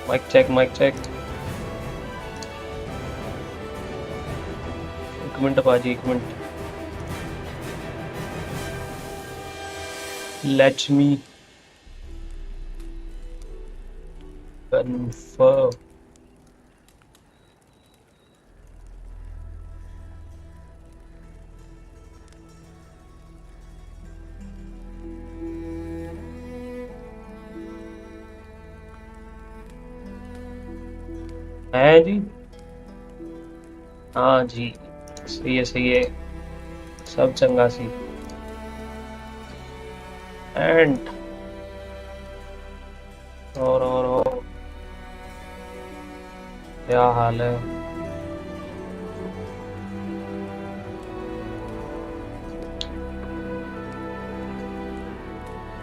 Mic check mic check. एक minute बाजी, एक मिनट। Let me confirm. है जी, हाँ जी, सही है सही है, सब चंगा सी। एंड और क्या हाल है?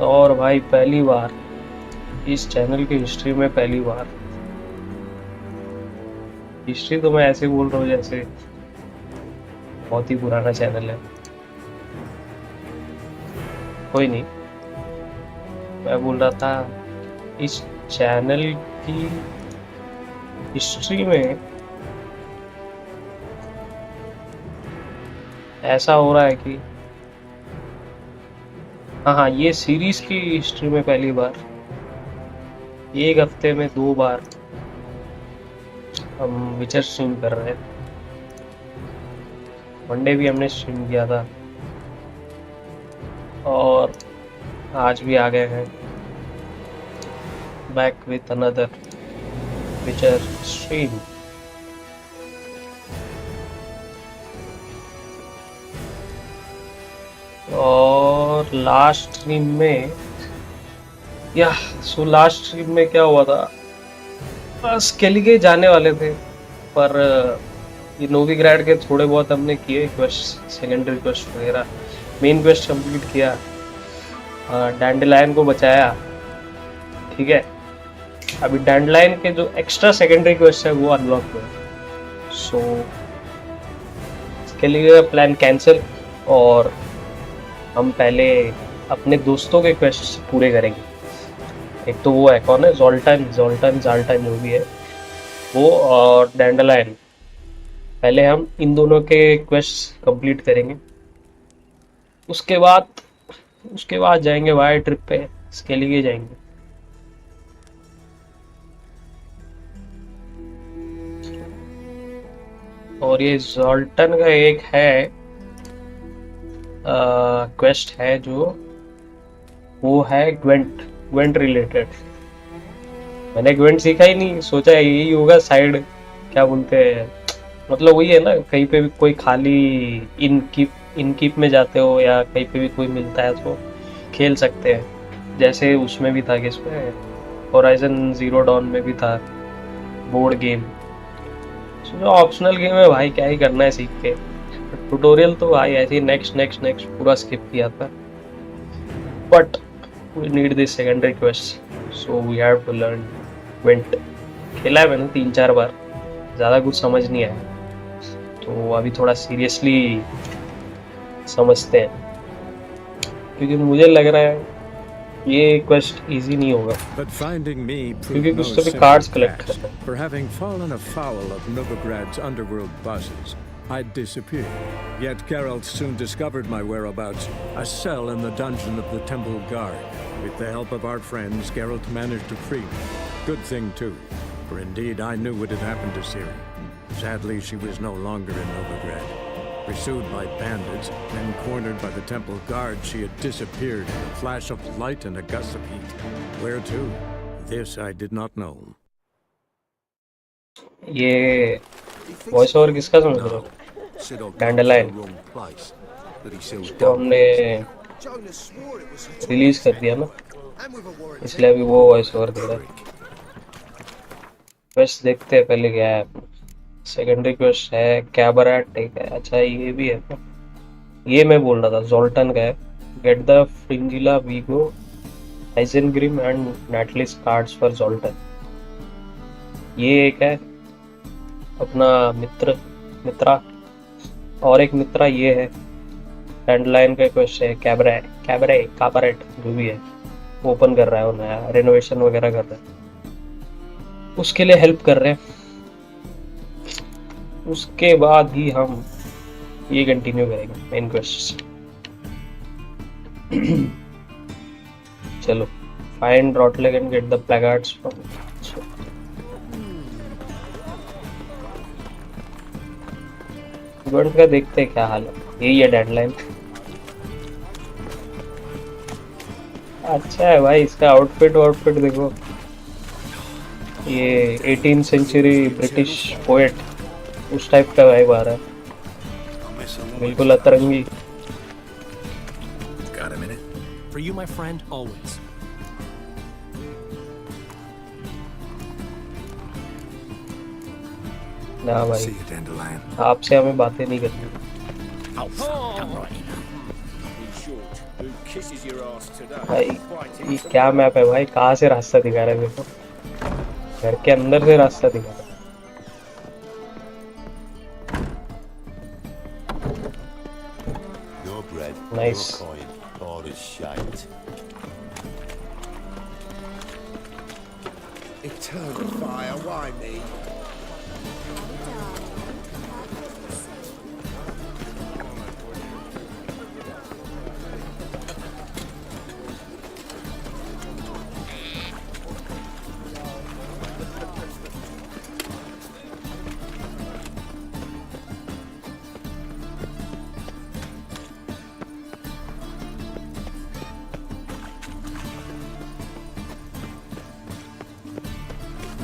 और भाई पहली बार इस चैनल की हिस्ट्री में, पहली बार। हिस्ट्री तो मैं ऐसे बोल रहा हूँ जैसे बहुत ही पुराना चैनल है। कोई नहीं, मैं बोल रहा था इस चैनल की हिस्ट्री में ऐसा हो रहा है कि हाँ, ये सीरीज की हिस्ट्री में पहली बार एक हफ्ते में 2 बार हम विचर स्ट्रीम कर रहे हैं। मंडे भी हमने स्ट्रीम किया था और आज भी आ गए हैं बैक विथ अनदर विचर स्ट्रीम। और लास्ट स्ट्रीम में लास्ट स्ट्रीम में क्या हुआ था, बस के जाने वाले थे, पर ये नोविग्राड के थोड़े बहुत हमने किए क्वेस्ट, सेकेंडरी क्वेस्ट वगैरह। मेन क्वेस्ट कंप्लीट किया, डैंडलाइन को बचाया, ठीक है। अभी डैंडलाइन के जो एक्स्ट्रा सेकेंडरी क्वेस्ट है वो अनलॉक हुए, सो इसके लिए प्लान कैंसिल, और हम पहले अपने दोस्तों के क्वेस्ट पूरे करेंगे। एक तो वो है, कौन है, जोल्टन जो भी है वो, और डैंडलाइन। पहले हम इन दोनों के क्वेस्ट कंप्लीट करेंगे, उसके बाद जाएंगे वाई ट्रिप पे, इसके लिए जाएंगे। और ये जोल्टन का एक है क्वेस्ट है जो वो है ग्वेंट रिलेटेड। मैंने ग्वेंट सीखा ही नहीं, सोचा यही होगा साइड, क्या बोलते हैं, मतलब वही है ना, कहीं पे भी कोई खाली इनकीप में जाते हो या कहीं पे भी कोई मिलता है तो खेल सकते हैं। जैसे उसमें भी था, किसमें, होराइजन जीरो डॉन में भी था बोर्ड गेम। जो ऑप्शनल गेम है भाई, क्या ही करना है सीख के। ट्यूटोरियल तो भाई ऐसे ही नेक्स्ट पूरा स्किप किया था, but we need this secondary quest, so we have to learn Gwent. खेला है मैंने 3-4 बार, ज़्यादा कुछ समझ नहीं आया, तो अभी थोड़ा सीरियसली समझते हैं, क्योंकि मुझे लग रहा है ये क्वेस्ट इजी नहीं होगा, क्योंकि कुछ तो भी कार्ड्स कलेक्ट करना है। For having fallen afoul of Novigrad's underworld bosses, I'd disappeared. Yet Geralt soon discovered my whereabouts, a cell in the dungeon of the Temple Guard. With the help of our friends, Geralt managed to free me. Good thing too, for indeed I knew what had happened to Ciri. Sadly, she was no longer in Novigrad. Pursued by bandits, then cornered by the Temple Guard, she had disappeared in a flash of light and a gust of heat. Where to? This I did not know. ये voice over किसका समझ रहे हो? डैंडलाइन, तो हमने release कर दिया ना, इसलिए अभी वो वॉइस ओवर दे रहा है। बस देखते हैं पहले क्या है। सेकेंडरी क्वेस्ट है कैबरेट, ठीक है, अच्छा ये भी है, ये मैं बोल रहा था जोल्टन का है। Get the Fringilla Vigo Eisengrim and Natalis cards for Zoltan. ये एक है अपना मित्रा, और एक मित्रा ये है। डैंडलाइन का क्वेस्ट है काबरेट जो भी है, ओपन कर रहा है वो, नया रेनोवेशन वगैरह कर रहा है। उसके लिए हेल्प कर रहे हैं, उसके बाद ही हम ये कंटिन्यू करेंगे मेन क्वेस्ट। चलो, find Rotleg and get the plagueguards from. God का देखते हैं क्या हाल है। यही है डैंडलाइन। अच्छा है भाई, इसका आउटफिट देखो, ये 18th सेंचुरी ब्रिटिश पोएट उस टाइप का वाइब आ रहा है, बिल्कुल अतरंगी। Got a minute? For you, my friend, always. ना भाई, See you, Dandelion. आपसे हमें बातें नहीं करनी। Oh, I'm right. भाई ये क्या मैप है भाई, कहाँ से रास्ता दिखा रहा है? देखो, घर के अंदर से रास्ता दिखा रहा है। No bread, Nice. no coin, all is shite. Eternal fire, why me?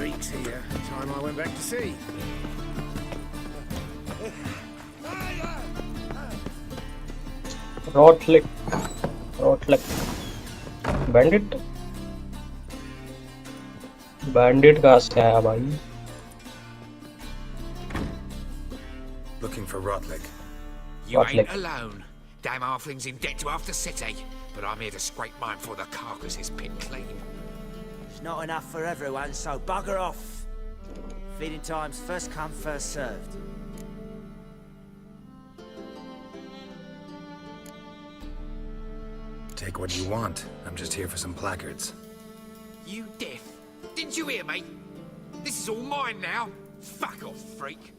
Reeks here. Time I went back to sea. Rotleg, bandit, कहाँ से आया भाई? Looking for Rotlick. You Rotlick. ain't alone. Damn halflings in debt to half the city. But I'm here to scrape mine before the carcass is picked clean. It's not enough for everyone, so bugger off. Feeding time's first come, first served. Take what you want. I'm just here for some placards. You deaf? Didn't you hear me? This is all mine now. Fuck off, freak.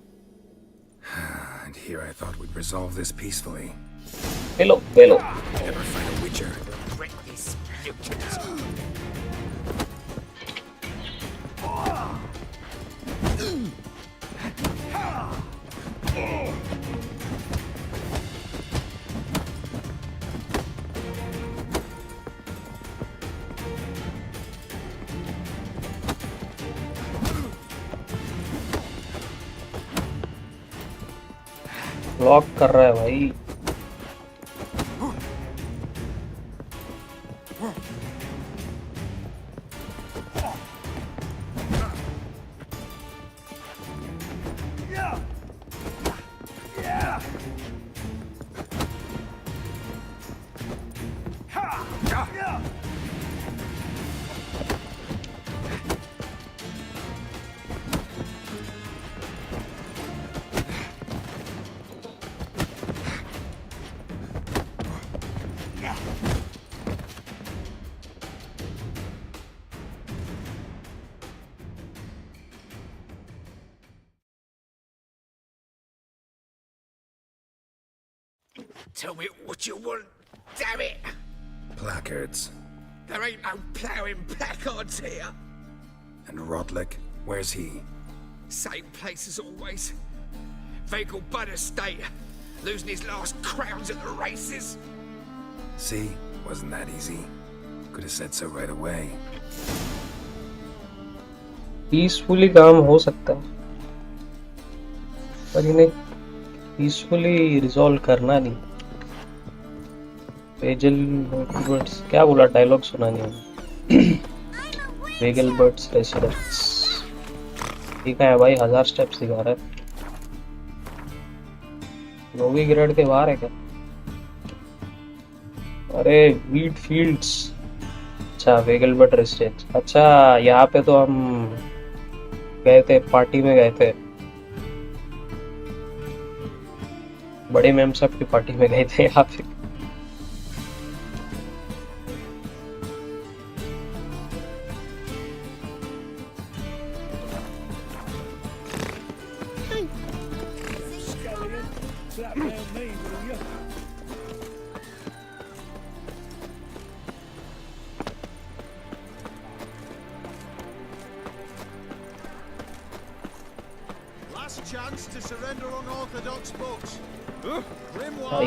And here I thought we'd resolve this peacefully. पेलो। Never find a witcher. Regret this, mutant. Block कर रहा है भाई। Tell me what you want, damn it! Placards. There ain't no ploughing placards here. And Rotlick? Where's he? Same place as always. Vehicle Bud Estate. Losing his last crowns at the races. See? Wasn't that easy? Could have said so right away. Peacefully काम हो सकता है, पर इन्हें peacefully resolve करना नहीं। Vagal birds, क्या बोला? डायलॉग सुना नहीं। वेगल बर्ड्स रेसिडेंस, ठीक है भाई, 1000 स्टेप्स दिखा रहा है। नोवी ग्रेड के बाहर है क्या? अरे वीट फील्ड्स, अच्छा वेगल बर्ड रेसिडेंस। अच्छा यहाँ पे तो हम गए थे, पार्टी में गए थे, बड़े मैम साहब की पार्टी में गए थे यहाँ पे।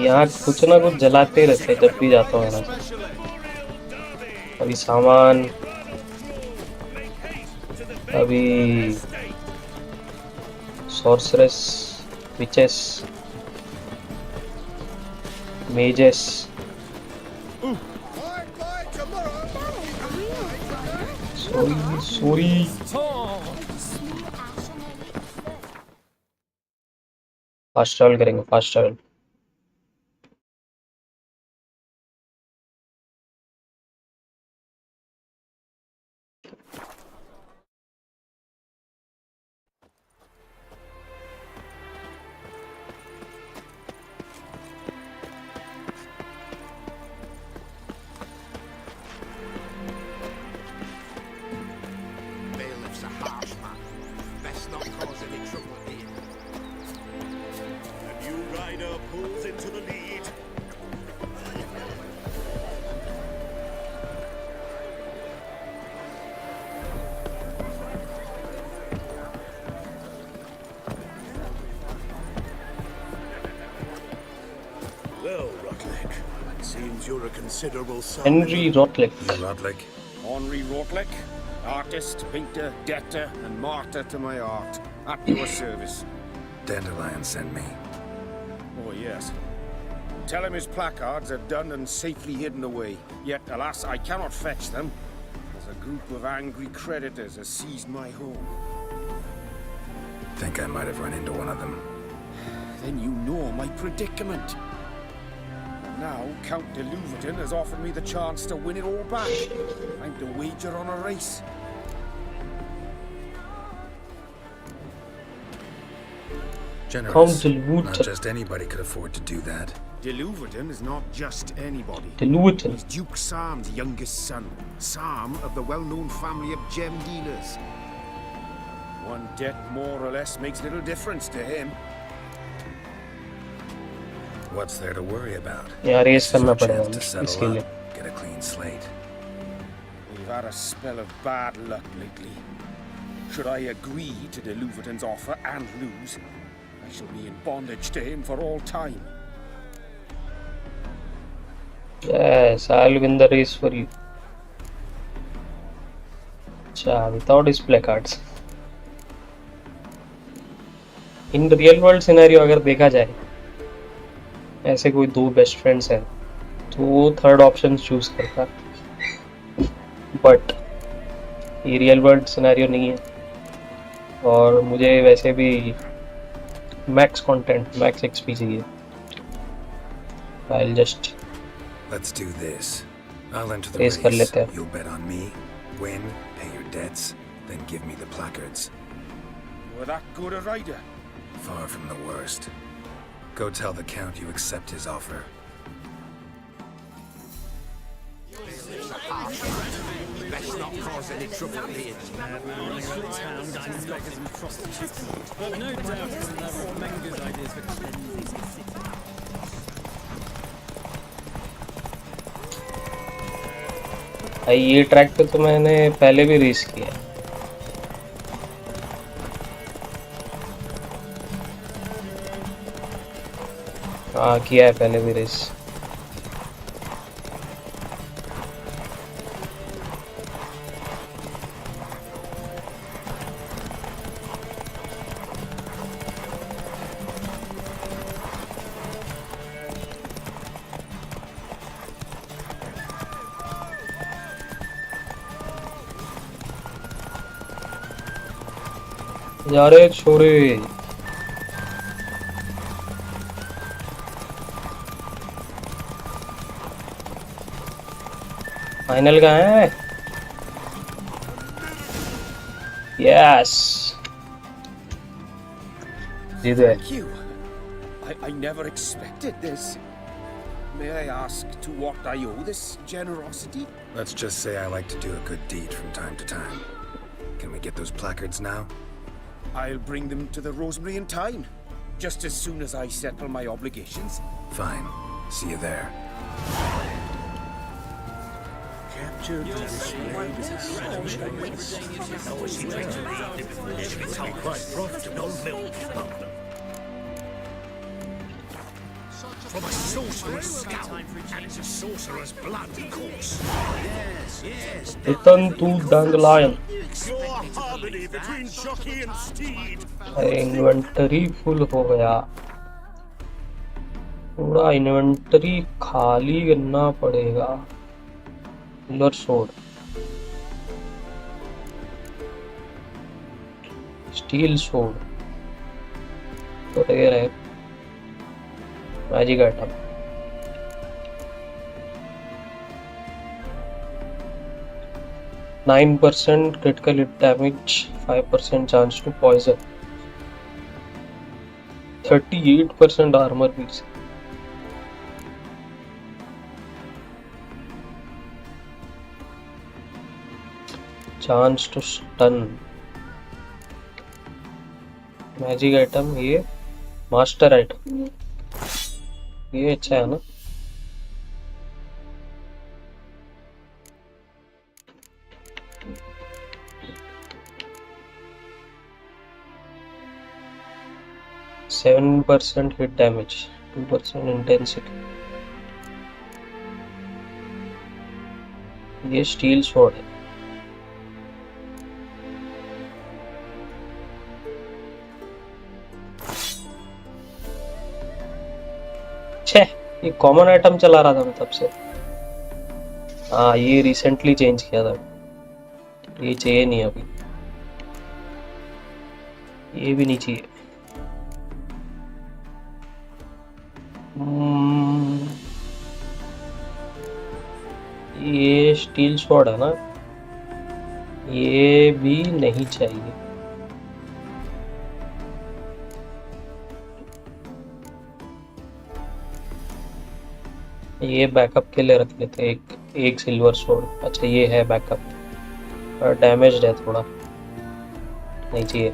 यहाँ कुछ ना कुछ जलाते रहते हैं जब भी जाता हूँ यहाँ से। अभी सामान, अभी sorceress, witches, mages. Sorry fast travel करेंगे, fast travel. Bailiff's a harsh man. Best not cause any trouble here. The new rider pulls into the lead. Well, Rotlick, seems you're a considerable son. Henry Rotlick. Rodlick. Henri Rotlick, artist, painter, debtor, and martyr to my art. At your service. Dandelion sent me. Oh, yes. Tell him his placards are done and safely hidden away. Yet, alas, I cannot fetch them, as a group of angry creditors has seized my home. Think I might have run into one of them. Then you know my predicament. Now, Count de Louverton has offered me the chance to win it all back. I'm to wager on a race. Generous. Count de Louverton. Not just anybody could afford to do that. De Louverton is not just anybody. De Louverton. He's Duke Sam's youngest son. Sam of the well-known family of gem dealers. One debt more or less makes little difference to him. What's there to worry about? यहाँ race करना It's our पड़ेगा chance to इसके settle लिए। up, get a clean slate. We've had a spell of bad luck lately. Should I agree to de Louverton's offer and lose, I shall be in bondage to him for all time. Yes, I'll win the race for you. अच्छा, without his placards. In the real world scenario अगर देखा जाए, ऐसे कोई दो best friends हैं, तो वो थर्ड ऑप्शन चूज करता। बट ये रियल वर्ल्ड सिनेरियो नहीं है, और मुझे वैसे भी मैक्स कंटेंट, मैक्स एक्सपी चाहिए। I'll just Let's do this. I'll enter the race कर race. लेते हैं। You'll bet on me, win, pay your debts, then give me the placards. Were that good a rider? Far from the worst. Go tell the Count you accept his offer. Best not cause any trouble here. भाई ये track पे तो मैंने पहले भी race किया है। हाँ किया है पहले भी रेस। जा रे छोरे, फाइनल कहाँ है? यस, जीत गए। Thank you. I never expected this. May I ask to what I owe this generosity? Let's just say I like to do a good deed from time to time. Can we get those placards now? I'll bring them to the Rosemary in time, just as soon as I settle my obligations. Fine. See you there. Kept From a sorcerer's skull, and it's a sorcerer's blood, of course. Yes, yes. Return to Dandelion. You expect me to believe that? jockey and steed. अरे inventory full हो गया, पूरा inventory खाली करना पड़ेगा। Silver सोड, steel सोड, तो रेयर है। Magic item, nine percent critical hit damage, 5% chance to poison, 38% armour piece. Chance to stun, magic item, ये मास्टर आइटम, ये अच्छा है ना। Seven percent hit damage, 2% intensity, ये स्टील स्वॉर्ड है। छे, ये कॉमन आइटम चला रहा था मैं तब से। हाँ, ये रिसेंटली चेंज किया था, ये चाहिए नहीं अभी, ये भी नहीं चाहिए। ये स्टील स्वॉर्ड है ना, ये भी नहीं चाहिए। ये बैकअप के लिए रख लेते हैं, एक सिल्वर स्वॉर्ड। अच्छा, ये है बैकअप, डैमेज है थोड़ा, नहीं चाहिए।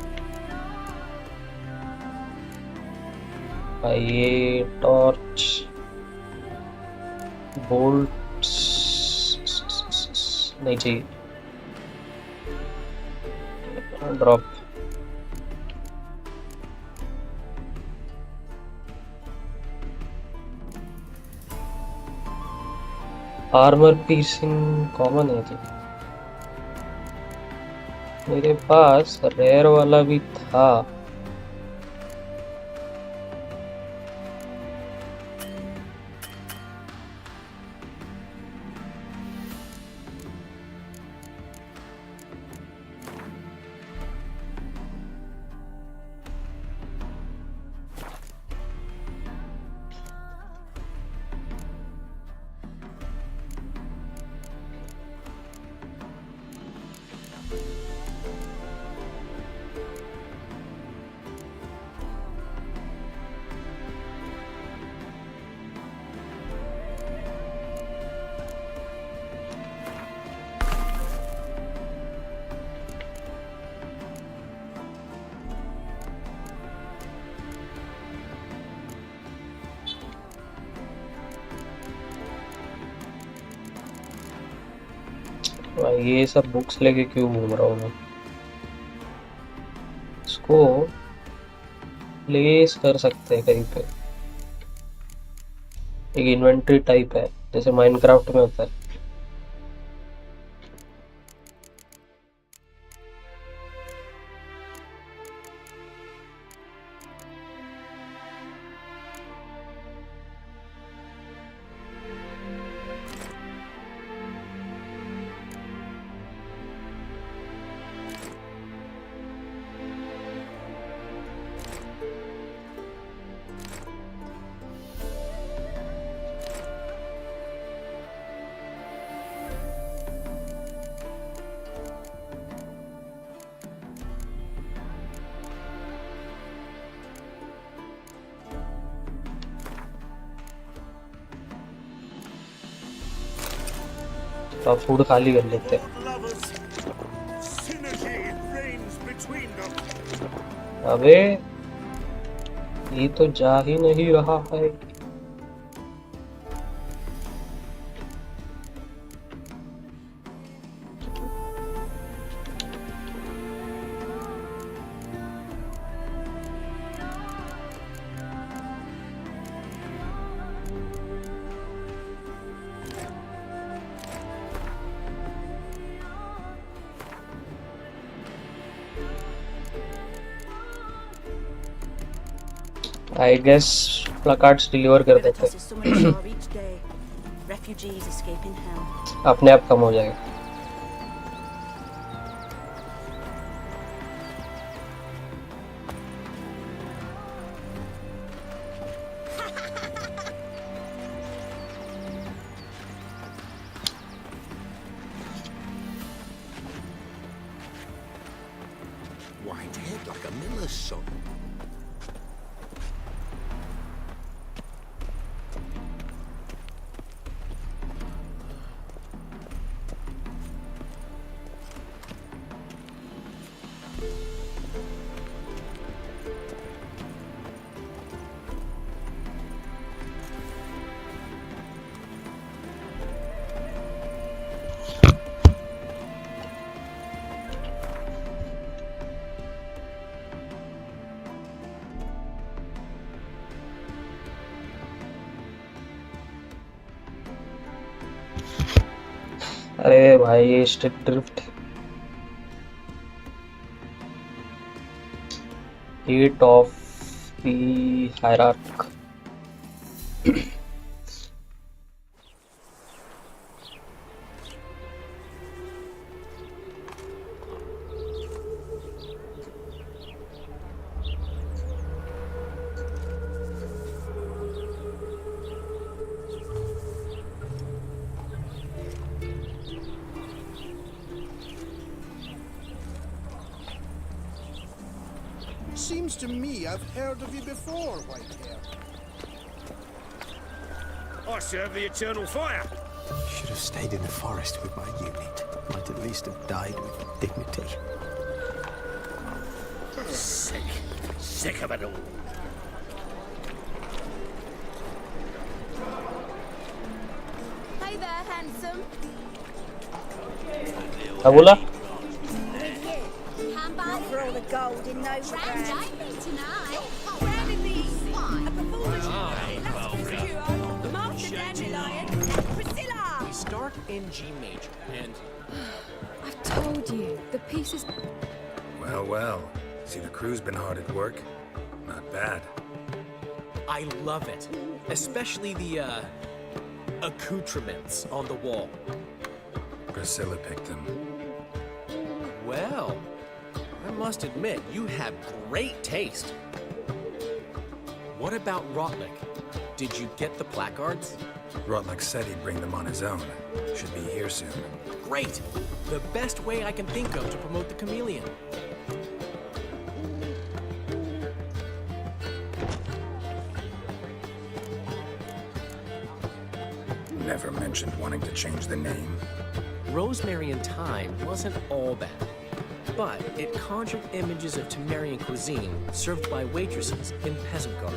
ये टॉर्च, बोल्ट, नहीं चाहिए। ड्रॉप, आर्मर पीसिंग कॉमन है जी। मेरे पास रेयर वाला भी था, ये सब बुक्स लेके क्यों घूम रहा हूँ मैं। इसको प्लेस कर सकते हैं कहीं पे, एक इन्वेंटरी टाइप है जैसे माइनक्राफ्ट में होता है। तो फूड खाली कर लेते हैं। अबे ये तो जा ही नहीं रहा है। आई गेस प्लाकार्ड्स डिलीवर कर River देते tosses so much tar each day. Refugees escaping hell. अपने आप कम हो जाएगा. White head like a miller's son. अरे भाई stick drift heat of the Hierarch. Seems to me I've heard of you before, Whitehair. I serve the eternal fire. Should have stayed in the forest with my unit. Might at least have died with dignity. Sick of it all. Hey there, handsome. क्या बोला? Not for all the gold in those grand tonight. Branding the a performance. Master Dandelion, Priscilla. We start in G major, and I've told you, the piece is... Well, well. See, the crew's been hard at work. Not bad. I love it. Especially the, accoutrements on the wall. Priscilla picked them. Well, I must admit, you have great taste. What about Rotlick? Did you get the placards? Rotlick said he'd bring them on his own. Should be here soon. Great! The best way I can think of to promote the chameleon. Never mentioned wanting to change the name. Rosemary and Thyme wasn't all bad, but it conjured images of Temerian cuisine served by waitresses in peasant garb.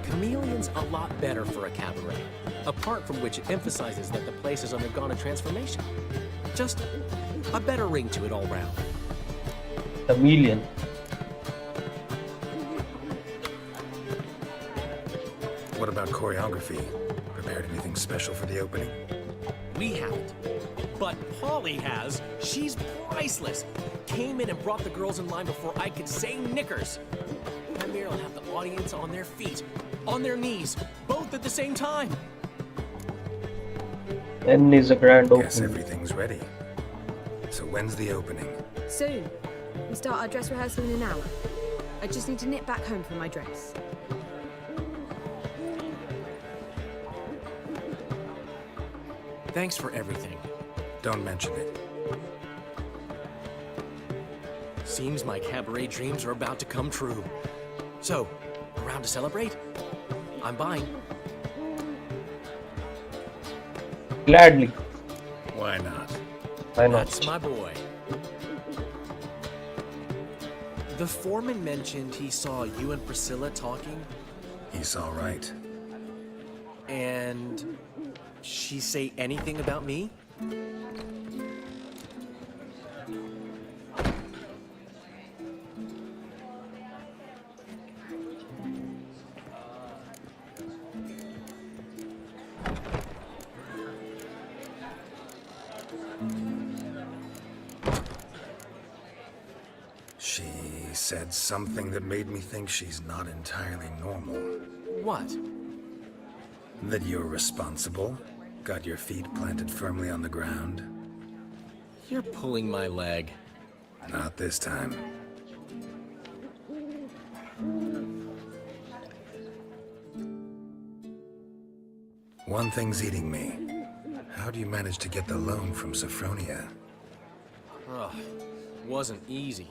Chameleon's a lot better for a cabaret, apart from which it emphasizes that the place has undergone a transformation. Just a better ring to it all round. Chameleon. What about choreography? Prepared anything special for the opening? We haven't. But Polly has. She's priceless. Came in and brought the girls in line before I could say knickers. Premier will have the audience on their feet, on their knees, both at the same time. When is the grand Guess opening? everything's ready. So when's the opening? Soon. We start our dress rehearsal in an hour. I just need to nip back home for my dress. Thanks for everything. Don't mention it. Seems my cabaret dreams are about to come true. So, around to celebrate? I'm buying. Gladly. Why not? Why not? That's my boy. The foreman mentioned he saw you and Priscilla talking, He's all right. and she say anything about me? She said something that made me think she's not entirely normal. What? That you're responsible, got your feet planted firmly on the ground. You're pulling my leg. Not this time. One thing's eating me. How do you manage to get the loan from Sophronia? Ugh, wasn't easy.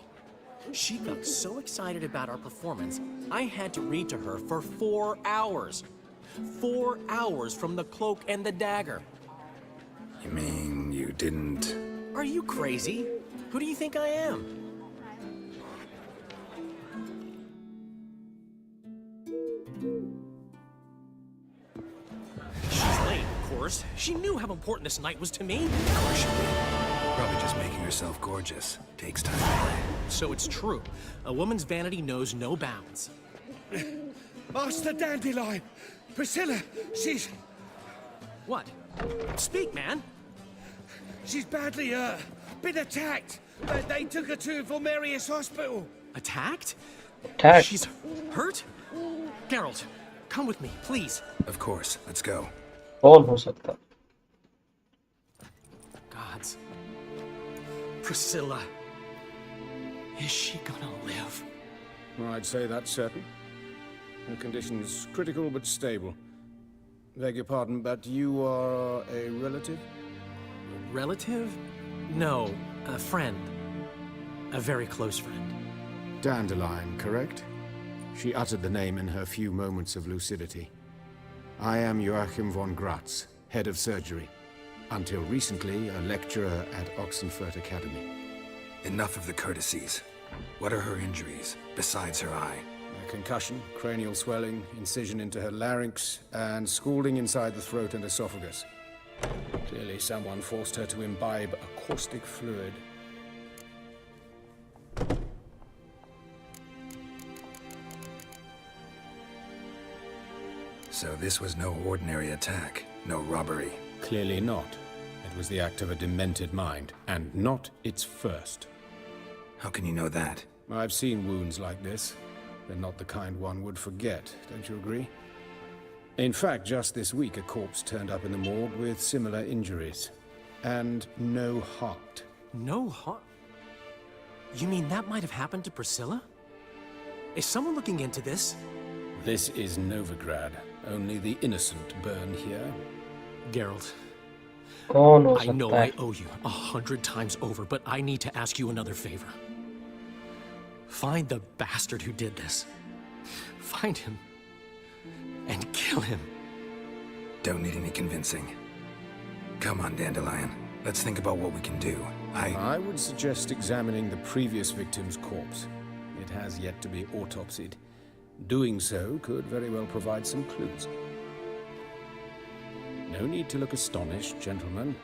She got so excited about our performance, I had to read to her for 4 hours. 4 hours from the cloak and the dagger. You mean you didn't... Are you crazy? Who do you think I am? She's late, of course. She knew how important this night was to me. Of course she did. Probably just making herself gorgeous. Takes time. So it's true. A woman's vanity knows no bounds. Master Dandelion! Priscilla, she's... What? Speak, man. She's badly, been attacked. They took her to Vulmerius Hospital. Attacked? Attacked. She's hurt? Geralt, come with me, please. Of course. Let's go. कौन हो सकता? Gods. Priscilla. Is she gonna live? I'd say that's certain. Her condition's critical but stable. Beg your pardon, but you are a relative? Relative? No, a friend. A very close friend. Dandelion, correct? She uttered the name in her few moments of lucidity. I am Joachim von Gratz, head of surgery. Until recently, a lecturer at Oxenfurt Academy. Enough of the courtesies. What are her injuries, besides her eye? A concussion, cranial swelling, incision into her larynx, and scalding inside the throat and esophagus. Clearly someone forced her to imbibe a caustic fluid. So this was no ordinary attack, no robbery. Clearly not. It was the act of a demented mind, and not its first. How can you know that? I've seen wounds like this. They're not the kind one would forget, don't you agree? In fact, just this week, a corpse turned up in the morgue with similar injuries. And no heart. No heart? You mean that might have happened to Priscilla? Is someone looking into this? This is Novigrad. Only the innocent burn here. Geralt, कौन हो I know सकता I है? owe you 100 times over, but I need to ask you another favor. Find the bastard who did this. Find him. And kill him. Don't need any convincing. Come on, Dandelion. Let's think about what we can do. I would suggest examining the previous victim's corpse. It has yet to be autopsied. Doing so could very well provide some clues. No need to look astonished, gentlemen.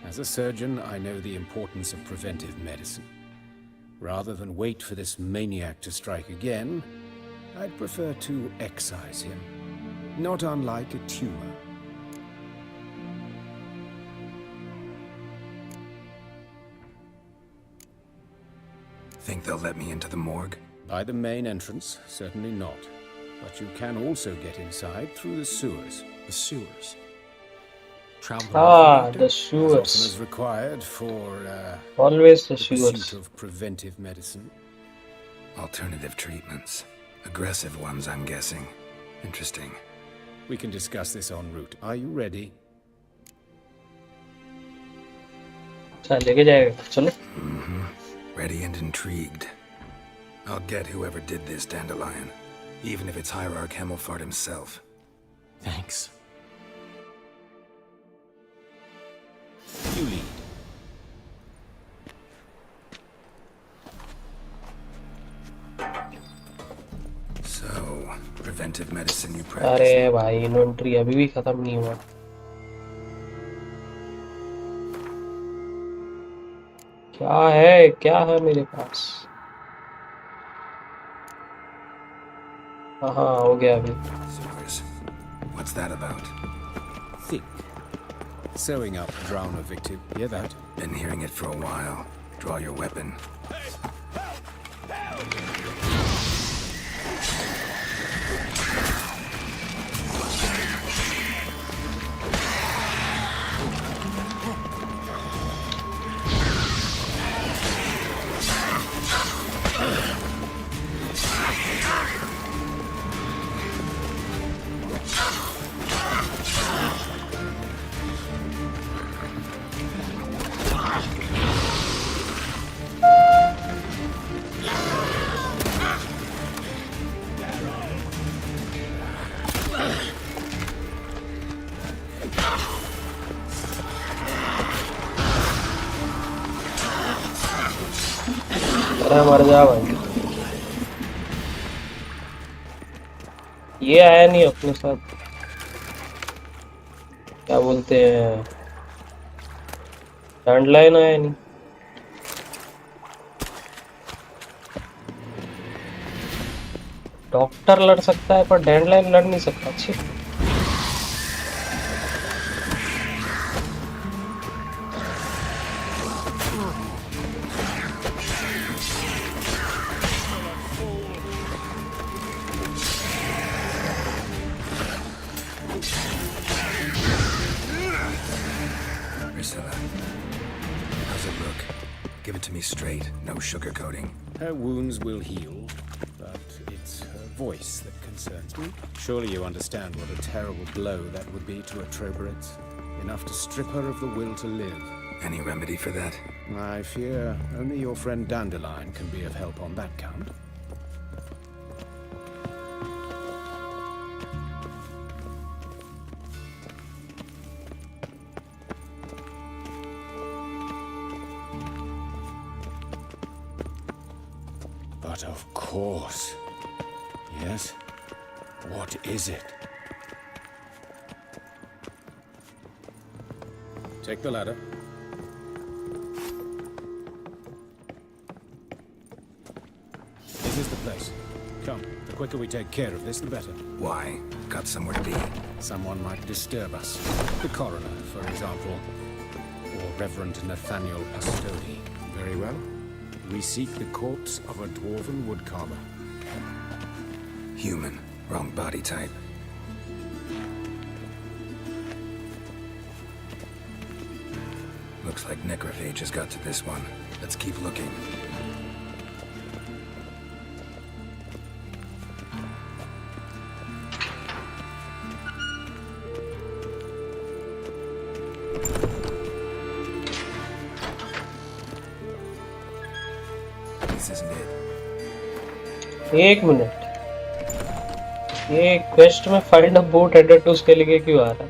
As a surgeon, I know the importance of preventive medicine. Rather than wait for this maniac to strike again, I'd prefer to excise him. Not unlike a tumor. Think they'll let me into the morgue? By the main entrance, certainly not. But you can also get inside through the sewers. The sewers? Travel The As sewers. often as required for, Always the the pursuit sewers. of preventive medicine. Alternative treatments. Aggressive ones, I'm guessing. Interesting. We can discuss this en route. Are you ready? अच्छा लेके जाएगा चलो. Ready and intrigued. I'll get whoever did this, Dandelion. Even if it's Hierarch Hemmelfart himself. Thanks. You lead. So, preventive medicine you practice. अरे भाई inventory अभी भी खत्म नहीं हुआ. क्या है मेरे पास? हाँ हो गया अभी. Sewers. What's that about? Think. Sewing up a drowner victim. Hear that? Been hearing it for a while. Draw your weapon. अरे मर जा भाई। ये आया नहीं अपने साथ, क्या बोलते हैं, डैंडलाइन आया नहीं। डॉक्टर लड़ सकता है पर डैंडलाइन लड़ नहीं सकता। अच्छी Priscilla, how's it look? Give it to me straight, no sugarcoating. Her wounds will heal, but it's her voice that concerns me. Surely you understand what a terrible blow that would be to a Troberet. Enough to strip her of the will to live. Any remedy for that? I fear only your friend Dandelion can be of help on that count. But of course. Yes? What is it? Take the ladder. This is the place. Come, the quicker we take care of this, the better. Why? Got somewhere to be. Someone might disturb us. The coroner, for example. Or Reverend Nathaniel Pastodi. Very well. We seek the corpse of a dwarven woodcarver. Human. Wrong body type. Looks like necrophage has got to this one. Let's keep looking. This isn't it. एक मिनट, ये quest में find a boat headed to उसके लिए क्यों आ रहा है?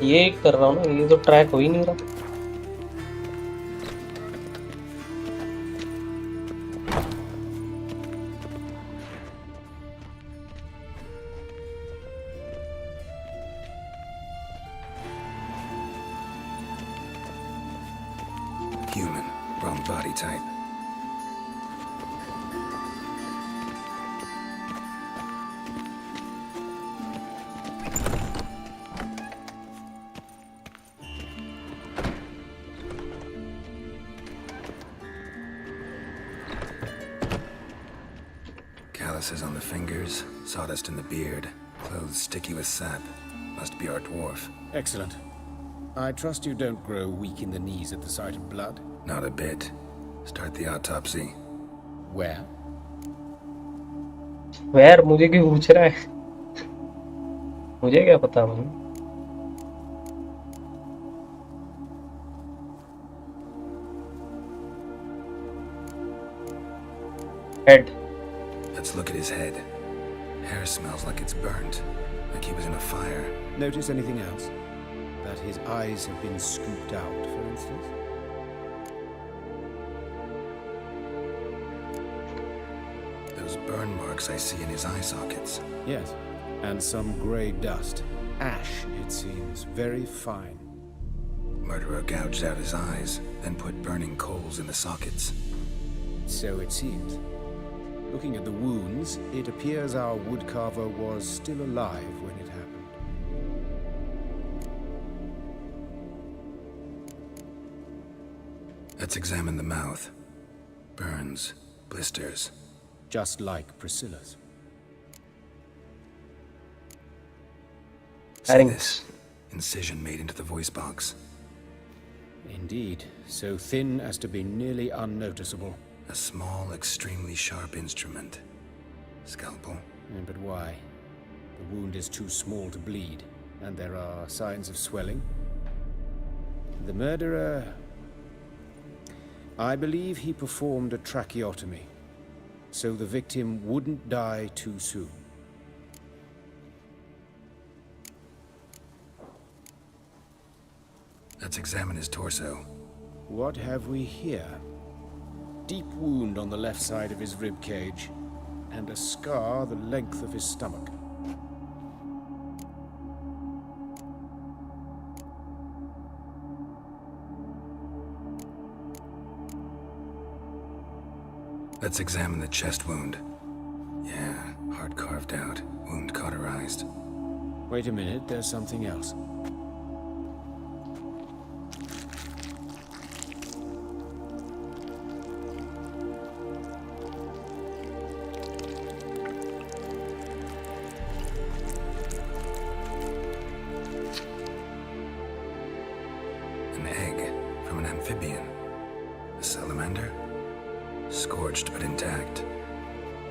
ये कर रहा हूँ ना, ये तो ट्रैक हो ही नहीं रहा। Human. Wrong body type. Calluses on the fingers, sawdust in the beard, clothes sticky with sap. Must be our dwarf. Excellent. I trust you don't grow weak in the knees at the sight of blood. Not a bit. Start the autopsy. Where? Where? मुझे क्यों पूछ रहा है? मुझे क्या पता भाई? Head. Let's look at his head. Hair smells like it's burnt, like he was in a fire. Notice anything else? That his eyes have been scooped out, for instance? Those burn marks I see in his eye sockets. Yes, and some grey dust. Ash, it seems, very fine. Murderer gouged out his eyes, then put burning coals in the sockets. So it seems. Looking at the wounds, it appears our woodcarver was still alive when it happened. Let's examine the mouth. Burns, blisters. Just like Priscilla's. See this? Incision made into the voice box. Indeed, so thin as to be nearly unnoticeable. A small, extremely sharp instrument. Scalpel. But why? The wound is too small to bleed, and there are signs of swelling. The murderer... I believe he performed a tracheotomy, so the victim wouldn't die too soon. Let's examine his torso. What have we here? Deep wound on the left side of his rib cage, and a scar the length of his stomach. Let's examine the chest wound. Yeah, heart carved out, wound cauterized. Wait a minute, there's something else. An egg from an amphibian. A salamander? Scorched but intact.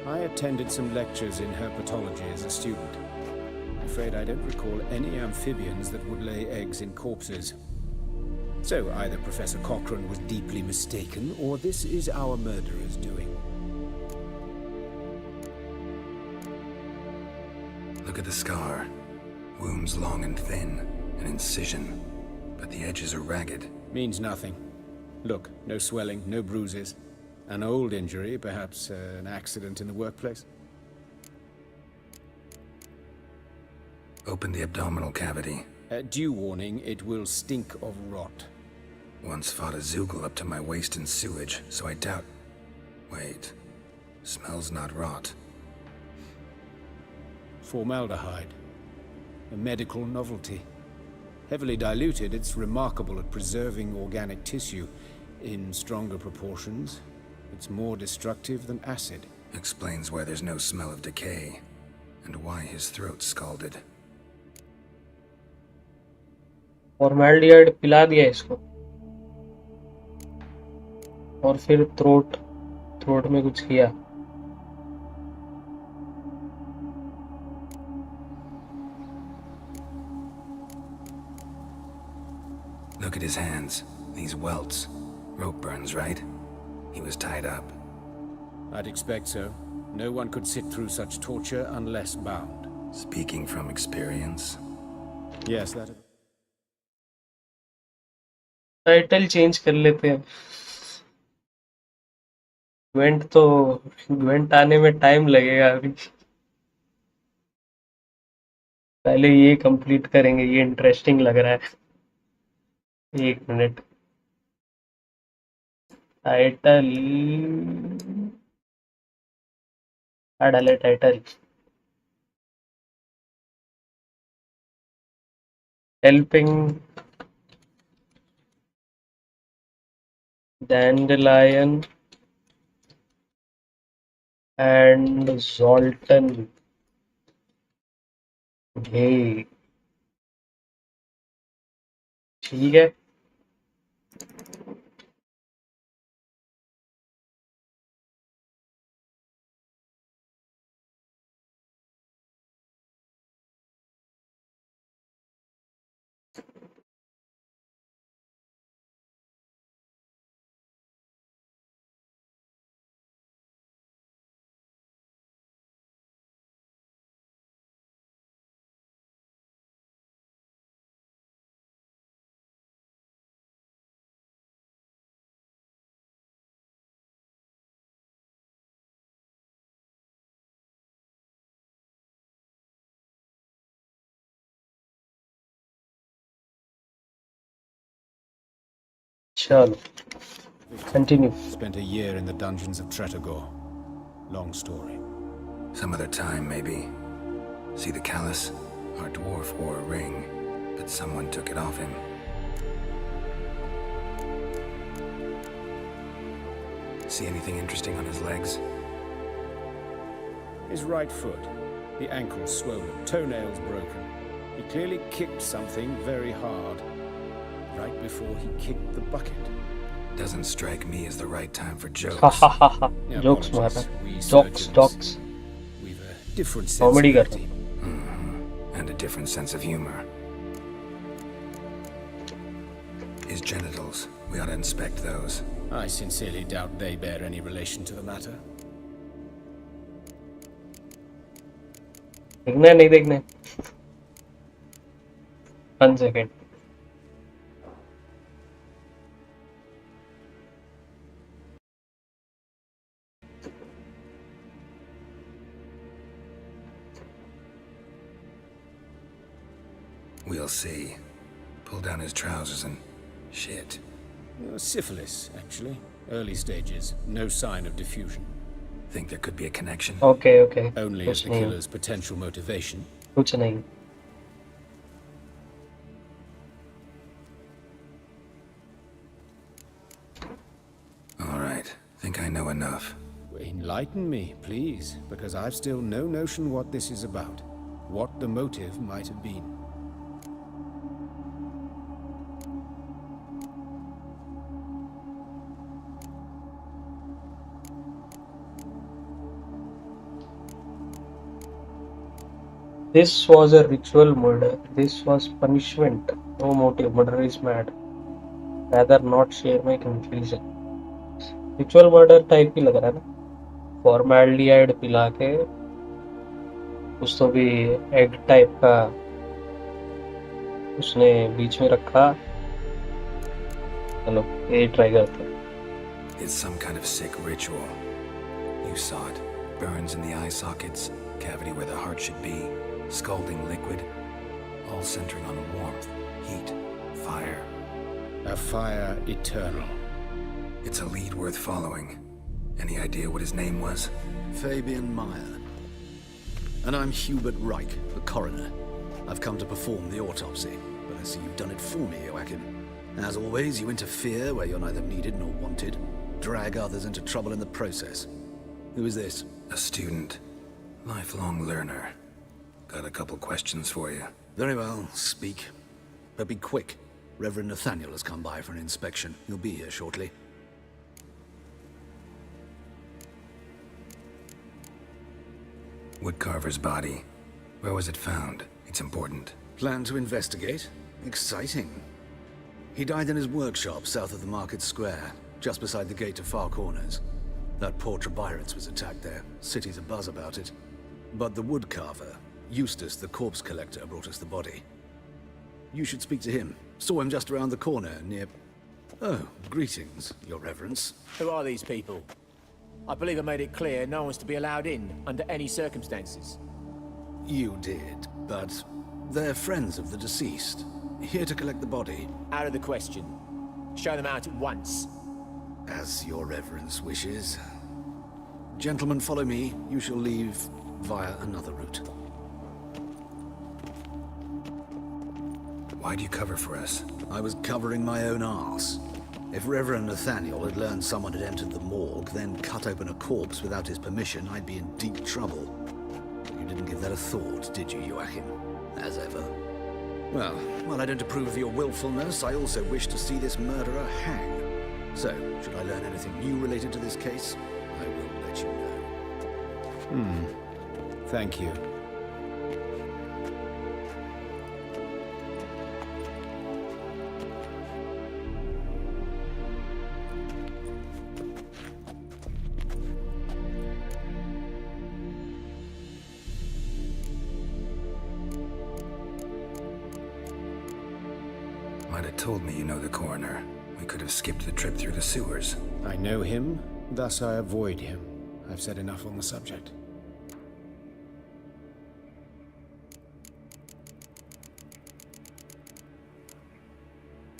I attended some lectures in herpetology as a student. I'm afraid I don't recall any amphibians that would lay eggs in corpses. So either Professor Cochrane was deeply mistaken, or this is our murderer's doing. Look at the scar. Wounds long and thin. An incision. But the edges are ragged. Means nothing. Look, no swelling, no bruises. An old injury, perhaps an accident in the workplace? Open the abdominal cavity. Due warning, it will stink of rot. Once fought a Zoogle up to my waist in sewage, so I doubt... Wait. Smells not rot. Formaldehyde. A medical novelty. Heavily diluted, it's remarkable at preserving organic tissue. In stronger proportions, it's more destructive than acid. Explains why there's no smell of decay, and why his throat's scalded. Formaldehyde पिला दिया इसको और फिर throat में कुछ किया. Look at his hands. These welts. Rope burns, right? He was tied up. I'd expect so. No one could sit through such torture unless bound. Speaking from experience? Yes, that... title change कर लेते हैं. ग्वेंट आने में time लगेगा अभी. पहले ये complete करेंगे. ये इंटरेस्टिंग लग रहा है. 1 मिनट. टाइटल क्या डाले? Title helping Dandelion and Zoltan. Okay. ठीक है. चलो. Continue. Spent a year in the dungeons of Tretogor. Long story. Some other time, maybe. See the callus? Our dwarf wore a ring, but someone took it off him. See anything interesting on his legs? His right foot. The ankle swollen, toenails broken. He clearly kicked something very hard. Right before he kicked the bucket. Doesn't strike me as the right time for jokes. Jokes मारा. Jokes. We've a different Comedy कर. sensibility. And a different sense of humor. His genitals. We ought to inspect those. I sincerely doubt they bear any relation to the matter. देखना है नहीं देखना है. 1 second. We'll see. Pull down his trousers and... shit. Syphilis, actually. Early stages. No sign of diffusion. Think there could be a connection? Okay. Only as the killer's potential motivation. कुछ नहीं. All right. Think I know enough. Enlighten me, please, because I've still no notion what this is about. What the motive might have been. This was a ritual murder. This was punishment. No motive. Murder is mad. Rather not share my conclusion. Ritual murder type ही लग रहा है ना. Formaldehyde पिला के कुछ तो भी egg type का उसने बीच में रखा. चलो ये ट्राई करते हैं. It's some kind of sick ritual. You saw it. Burns in the eye sockets, cavity where the heart should be, scalding liquid, all centering on warmth, heat, fire. A fire eternal. It's a lead worth following. Any idea what his name was? Fabian Meyer. And I'm Hubert Reich, the coroner. I've come to perform the autopsy, but I see you've done it for me, Joachim. As always, you interfere where you're neither needed nor wanted, drag others into trouble in the process. Who is this? A student. Lifelong learner. Got a couple questions for you. Very well, speak. But be quick. Reverend Nathaniel has come by for an inspection. He'll be here shortly. Woodcarver's body. Where was it found? It's important. Plan to investigate? Exciting. He died in his workshop south of the market square, just beside the gate to Far Corners. That poor Trebirates was attacked there. City's abuzz about it. But the woodcarver, Eustace the corpse collector, brought us the body. You should speak to him. Saw him just around the corner near... Oh, greetings, your reverence. Who are these people? I believe I made it clear no one's to be allowed in under any circumstances. You did, but they're friends of the deceased. Here to collect the body. Out of the question. Show them out at once. As your reverence wishes. Gentlemen, follow me. You shall leave via another route. Why'd you cover for us? I was covering my own arse. If Reverend Nathaniel had learned someone had entered the morgue, then cut open a corpse without his permission, I'd be in deep trouble. You didn't give that a thought, did you, Joachim? As ever. Well, while I don't approve of your willfulness, I also wish to see this murderer hang. So, should I learn anything new related to this case, I will let you know. Thank you. Might have told me you know the coroner. We could have skipped the trip through the sewers. I know him, thus I avoid him. I've said enough on the subject.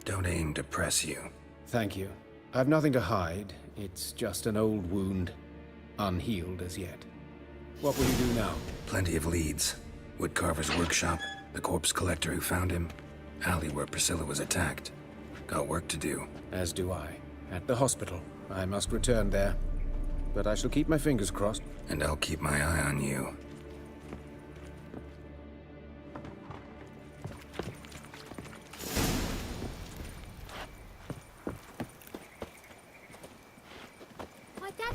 Don't aim to press you. Thank you. I've nothing to hide. It's just an old wound, unhealed as yet. What will you do now? Plenty of leads. Woodcarver's workshop, the corpse collector who found him, alley where Priscilla was attacked. Got work to do. As do I. At the hospital. I must return there. But I shall keep my fingers crossed. And I'll keep my eye on you.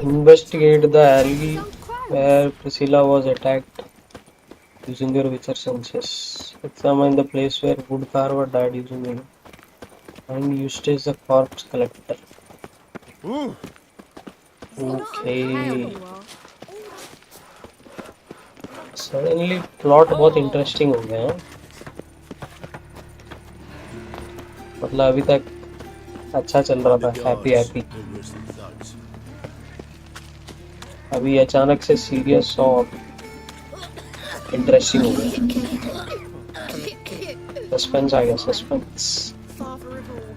Investigate the alley where Priscilla was attacked using your witcher senses. Examine the place where Woodcarver died using you. And Eustace the corpse collector. Okay. Suddenly plot बहुत interesting हो गया है. मतलब अभी तक अच्छा चल रहा था, हैप्पी अभी अचानक से सीरियस और इंटरेस्टिंग हो गया. सस्पेंस आ गया, suspense. Father of all,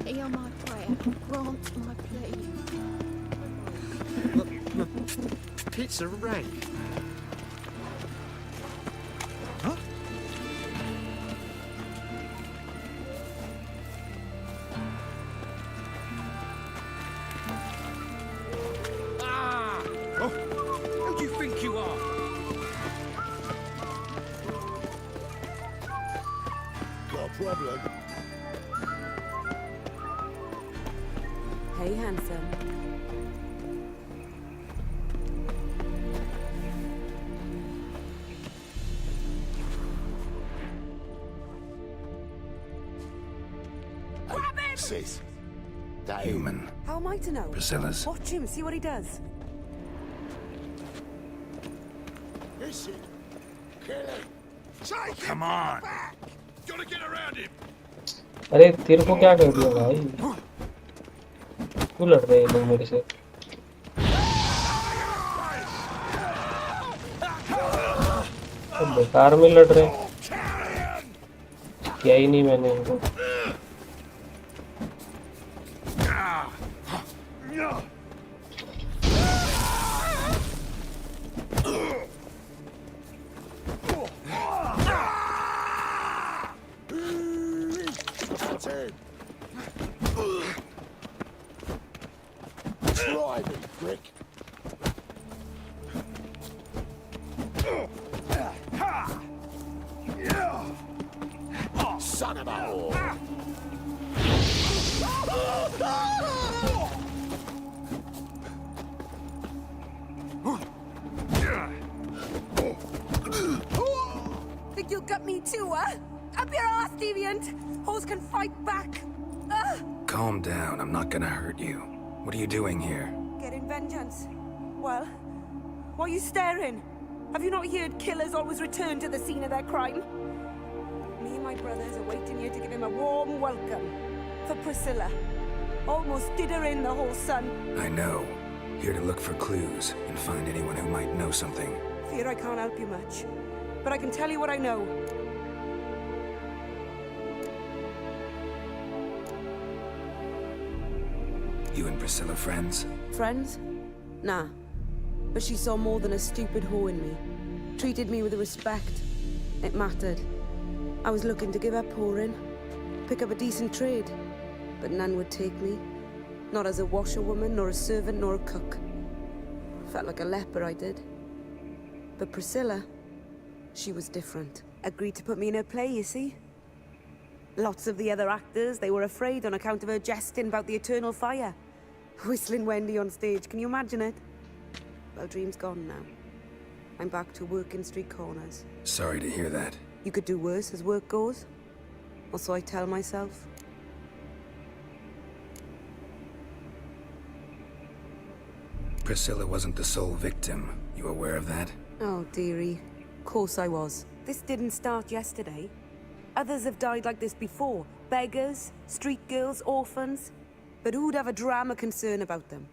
hear my prayer, grant my plea. Pizza rank. Huh? Oh, who do you think you are? Got a problem? Hey, handsome. Sis. Human. How am I to know? Priscilla's. Watch him, see what he does. Is it? Kill him. Take him. Come on. Back. Gotta get around him. अरे तेरे को क्या कर दिया भाई? क्यों लड़ रहे हैं लोग मेरे से? तो बेकार में लड़ रहे हैं. किया ही नहीं मैंने इनको. Try me, prick. Son of a whore. Think you'll gut me too, huh? Up your ass, deviant! Hoes can fight back! Calm down, I'm not gonna hurt you. What are you doing here? Getting vengeance. Well, why are you staring? Have you not heard killers always return to the scene of their crime? Me and my brothers are waiting here to give him a warm welcome. For Priscilla. Almost did her in, the whole son. I know. Here to look for clues and find anyone who might know something. Fear I can't help you much. But I can tell you what I know. You and Priscilla friends? Friends? Nah. But she saw more than a stupid whore in me. Treated me with respect. It mattered. I was looking to give up whoring. Pick up a decent trade. But none would take me. Not as a washerwoman, nor a servant, nor a cook. Felt like a leper, I did. But Priscilla, she was different. Agreed to put me in her play, you see? Lots of the other actors, they were afraid on account of her jesting about the eternal fire. Whistling Wendy on stage, can you imagine it? Well, dream's gone now. I'm back to working street corners. Sorry to hear that. You could do worse as work goes. Or so I tell myself. Priscilla wasn't the sole victim. You aware of that? Oh, dearie. Of course I was. This didn't start yesterday. Others have died like this before. Beggars, street girls, orphans. But who'd have a drama concern about them?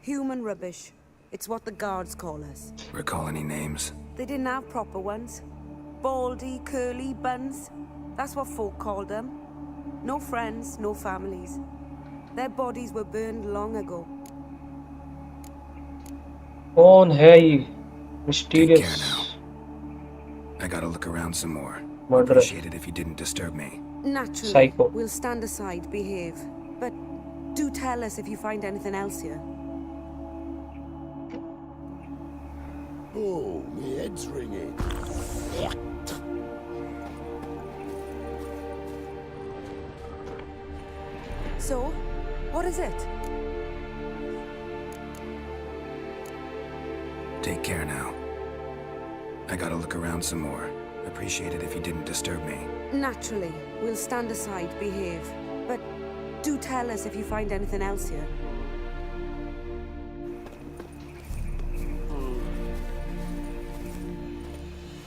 Human rubbish. It's what the guards call us. Recall any names? They didn't have proper ones. Baldy, curly, buns. That's what folk called them. No friends, no families. Their bodies were burned long ago. कौन है ये? Take care Mysterious. now. I gotta look around some more. Murderer. Appreciate it if you didn't disturb me. Naturally, Psycho. we'll stand aside, behave. But do tell us if you find anything else here. Oh, my head's ringing. So, what is it? Take care now. I gotta look around some more. Appreciate it if you didn't disturb me. Naturally, we'll stand aside, behave. But do tell us if you find anything else here.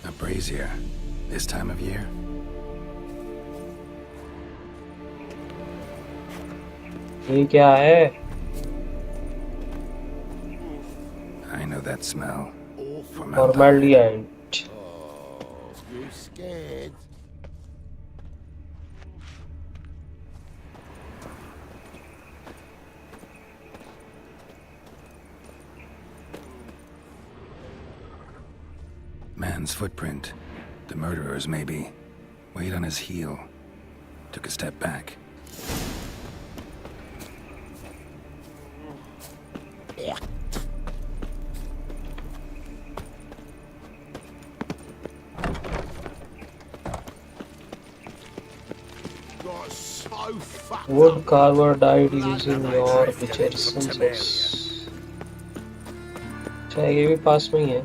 A brazier. This time of year? ये क्या है? I know that smell. Formaldehyde. Oh, you scared? Man's footprint. The murderer's, maybe. Weight on his heel. Took a step back. Got so fucked Wood up. carver died using your witcher senses. अच्छा ये भी पास में ही है.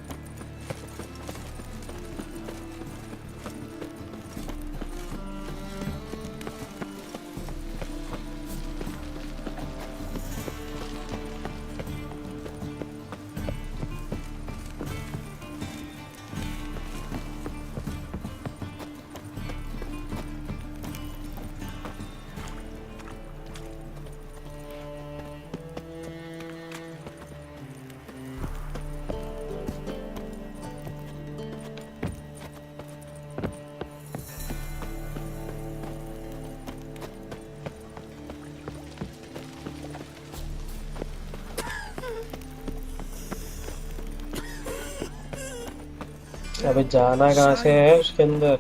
अबे जाना कहाँ से है उसके अंदर?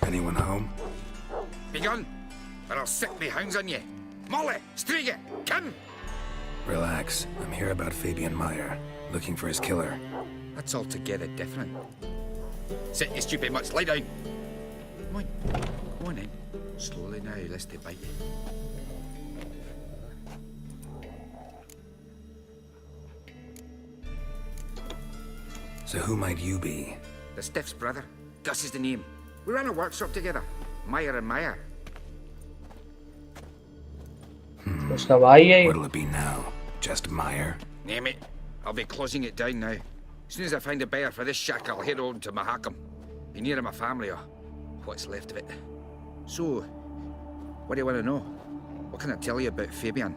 Anyone home? Begun, or I'll sick me hounds on you. Molly, Striga, come! Relax. I'm here about Fabian Meyer, looking for his killer. That's altogether different. Sit, you stupid mutts, lie down. Come on in. Slowly now, lest they bite you. So who might you be? The Stiff's brother. Gus is the name. We ran a workshop together. Meyer and Meyer. उसका भाई है. What'll it be now? Just Meyer? Name it. I'll be closing it down now. As soon as I find a buyer for this shack, I'll head on to Mahakam. Be near my family or what's left of it. So, what do you want to know? What can I tell you about Fabian?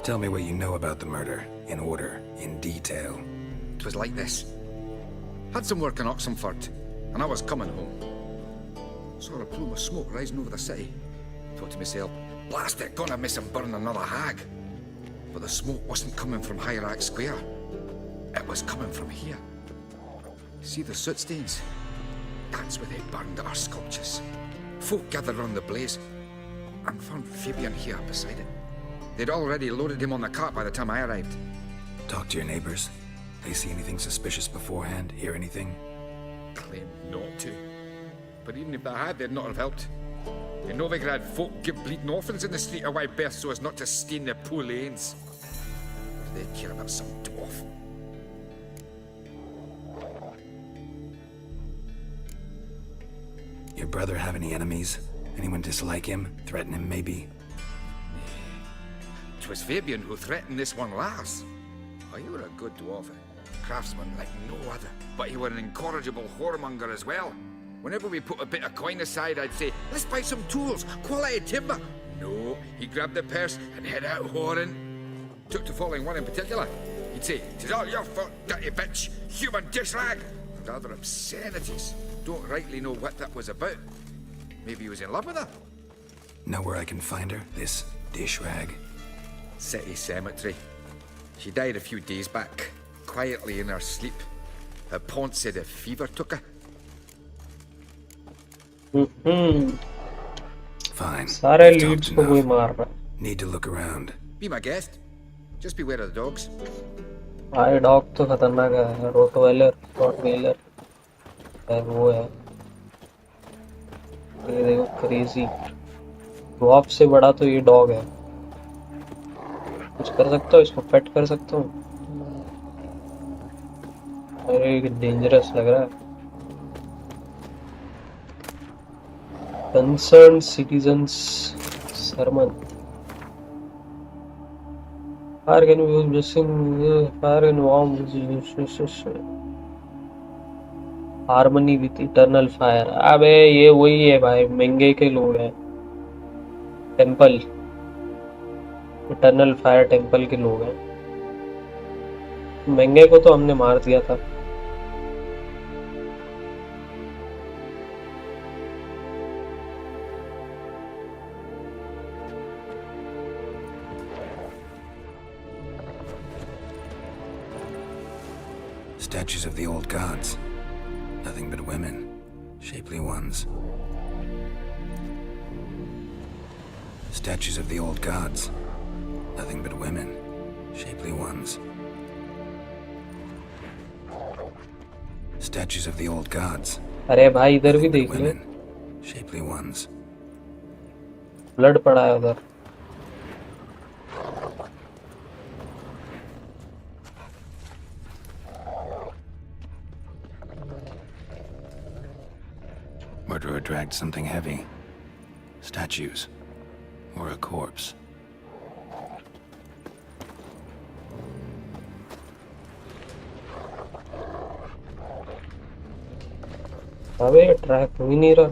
Tell me what you know about the murder, in order, in detail. It was like this. Had some work in Oxenford, and I was coming home. Saw a plume of smoke rising over the city. Thought to myself, blast it, gonna miss him burn another hag. But the smoke wasn't coming from Hierarch Square. It was coming from here. See the soot stains? That's where they burned our sculptures. Folk gathered round the blaze, and found Fabian here beside it. They'd already loaded him on the cart by the time I arrived. Talk to your neighbors. They see anything suspicious beforehand? Hear anything? Claim not to. But even if they had, they'd not have helped. In Novigrad, folk give bleeding orphans in the street a wide berth so as not to stain their poor lanes. What do they care about some dwarf? Your brother have any enemies? Anyone dislike him? Threaten him, maybe? 'Twas Fabian who threatened this one last. Oh, you were a good dwarf, craftsman like no other. But you were an incorrigible whoremonger as well. Whenever we put a bit of coin aside, I'd say, let's buy some tools, quality timber. No, he'd grab the purse and head out whoring. Took to following one in particular. He'd say, 'tis all your fault, dirty bitch, human dish rag, and other obscenities. Don't rightly know what that was about. Maybe he was in love with her. Know where I can find her? This dish rag? City cemetery. She died a few days back, quietly in her sleep. Her Pont said a fever took her. Fine. सारे We've Leeds talked को कोई enough. मार रहा है। Need to look around. Be my guest. Just beware of the dogs. भाई dog तो खतरनाक है, रोटवेलर है, वो है, ये देखो क्रेजी। ड्वार्फ से बड़ा तो ये डॉग है। कुछ कर सकता हूँ, इसको पेट कर सकता हूँ। अरे डेंजरस लग रहा है। Concern citizens sermon. Fire can be used blessing, fire and warmth, harmony with eternal fire। अबे ये वही है भाई, महंगे के लोग हैं। टेंपल, इटर्नल फायर टेंपल के लोग हैं। महंगे को तो हमने मार दिया था। Statues of the old gods. Nothing but women. Shapely ones. Statues of the old gods. Nothing but women. Shapely ones. Statues of the old gods. अरे भाई इधर भी देख ले। Shapely ones. ब्लड पड़ा है उधर। Murderer dragged something heavy. Statues. Or a corpse. अबे ट्रैक हो ही नहीं रहा।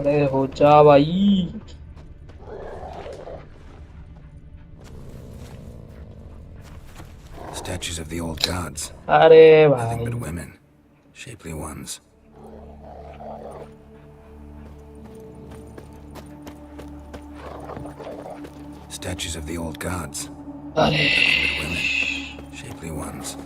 अरे हो जा भाई। Statues of the old gods. अरे Nothing भाई। but women. Shapely ones. Statues of the old gods. Nothing but women. Shapely ones.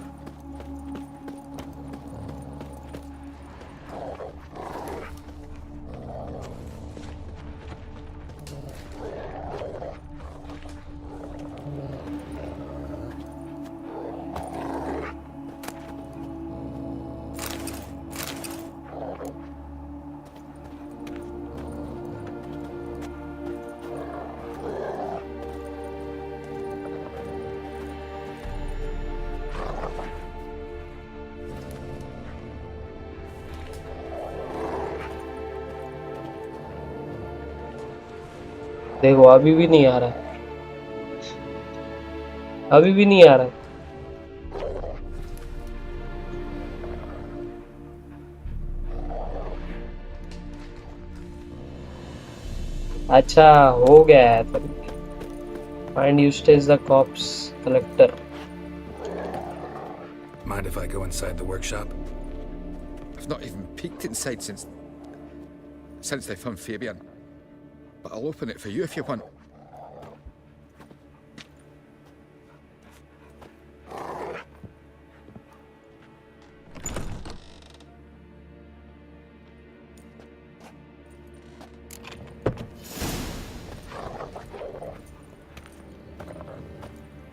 देखो अभी भी नहीं आ रहा है, अभी भी नहीं आ रहा है। अच्छा हो गया है तो। Find Eustace the corpse collector. Mind if I go inside the workshop? I've not even peeked inside since they found Fabian. But I'll open it for you if you want.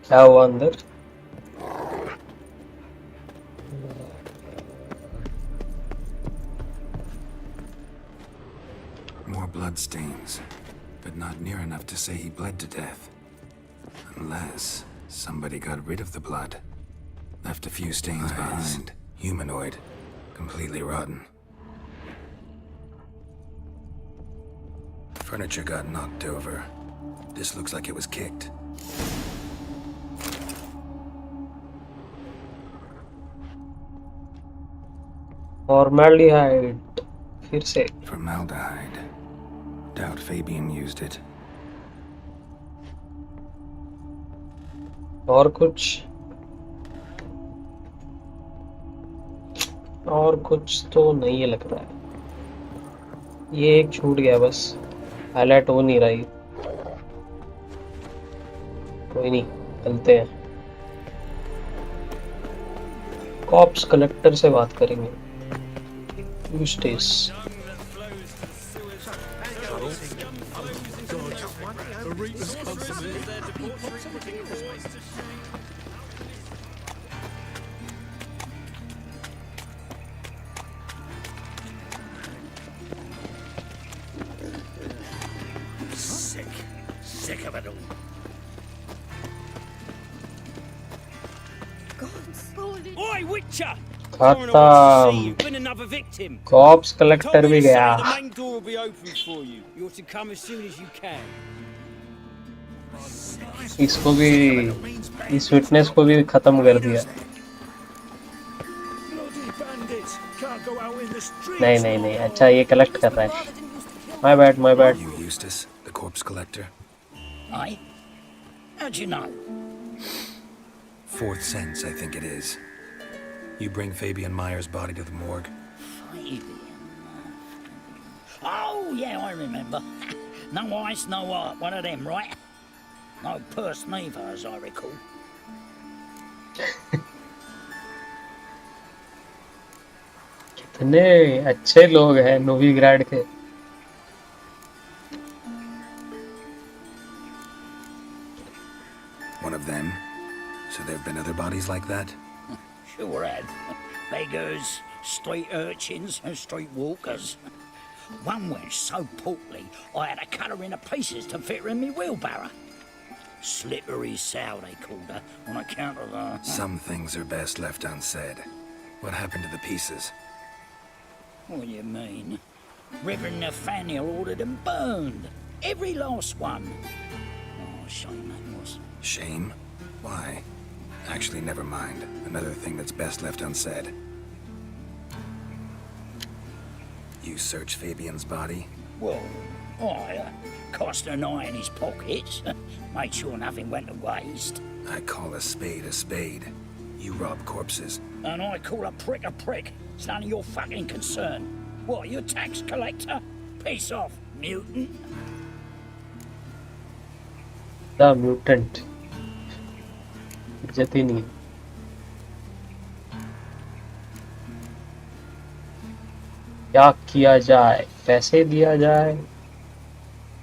क्या हुआ अंदर? More blood stains, but not near enough to say he bled to death. Unless somebody got rid of the blood. Left a few stains behind. Humanoid. Completely rotten. Furniture got knocked over. This looks like it was kicked. Formaldehyde. फिर से। Formaldehyde. Doubt Fabian used it. और कुछ तो नहीं लग रहा है। ये एक छूट गया बस, हाईलाइट हो नहीं रही। कोई नहीं, चलते हैं। कॉप्स कलेक्टर से बात करेंगे। Eustace Sick of it all. Oi, Witcher! खत्म। कॉप्स कलेक्टर भी गया। The main door will be open for you. You're to come as soon as you can. इसको भी, इस विटनेस को भी खत्म कर दिया। नहीं नहीं नहीं, अच्छा ये कलेक्ट कर रहा है। My bad, my bad. You Eustace, the corpse collector? Aye? How'd you know? Fourth sense, I think it is. You bring Fabian Meyer's body to the morgue? Fabian. Oh, yeah, I remember. No ice, no art. One of them, right? No purse neither, as I recall. कितने अच्छे लोग हैं नोविग्राड के। One of them? So there have been other bodies like that? Sure had. Beggars, street urchins, and street walkers. One went so portly, I had to cut her into pieces to fit her in me wheelbarrow. Slippery sow, they called her, on account of her. Some things are best left unsaid. What happened to the pieces? What do you mean? Reverend Nathaniel ordered them burned. Every last one. Oh, shame that was. Shame? Why? Actually, never mind. Another thing that's best left unsaid. You searched Fabian's body? Well, I cast an eye in his pockets. Made sure nothing went to waste. I call a spade a spade. You rob corpses. And I call a prick a prick. It's none of your fucking concern. What, you a tax collector? Piss off, mutant. The mutant. इज्जत ही नहीं। क्या किया जाए? पैसे दिया जाए?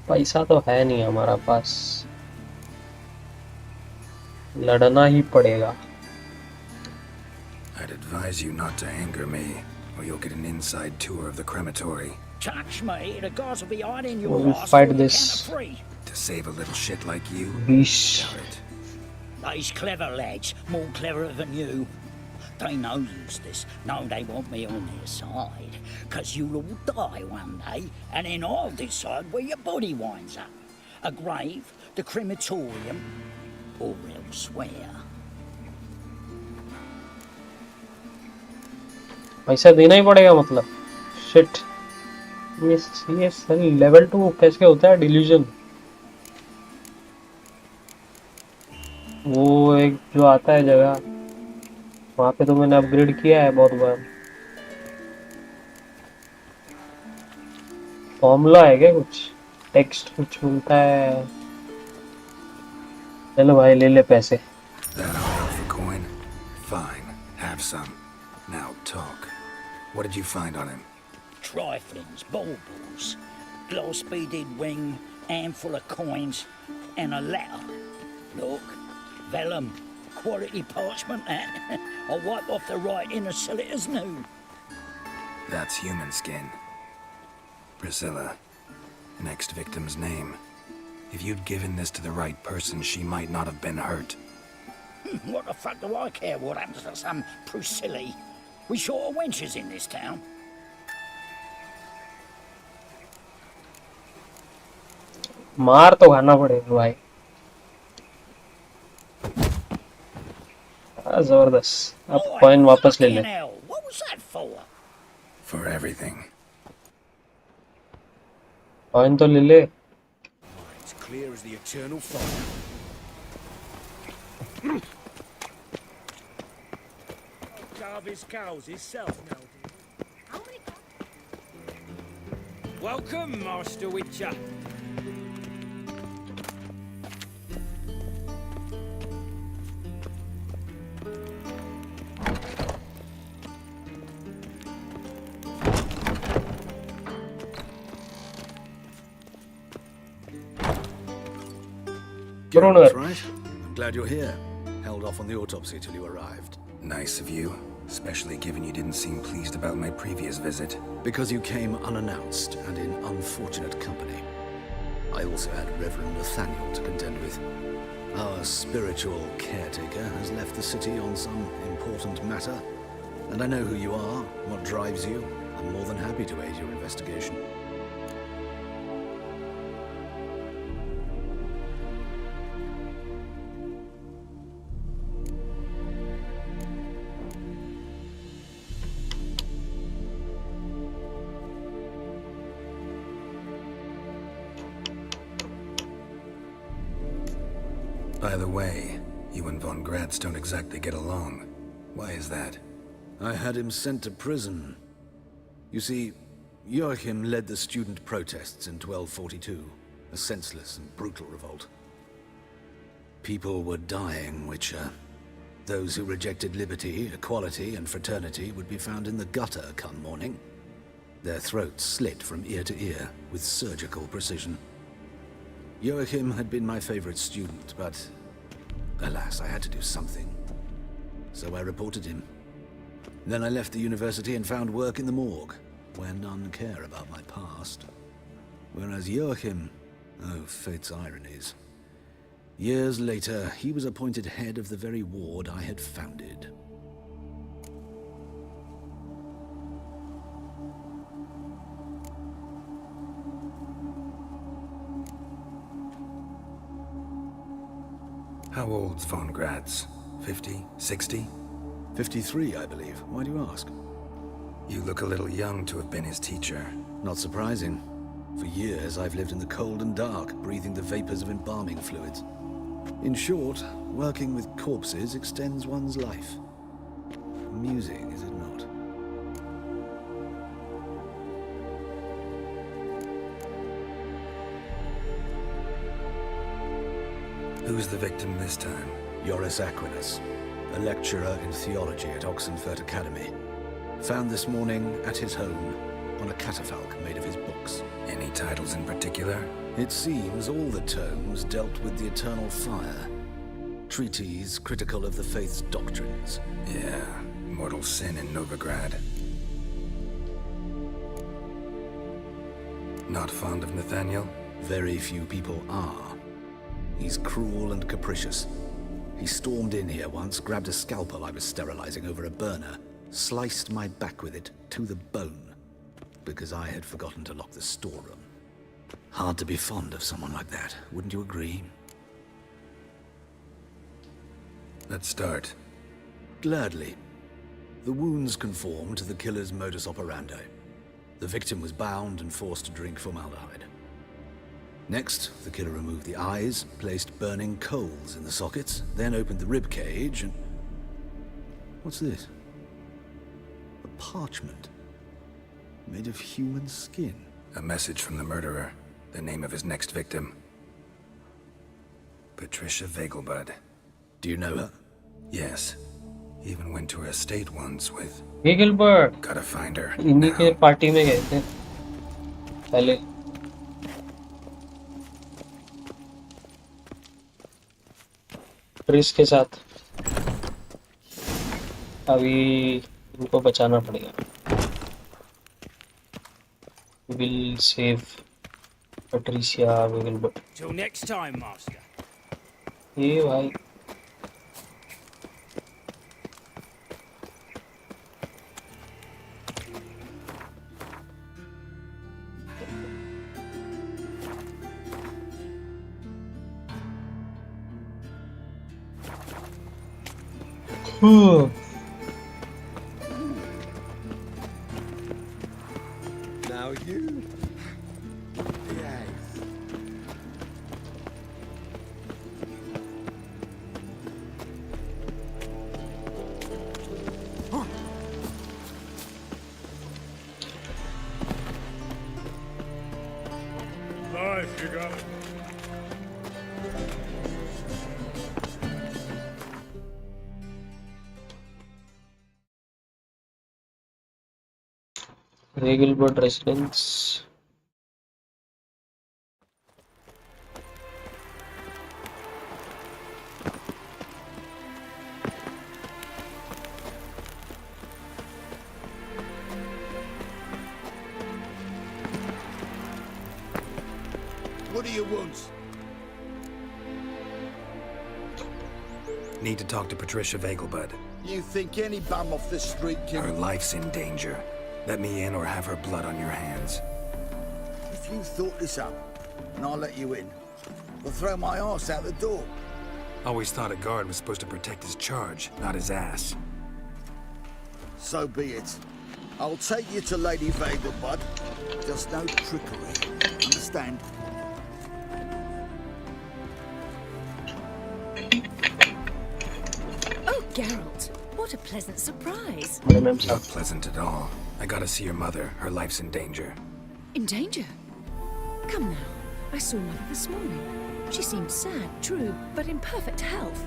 पैसा तो है नहीं हमारा पास, लड़ना ही पड़ेगा। I'd advise you not to anger me, or you'll get an inside tour of the crematory. Touch me, the guys will be hiding your We'll ass fight for the this. count of three. To save a little shit like you? Bish. Doubt it. These clever lads, more cleverer than you. They know Eustace, know they want me on their side, 'cause you'll all die one day, and then I'll decide where your body winds up. A grave, the crematorium, or elsewhere. पैसा देना ही पड़ेगा मतलब। Shit, ये level 2 कैसे होता है? Delusion, वो एक जो आता है जगह, वहाँ पे तो मैंने अपग्रेड किया है बहुत बार। फॉर्मूला है क्या कुछ? टेक्स्ट कुछ मिलता है? चलो भाई ले ले पैसे। That'll help for coin? Fine, have some. Now talk. What did you find on him? Triflings, baubles, glass-beaded ring, handful of coins, and a letter. Look, vellum, quality parchment that. I'll wipe off the writing and sell it as new. That's human skin. Priscilla. Next victim's name. If you'd given this to the right person, she might not have been hurt. What the fuck do I care what happens to some Priscilla? We short of wenches in this town. मार तो खाना पड़ेगा भाई। जबरदस्त। अब coin वापस ले ले। What was that for? For everything. Coin तो ले ले। It's clear as the eternal fire. Jarvis cows himself now. Welcome, Master Witcher. Bruner. That's right. I'm glad you're here. Held off on the autopsy till you arrived. Nice of you, especially given you didn't seem pleased about my previous visit. Because you came unannounced and in unfortunate company. I also had Reverend Nathaniel to contend with. Our spiritual caretaker has left the city on some important matter, and I know who you are, what drives you. I'm more than happy to aid your investigation. By the way, you and von Gratz don't exactly get along. Why is that? I had him sent to prison. You see, Joachim led the student protests in 1242, a senseless and brutal revolt. People were dying, Witcher. Those who rejected liberty, equality, and fraternity would be found in the gutter come morning. Their throats slit from ear to ear with surgical precision. Joachim had been my favorite student, but alas, I had to do something. So I reported him. Then I left the university and found work in the morgue, where none care about my past. Whereas Joachim, oh, fate's ironies. Years later, he was appointed head of the very ward I had founded. How old's von Gratz? 50? 60? 53, I believe. Why do you ask? You look a little young to have been his teacher. Not surprising. For years, I've lived in the cold and dark, breathing the vapors of embalming fluids. In short, working with corpses extends one's life. Amusing, is it not? Who's the victim this time? Joris Aquinas, a lecturer in theology at Oxenfurt Academy. Found this morning at his home on a catafalque made of his books. Any titles in particular? It seems all the tomes dealt with the eternal fire. Treatises critical of the faith's doctrines. Yeah, mortal sin in Novigrad. Not fond of Nathaniel? Very few people are. He's cruel and capricious. He stormed in here once, grabbed a scalpel I was sterilizing over a burner, sliced my back with it to the bone, because I had forgotten to lock the storeroom. Hard to be fond of someone like that, wouldn't you agree? Let's start. Gladly. The wounds conform to the killer's modus operandi. The victim was bound and forced to drink formaldehyde. Next, the killer removed the eyes, placed burning coals in the sockets, then opened the rib cage and... What's this? A parchment. Made of human skin. A message from the murderer. The name of his next victim. Patricia Vegelbud. Do you know her? Yes. Even went to her estate once with... Vegelbud. Gotta find her. इन्हीं के party में गए थे पहले. प्रिस के साथ. अभी इनको बचाना पड़ेगा. Will save Patricia Vegelbud. Till next time, Master. ये भाई. Now you. Yes. Nice, you got it. Vegelbud residence. do you want? Need to talk to Patricia Vegelbud. You think any bum off the street can... Her life's in danger. Let me in or have her blood on your hands. If you thought this up, and I'll let you in, we'll throw my ass out the door. Always thought a guard was supposed to protect his charge, not his ass. So be it. I'll take you to Lady Vegelbud. Just no trickery. Understand? Oh, Geralt, what a pleasant surprise. Not pleasant at all. I gotta see your mother. Her life's in danger. In danger? Come now. I saw Mother this morning. She seemed sad, true, but in perfect health.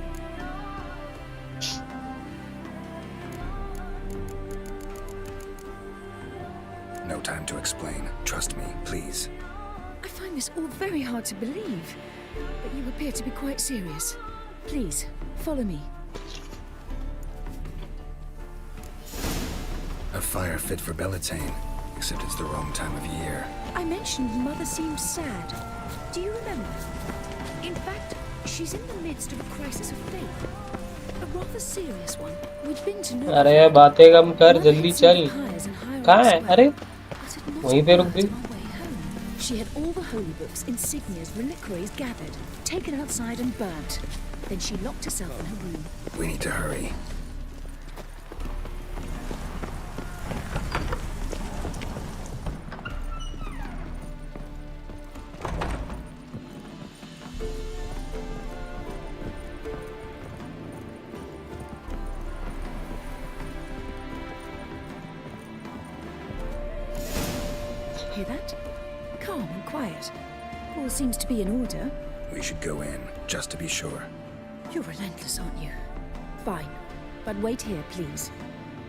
No time to explain. Trust me, please. I find this all very hard to believe, but you appear to be quite serious. Please, follow me. A fire fit for Bellatane, except it's the wrong time of year. I mentioned Mother seemed sad. Do you remember? In fact, she's in the midst of a crisis of faith. A rather serious one. We'd been to know. अरे बातें कम कर जल्दी चल कहाँ है अरे वहीं पे रुक गई She had all the holy books, insignias, reliquaries gathered, taken outside and burnt. Then she locked herself in her room. We need to hurry. Hear that? Calm and quiet. All seems to be in order. We should go in, just to be sure. You're relentless, aren't you? Fine. But wait here, please.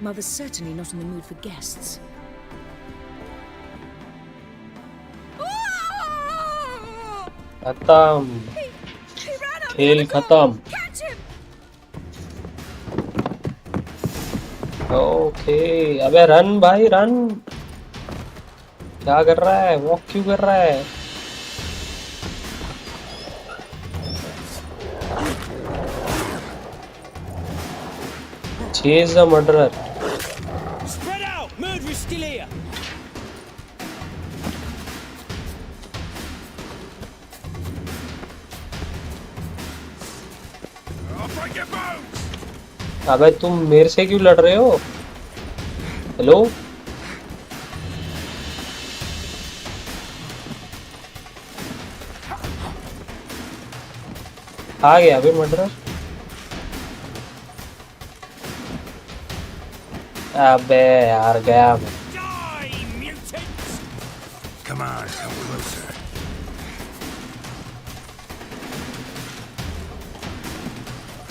Mother's certainly not in the mood for guests. खत्म खेल खत्म okay अबे run भाई run क्या कर रहा है walk क्यों कर रहा है chase the murderer Spread out! Murderer's still here! अबे तुम मेरे से क्यों लड़ रहे हो हेलो आ गया अबे मर्डरर अबे यार गया मैं Come on, come closer.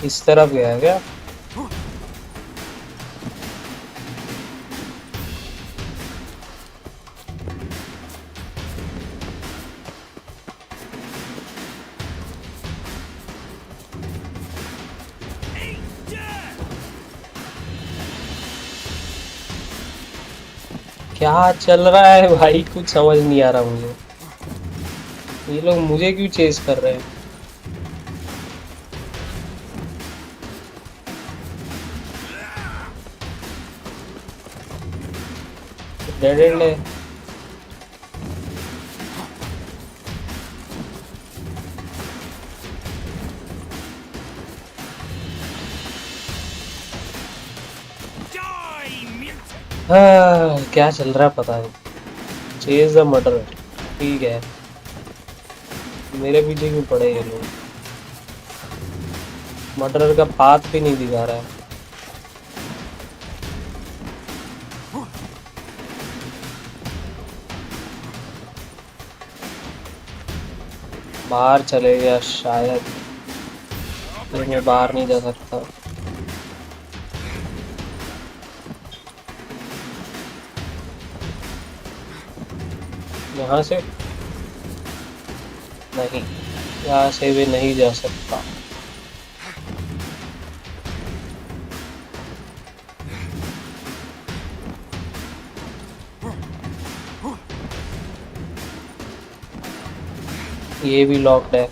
इस तरफ गया क्या क्या चल रहा है भाई कुछ समझ नहीं आ रहा मुझे ये लोग मुझे क्यों चेस कर रहे हैं डेड एंड है क्या चल रहा है पता नहीं चेज द मर्डर ठीक है मेरे पीछे क्यों पड़े ये लोग मर्डरर का पाथ भी नहीं दिखा रहा है बाहर चले गया शायद लेकिन मैं बाहर नहीं जा सकता यहाँ से नहीं यहाँ से भी नहीं जा सकता ये भी लॉक्ड है।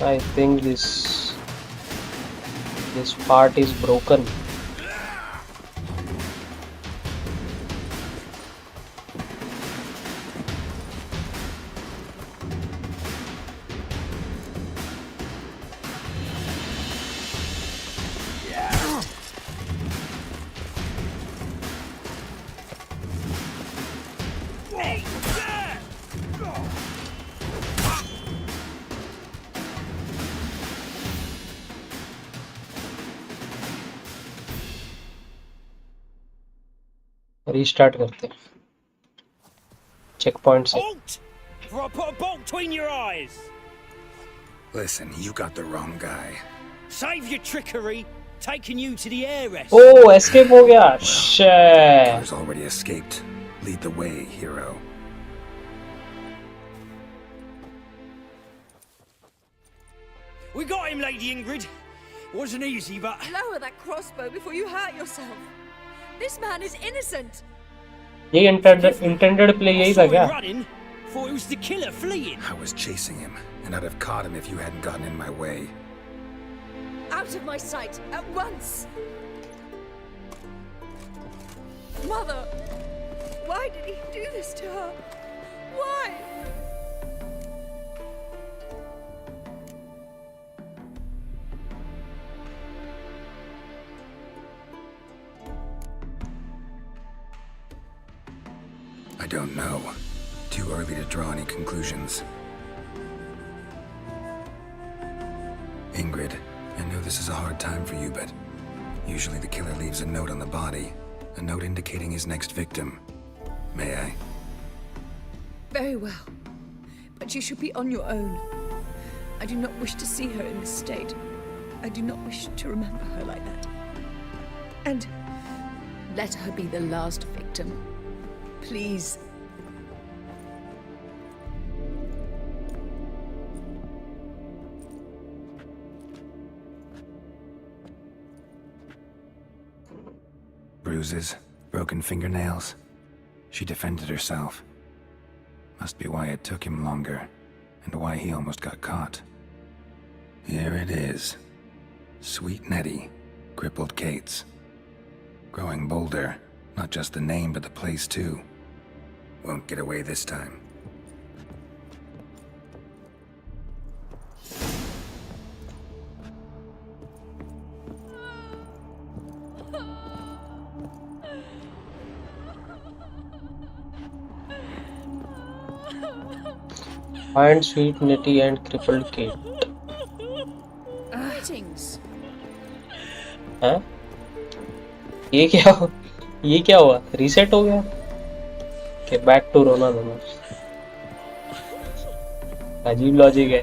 I think this part is broken. Restart करते हैं चेक पॉइंट से। Before I put a bolt between your eyes. Listen, you got the wrong guy. Save your trickery. Taking you to the heiress. Oh, escape हो गया। Shit. He's already escaped. Lead the way, hero. We got him, Lady Ingrid. Wasn't easy, but Lower that crossbow before you hurt yourself. This man is innocent. ये intended play यही था क्या? running. Thought it was the killer fleeing. I was chasing him, and I'd have caught him if you hadn't gotten in my way. Out of my sight at once. Mother, why did he do this to her? Why? I don't know. Too early to draw any conclusions. Ingrid, I know this is a hard time for you, but usually the killer leaves a note on the body. A note indicating his next victim. May I? Very well. But you should be on your own. I do not wish to see her in this state. I do not wish to remember her like that. And let her be the last victim. Please. Bruises, broken fingernails. She defended herself. Must be why it took him longer, and why he almost got caught. Here it is. Sweet Nettie, crippled Kate's. Growing bolder, not just the name but the place too. Won't get away this time. Find Sweet Nettie and crippled Kate. Greetings. हाँ? ये क्या हुआ? Reset हो गया? के back to रोना दोनों। अजीब लॉजिक है।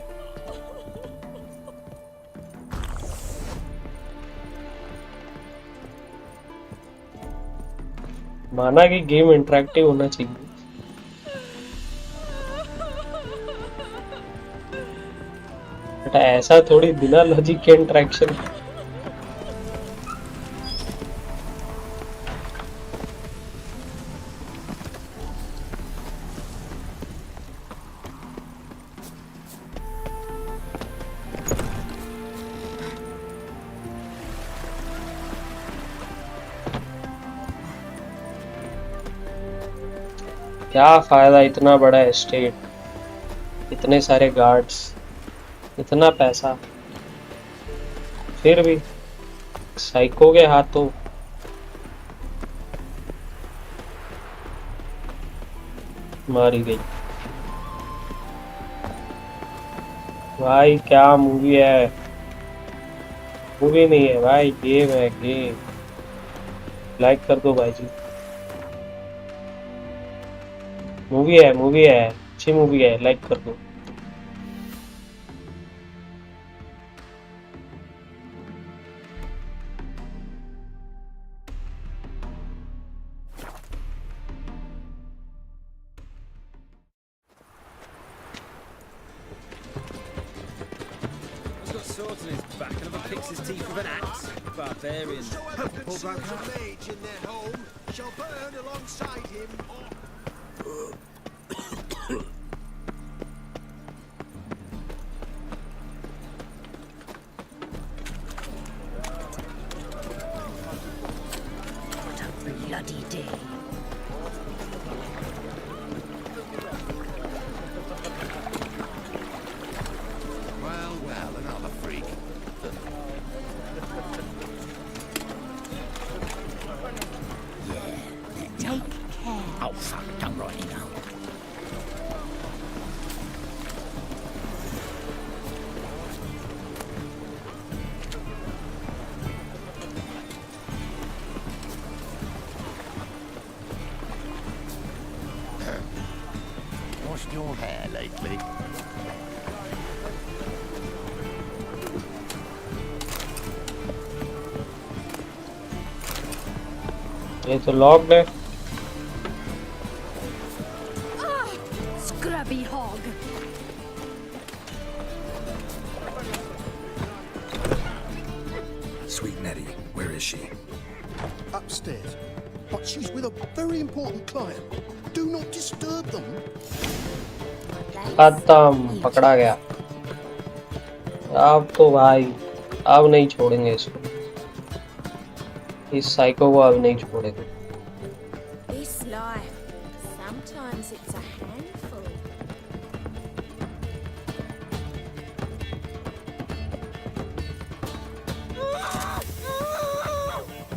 माना कि गेम इंटरैक्टिव होना चाहिए। बट ऐसा थोड़ी बिना लॉजिक के इंटरैक्शन। क्या फायदा इतना बड़ा एस्टेट, इतने सारे गार्ड्स, इतना पैसा, फिर भी साइको के हाथों मारी गई। भाई क्या मूवी है? मूवी नहीं है भाई, गेम है गेम। लाइक कर दो भाई जी। मूवी है अच्छी मूवी है, लाइक कर दो। He's got swords in his back and ever picks his teeth with an axe. Barbarian. Pull back up. Mage in their home shall burn alongside him. What a bloody day. Well, another freak. Take care. Oh, fuck, don't write it down. Washed your hair lately? ये तो locked है। Scrubby hog. Sweet Nettie, where is she? Upstairs. But she's with a very important client. Do not disturb them. खत्म, पकड़ा गया। अब तो भाई अब नहीं छोड़ेंगे इसको, इस साइको को अब नहीं छोड़ेंगे। This life, sometimes it's a handful.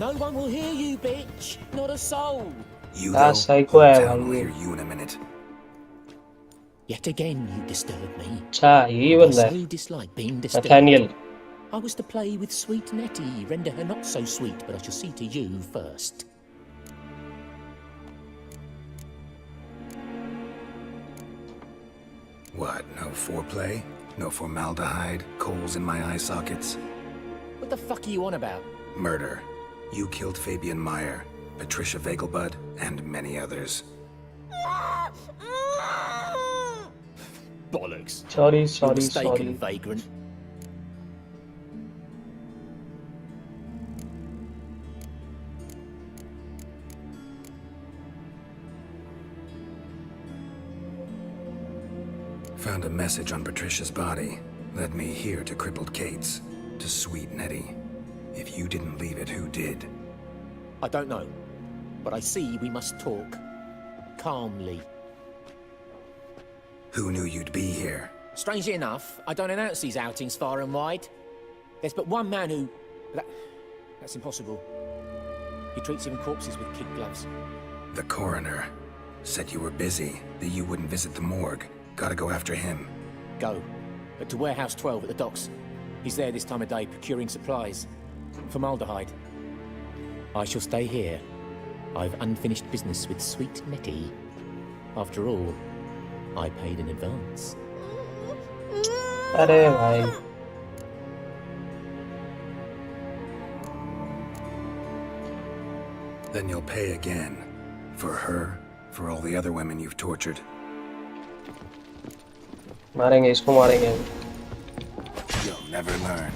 No one will hear you, bitch. Not a soul. You Ah, though? psycho hai Town will bhai. hear you in a minute. Yet again, you disturb me. अच्छा यही I बंदा है, so dislike being disturbed. Nathaniel। I was to play with sweet Nettie, render her not so sweet, but I shall see to you first. What, no foreplay? No formaldehyde? Coals in my eye sockets? What the fuck are you on about? Murder. You killed Fabian Meyer, Patricia Vegelbud, and many others. Bollocks. Sorry, You're sorry, mistaken, sorry। vagrant. Found a message on Patricia's body. Led me here to crippled Kate's. To sweet Nettie. If you didn't leave it, who did? I don't know, but I see we must talk. Calmly. Who knew you'd be here? Strangely enough, I don't announce these outings far and wide. There's but one man who... That's impossible. He treats even corpses with kid gloves. The coroner. Said you were busy, that you wouldn't visit the morgue. Gotta go after him. Go. But to Warehouse 12 at the docks. He's there this time of day procuring supplies. Formaldehyde. I shall stay here. I've unfinished business with sweet Nettie. After all, I paid in advance. अरे भाई Then you'll pay again. For her, for all the other women you've tortured. मारेंगे इसको, मारेंगे। You'll never learn.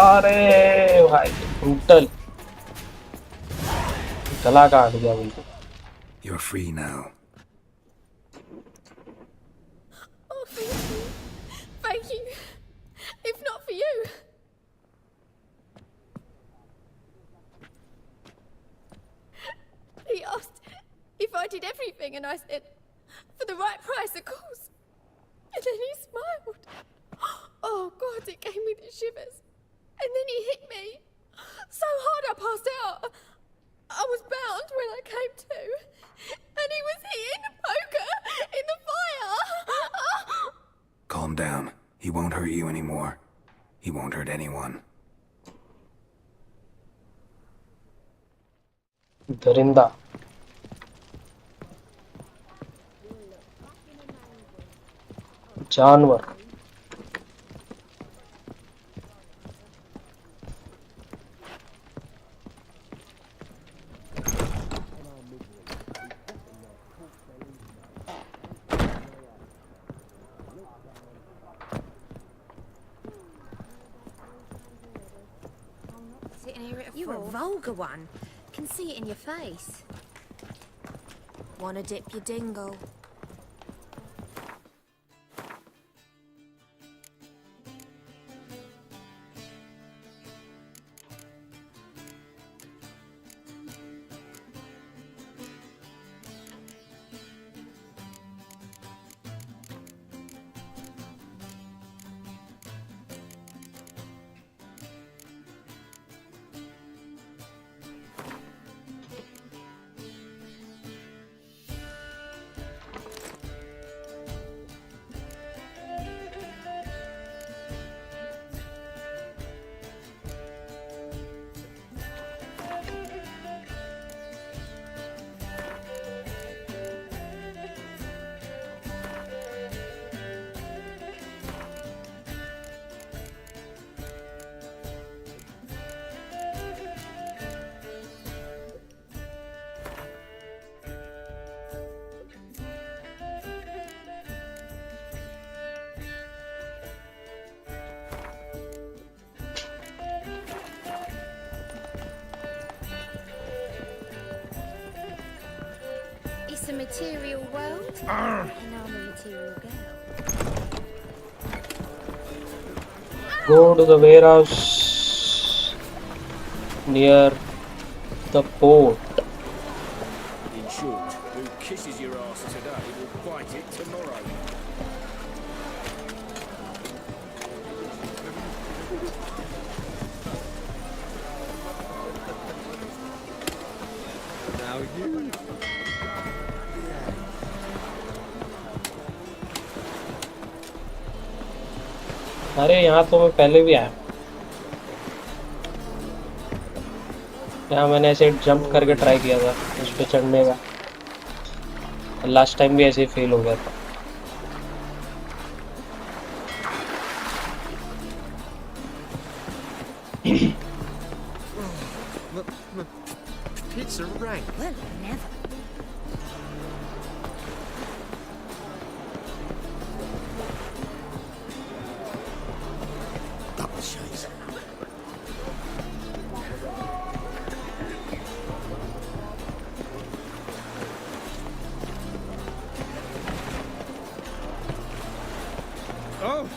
अरे भाई brutal, गला काट दिया बिल्कुल। You're free now. Oh, thank you. Thank you. If not for you. He asked if I did everything, and I said, for the right price, of course. And then he smiled. Oh God, it gave me the shivers. And then he hit me so hard I passed out. I was bound when I came to. And he was hitting the poker in the fire. Calm down. He won't hurt you anymore. He won't hurt anyone. दरिंदा जानवर You're a vulgar one. Can see it in your face. Wanna dip your dingle? It's a material world, and I'm a material girl. Go to the warehouse near the port. In short, who kisses your ass today will bite it tomorrow. Now you. अरे यहाँ तो मैं पहले भी आया। यहाँ मैंने ऐसे जंप करके ट्राई किया था उस पे चढ़ने का। लास्ट टाइम भी ऐसे ही फेल हो गया था। Pizza rank. Well, never. Oh!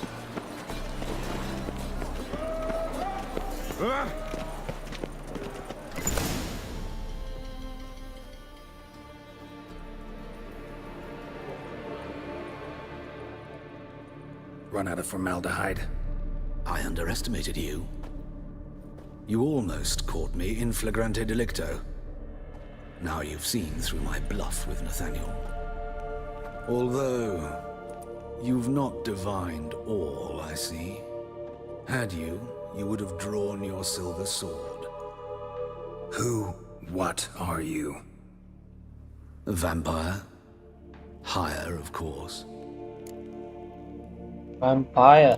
Ah! Run out of formaldehyde. I underestimated you. You almost caught me in flagrante delicto. Now you've seen through my bluff with Nathaniel. Although, you've not divined all, I see. Had you, you would have drawn your silver sword. What are you? A vampire. Higher, of course. Vampire.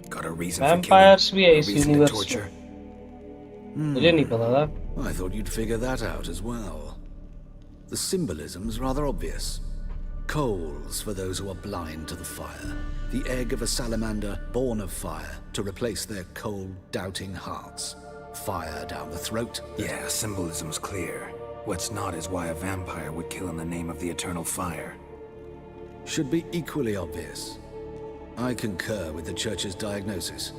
Got a reason Vampires for भी killing? है इस A reason to universe torture? में। मुझे नहीं पता था। I thought you'd figure that out as well. The symbolism's rather obvious. Coals for those who are blind to the fire. The egg of a salamander born of fire to replace their cold, doubting hearts. Fire down the throat. Yeah, symbolism's clear. What's not is why a vampire would kill in the name of the eternal fire. Should be equally obvious. I concur with the Church's diagnosis.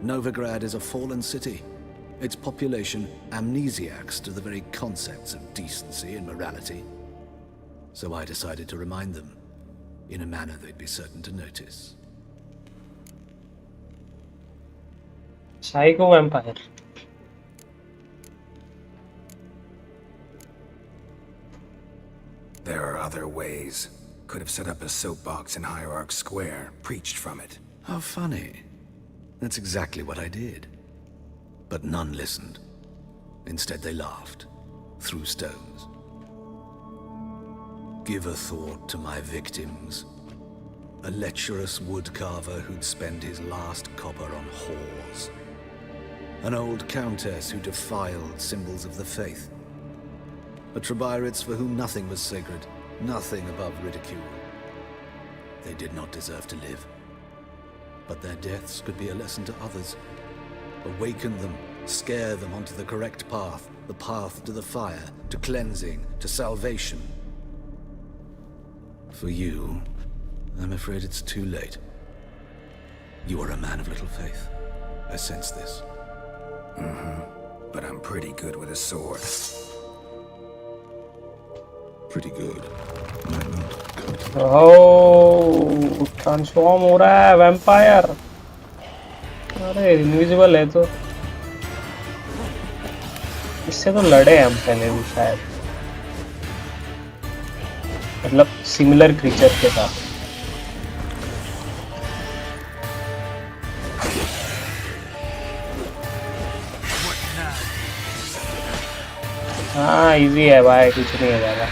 Novigrad is a fallen city. Its population amnesiacs to the very concepts of decency and morality. So I decided to remind them. in a manner they'd be certain to notice. Psycho vampire. There are other ways. Could have set up a soapbox in Hierarch Square, preached from it. How funny. That's exactly what I did. But none listened. Instead they laughed, threw stones. Give a thought to my victims. A lecherous woodcarver who'd spend his last copper on whores. An old countess who defiled symbols of the faith. A Trebirates for whom nothing was sacred, nothing above ridicule. They did not deserve to live. But their deaths could be a lesson to others. Awaken them, scare them onto the correct path, the path to the fire, to cleansing, to salvation. For you, I'm afraid it's too late. You are a man of little faith. I sense this. But I'm pretty good with a sword. Pretty good. Oh, transform हो रहा है vampire. अरे invisible है तो इससे तो लड़े हम पहले भी शायद, मतलब सिमिलर क्रीचर के साथ। हाँ इजी है भाई, कुछ नहीं है ज्यादा,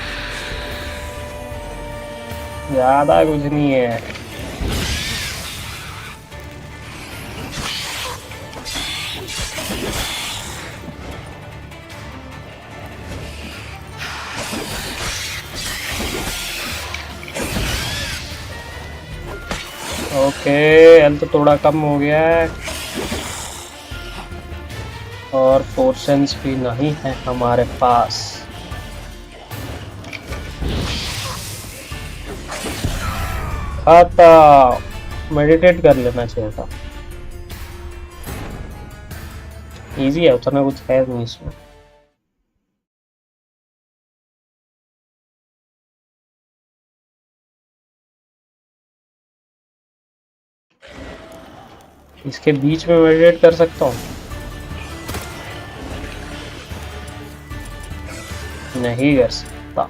ज्यादा कुछ नहीं है। ओके हेल्थ तो थोड़ा कम हो गया है और पोर्शंस भी नहीं है हमारे पास। खाता मेडिटेट कर लेना चाहिए था। इजी है, उतना कुछ है नहीं इसमें। इसके बीच में मेडिटेट कर सकता हूँ? नहीं कर सकता।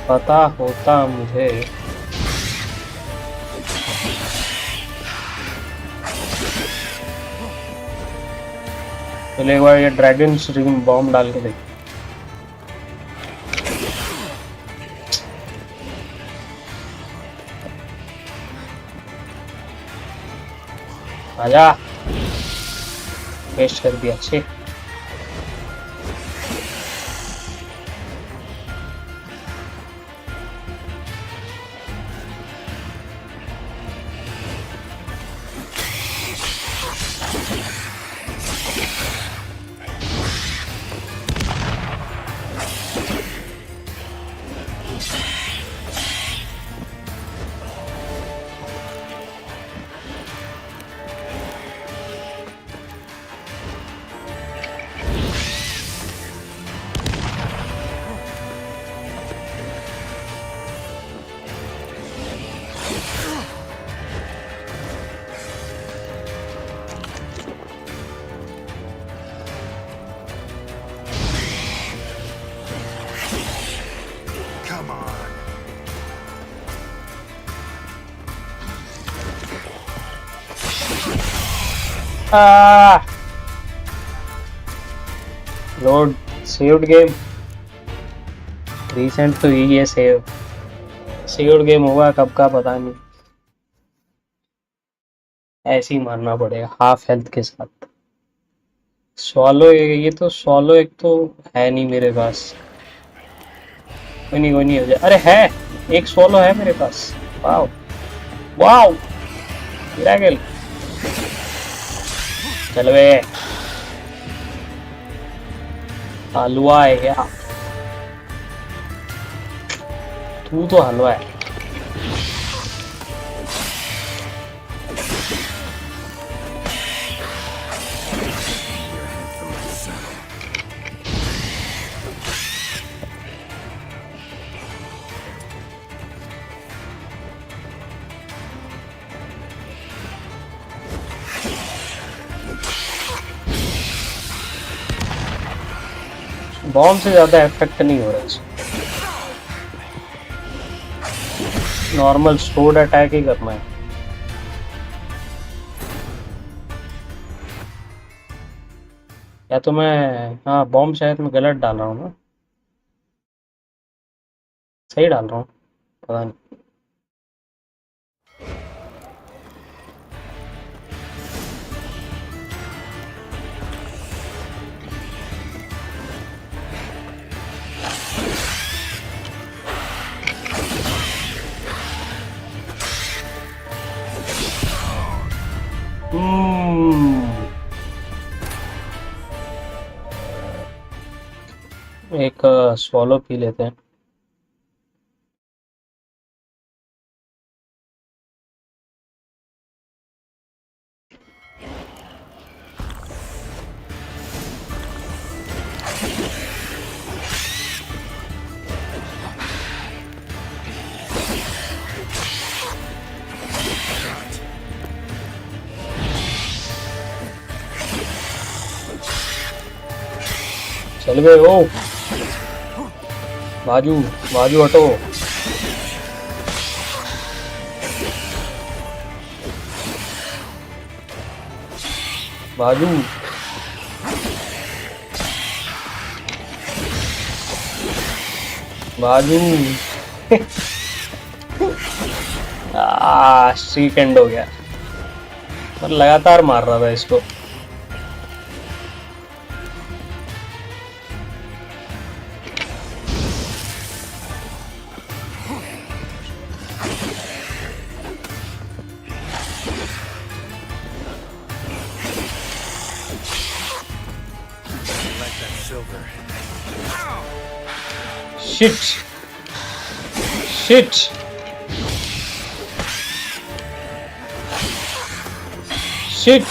पता होता मुझे। पहले एक बार ये ड्रैगन स्ट्रीम बॉम्ब डाल के देख। आजा, वेस्ट कर दिया। अच्छे लोड सेव्ड गेम। रिसेंट तो यही है, सेव्ड गेम होगा कब का पता नहीं। ऐसे ही मारना पड़ेगा हाफ हेल्थ के साथ। सॉलो, ये तो सॉलो एक तो है नहीं मेरे पास। कोई नहीं हो जाए। अरे है, एक सॉलो है मेरे पास। Wow wow miracle. चल बे, हलवा है क्या? तू तो हलवा है। बॉम्ब से ज्यादा इफेक्ट नहीं हो रहा है इसमें, नॉर्मल स्वॉर्ड अटैक ही करना है। या तो मैं, हाँ बॉम्ब शायद मैं गलत डाल रहा हूँ ना, सही डाल रहा हूँ, पता नहीं। एक swallow पी लेते हैं। चल गए। ओ बाजू बाजू हटो। बाजू बाजू स्ट्रीक एंड हो गया, पर लगातार मार रहा था इसको। Shit! Shit! Shit!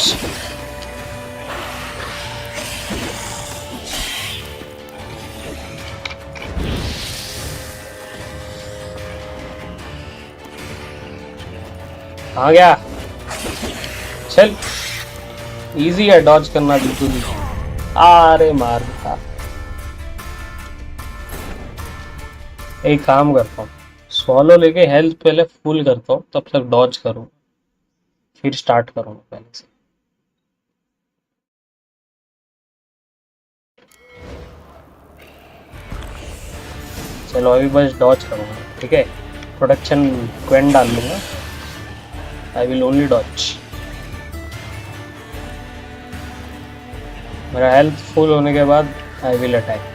आ गया। चल, इजी है डॉज करना बिल्कुल ही। अरे मार दिया। एक काम करता हूँ, स्वॉलो लेके हेल्थ पहले फुल करता हूँ, तब तक डॉज करूँ, फिर स्टार्ट करूँगा पहले से। चलो अभी बस डॉज करूँगा, ठीक है। प्रोटेक्शन क्वेन डाल लूँगा। I will only dodge. मेरा हेल्थ फुल होने के बाद I will attack.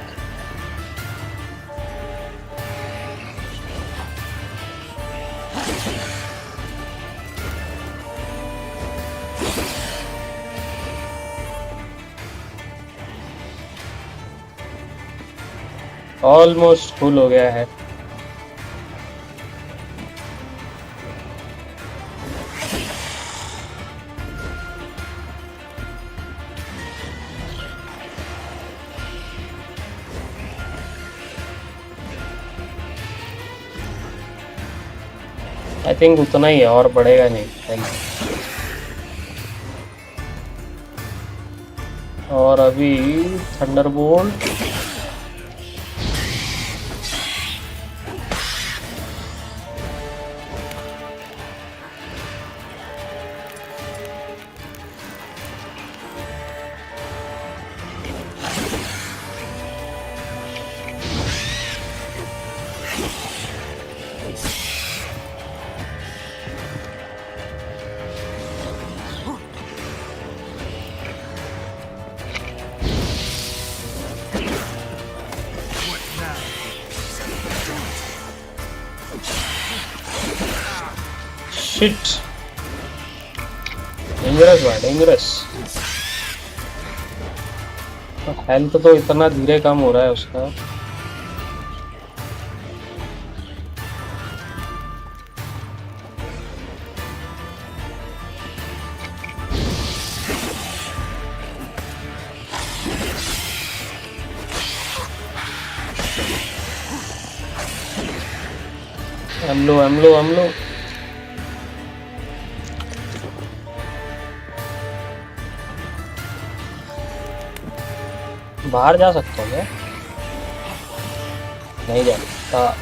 Almost full हो गया है। आई थिंक उतना ही है, और बढ़ेगा नहीं। और अभी थंडरबोल्ट। शिट, डेंजरस हुआ, डेंजरस। हेल्थ तो इतना धीरे कम हो रहा है उसका। हम लो बाहर जा सकता हूँ क्या? नहीं जा सकता।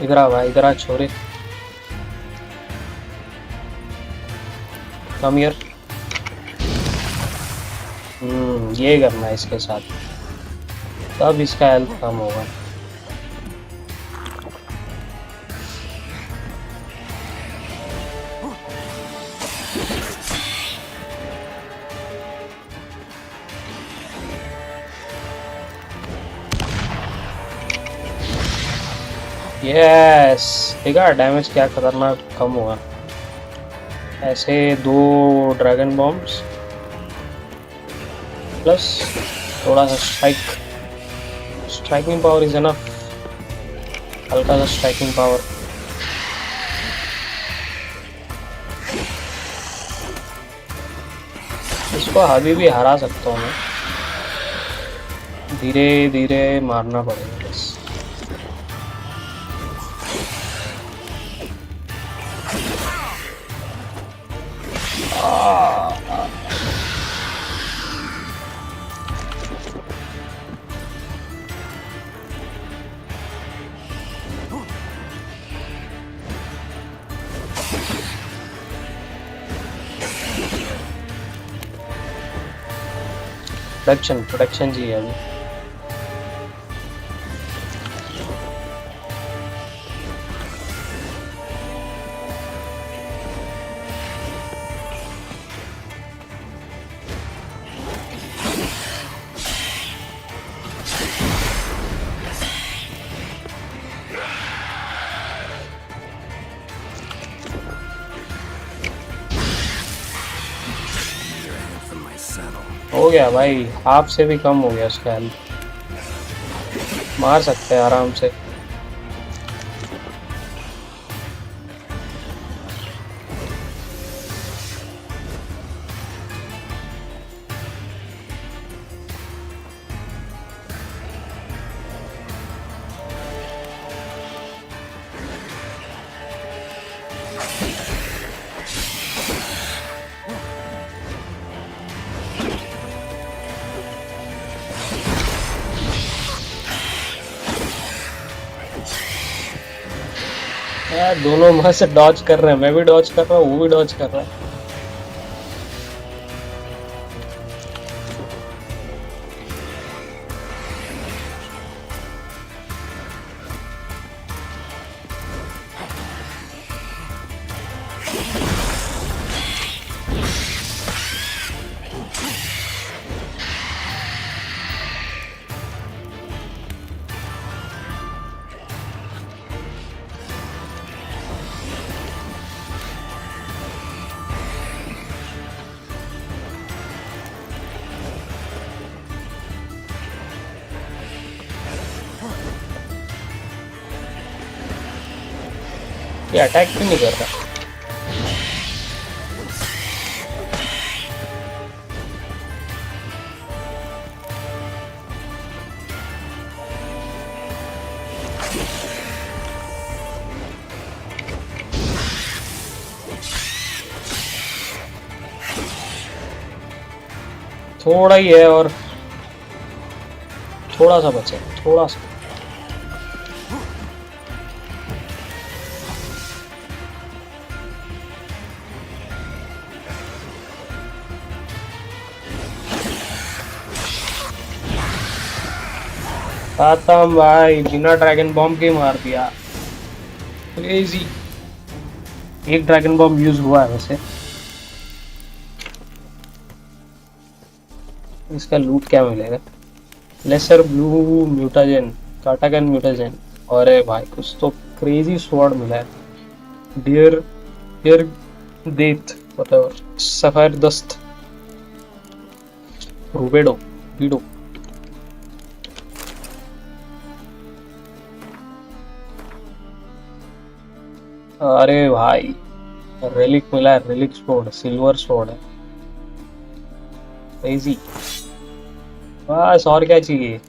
इधर आ भाई, इधर आ छोरे। Come here. ये करना है इसके साथ, तब इसका हेल्थ कम होगा। यस, देखा डैमेज क्या खतरनाक कम हुआ। ऐसे 2 ड्रैगन बॉम्ब्स प्लस थोड़ा सा स्ट्राइकिंग पावर इज एनफ। हल्का सा स्ट्राइकिंग पावर। इसको अभी भी हरा सकता हूँ मैं, धीरे धीरे मारना पड़ेगा बस। प्रोटेक्शन चाहिए अभी। हो गया भाई, हाफ से भी कम हो गया उसका हेल्थ। मार सकते हैं आराम से। यार दोनों मस्त डॉज कर रहे हैं, मैं भी डॉज कर रहा हूँ, वो भी डॉज कर रहा है। ये अटैक क्यों नहीं कर रहा? थोड़ा ही है और थोड़ा सा बचे, थोड़ा सा। खत्म भाई, बिना ड्रैगन बॉम्ब के मार दिया। क्रेजी। एक ड्रैगन बॉम्ब यूज हुआ है वैसे। इसका लूट क्या मिलेगा? Lesser blue mutagen, Katakan mutagen. अरे भाई कुछ तो क्रेजी स्वॉर्ड मिला है। डियर डेथ व्हाटएवर, सफायर दस्त, रूबेडो बीडो। अरे भाई रेलिक मिला है, रेलिक स्वॉर्ड, सिल्वर स्वॉर्ड है, इजी। बस और क्या चाहिए,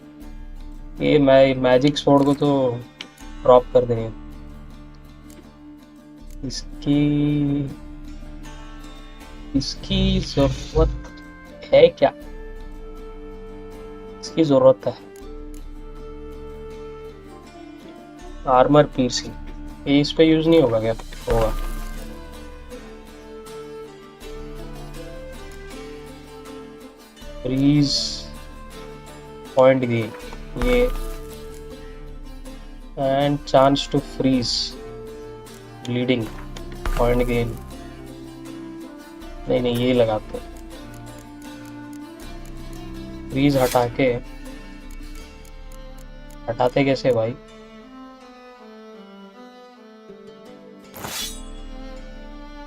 ये मैजिक स्वॉर्ड को तो ड्रॉप कर देंगे। इसकी जरूरत है क्या? इसकी जरूरत है। आर्मर पीसिंग, ये इस पे यूज नहीं होगा क्या? होगा। फ्रीज पॉइंट गेन, ये and chance to freeze bleeding point gain. नहीं ये लगाते हैं। फ्रीज हटाते कैसे भाई?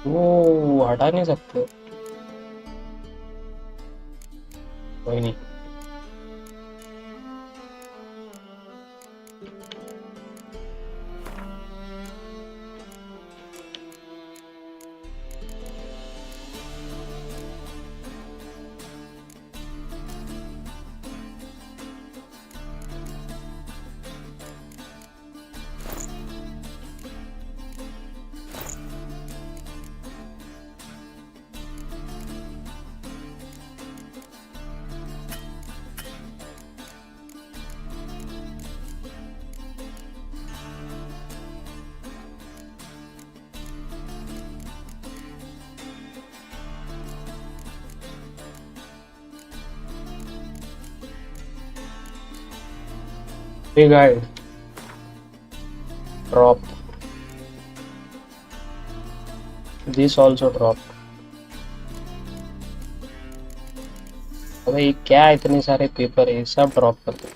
वो हटा नहीं सकते, कोई नहीं। Big eye drop. This also drop. अबे ये क्या इतने सारे पेपर है, सब ड्रॉप कर दो।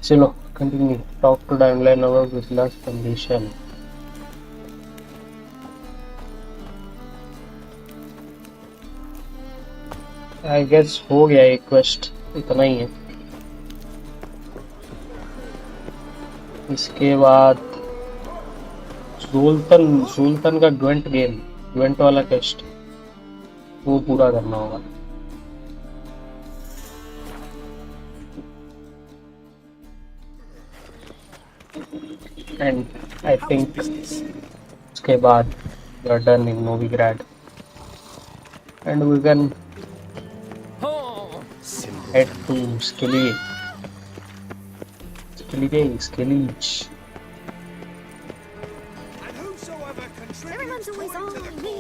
चलो continue. Talk to Dandelion about Whistler's condition. I guess हो गया एक क्वेस्ट, इतना ही है। इसके बाद जोल्टन का ग्वेंट वाला क्वेस्ट, वो पूरा करना होगा। And I think उसके बाद we are done in Novigrad and we can head to Skellige. Everyone's always on me.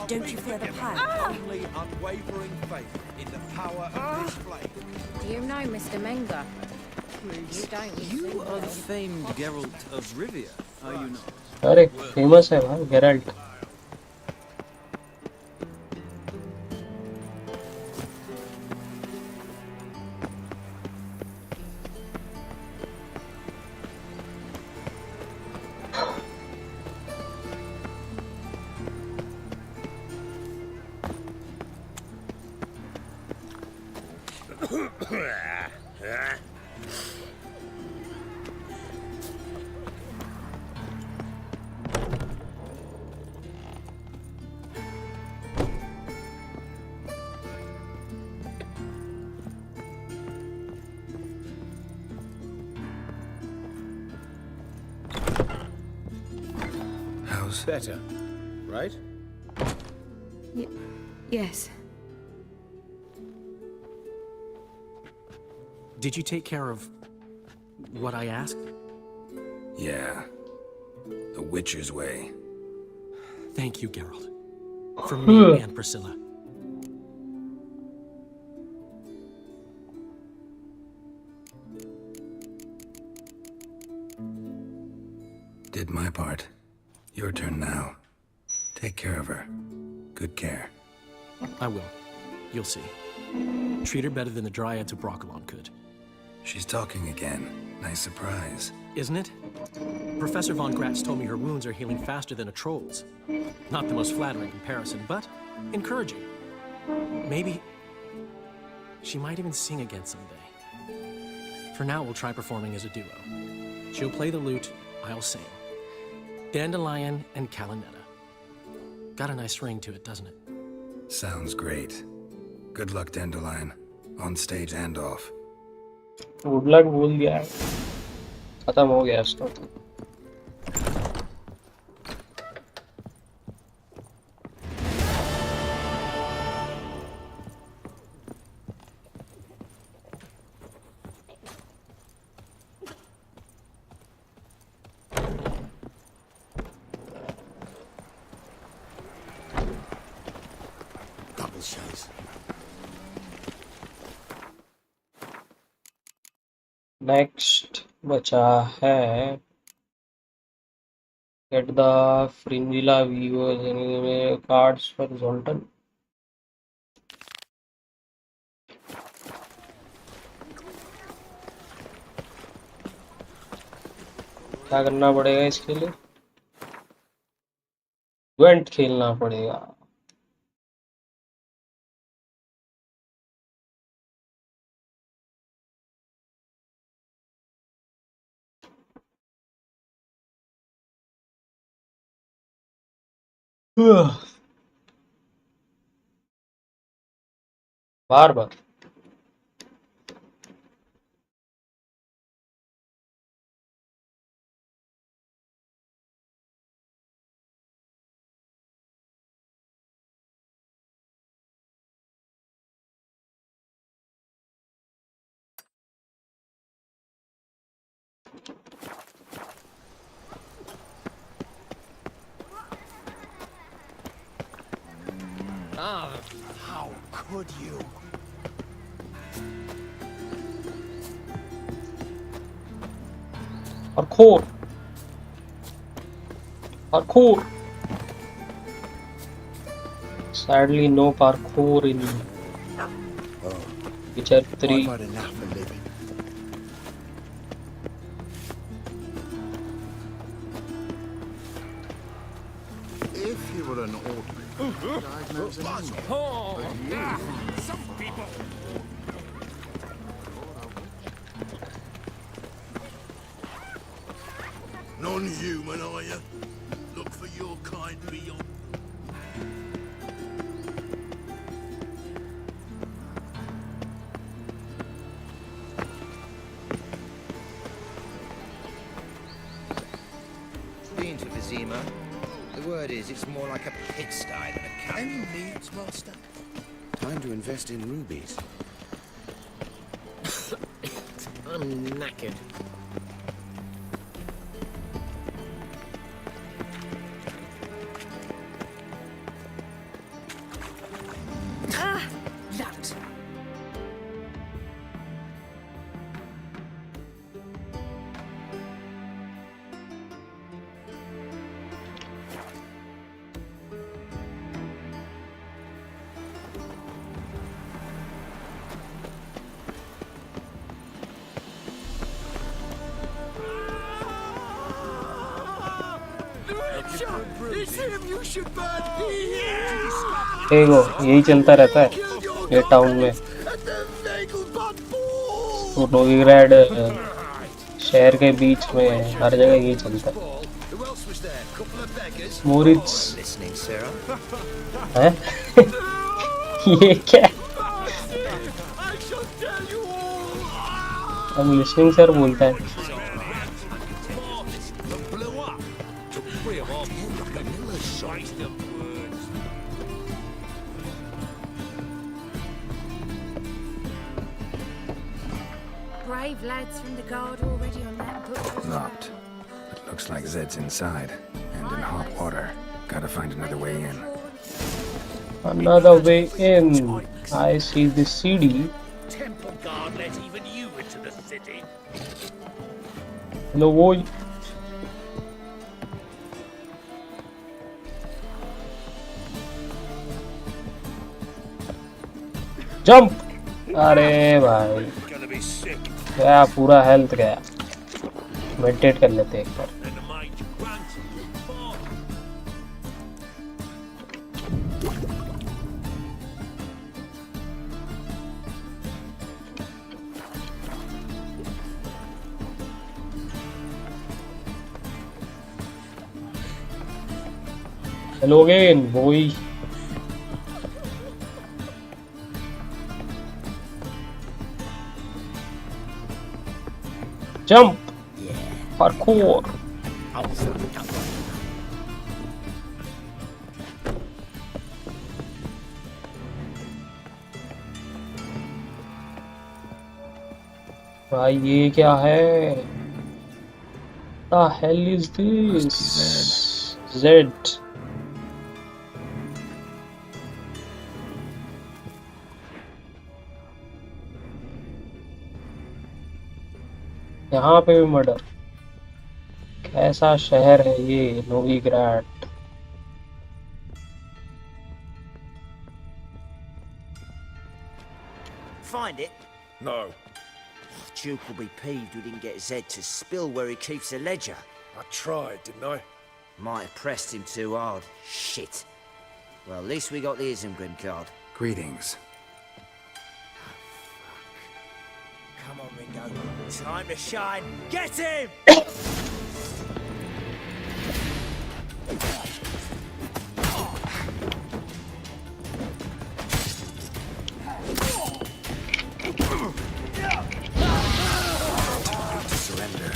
Don't you feel the power? Only unwavering faith in the power of this flame. Do you know Mr. Menga? You don't. You are the famed Geralt of Rivia, are you not? अरे famous है भाई Geralt. Better, right? Yes. Did you take care of what I asked? Yeah. The Witcher's way. Thank you, Geralt. From me and Priscilla. Did my part. Your turn now. Take care of her. Good care. I will. You'll see. Treat her better than the Dryads of Broccolon could. She's talking again. Nice surprise. Isn't it? Professor Von Gratz told me her wounds are healing faster than a troll's. Not the most flattering comparison, but encouraging. Maybe she might even sing again someday. For now, we'll try performing as a duo. She'll play the lute, I'll sing. Dandelion and Calinetta. Got a nice ring to it, doesn't it? Sounds great. Good luck, Dandelion. On stage and off. Good luck बोल दिया है, खत्म हो गया इसका। Double shows. Next बचा है get the Fringilla Vigo's cards for Zoltan. क्या करना पड़ेगा इसके लिए? ग्वेंट खेलना पड़ेगा। बार बार Ah, how could you? Parkour. Parkour. Sadly, no parkour in Witcher 3. I've had enough of living. If you were an ordinary, I'd know the name. But Some people. Non-human, are you? Look for your kind beyond. Been to Vizima. The word is, it's more like a pigsty than a camp. Any needs, Master? Time to invest in rubies. I'm knackered. Ah, that. It's him you should burn. देखो यही चलता रहता है ये town में। तो नोविग्राड शहर के बीच में हर जगह यही चलता है। मोरिट्स हैं? ये क्या? हम लिसनिंग सर बोलता है। Brave lads from the guard already on that book. Locked. It looks like Zed's inside and in hot water. Gotta find another way in. Another way in. I see the CD. Temple guard let even you into the city. Hello, boy. Jump. अरे भाई गया पूरा health गया। Meditate कर लेते एक बार। Hello again, boy. Jump. Parkour. भाई ये क्या है? The hell is this? Z. यहाँ पे भी मर्डर। कैसा शहर है ये नोविग्राड? Find it? No. Duke will be peeved we didn't get Zed to spill where he keeps the ledger. I tried, didn't I? Might have pressed him too hard. Shit. Well, at least we got the Isengrim card. Greetings. Come on, Ringo. Time to shine. Get him! Surrender.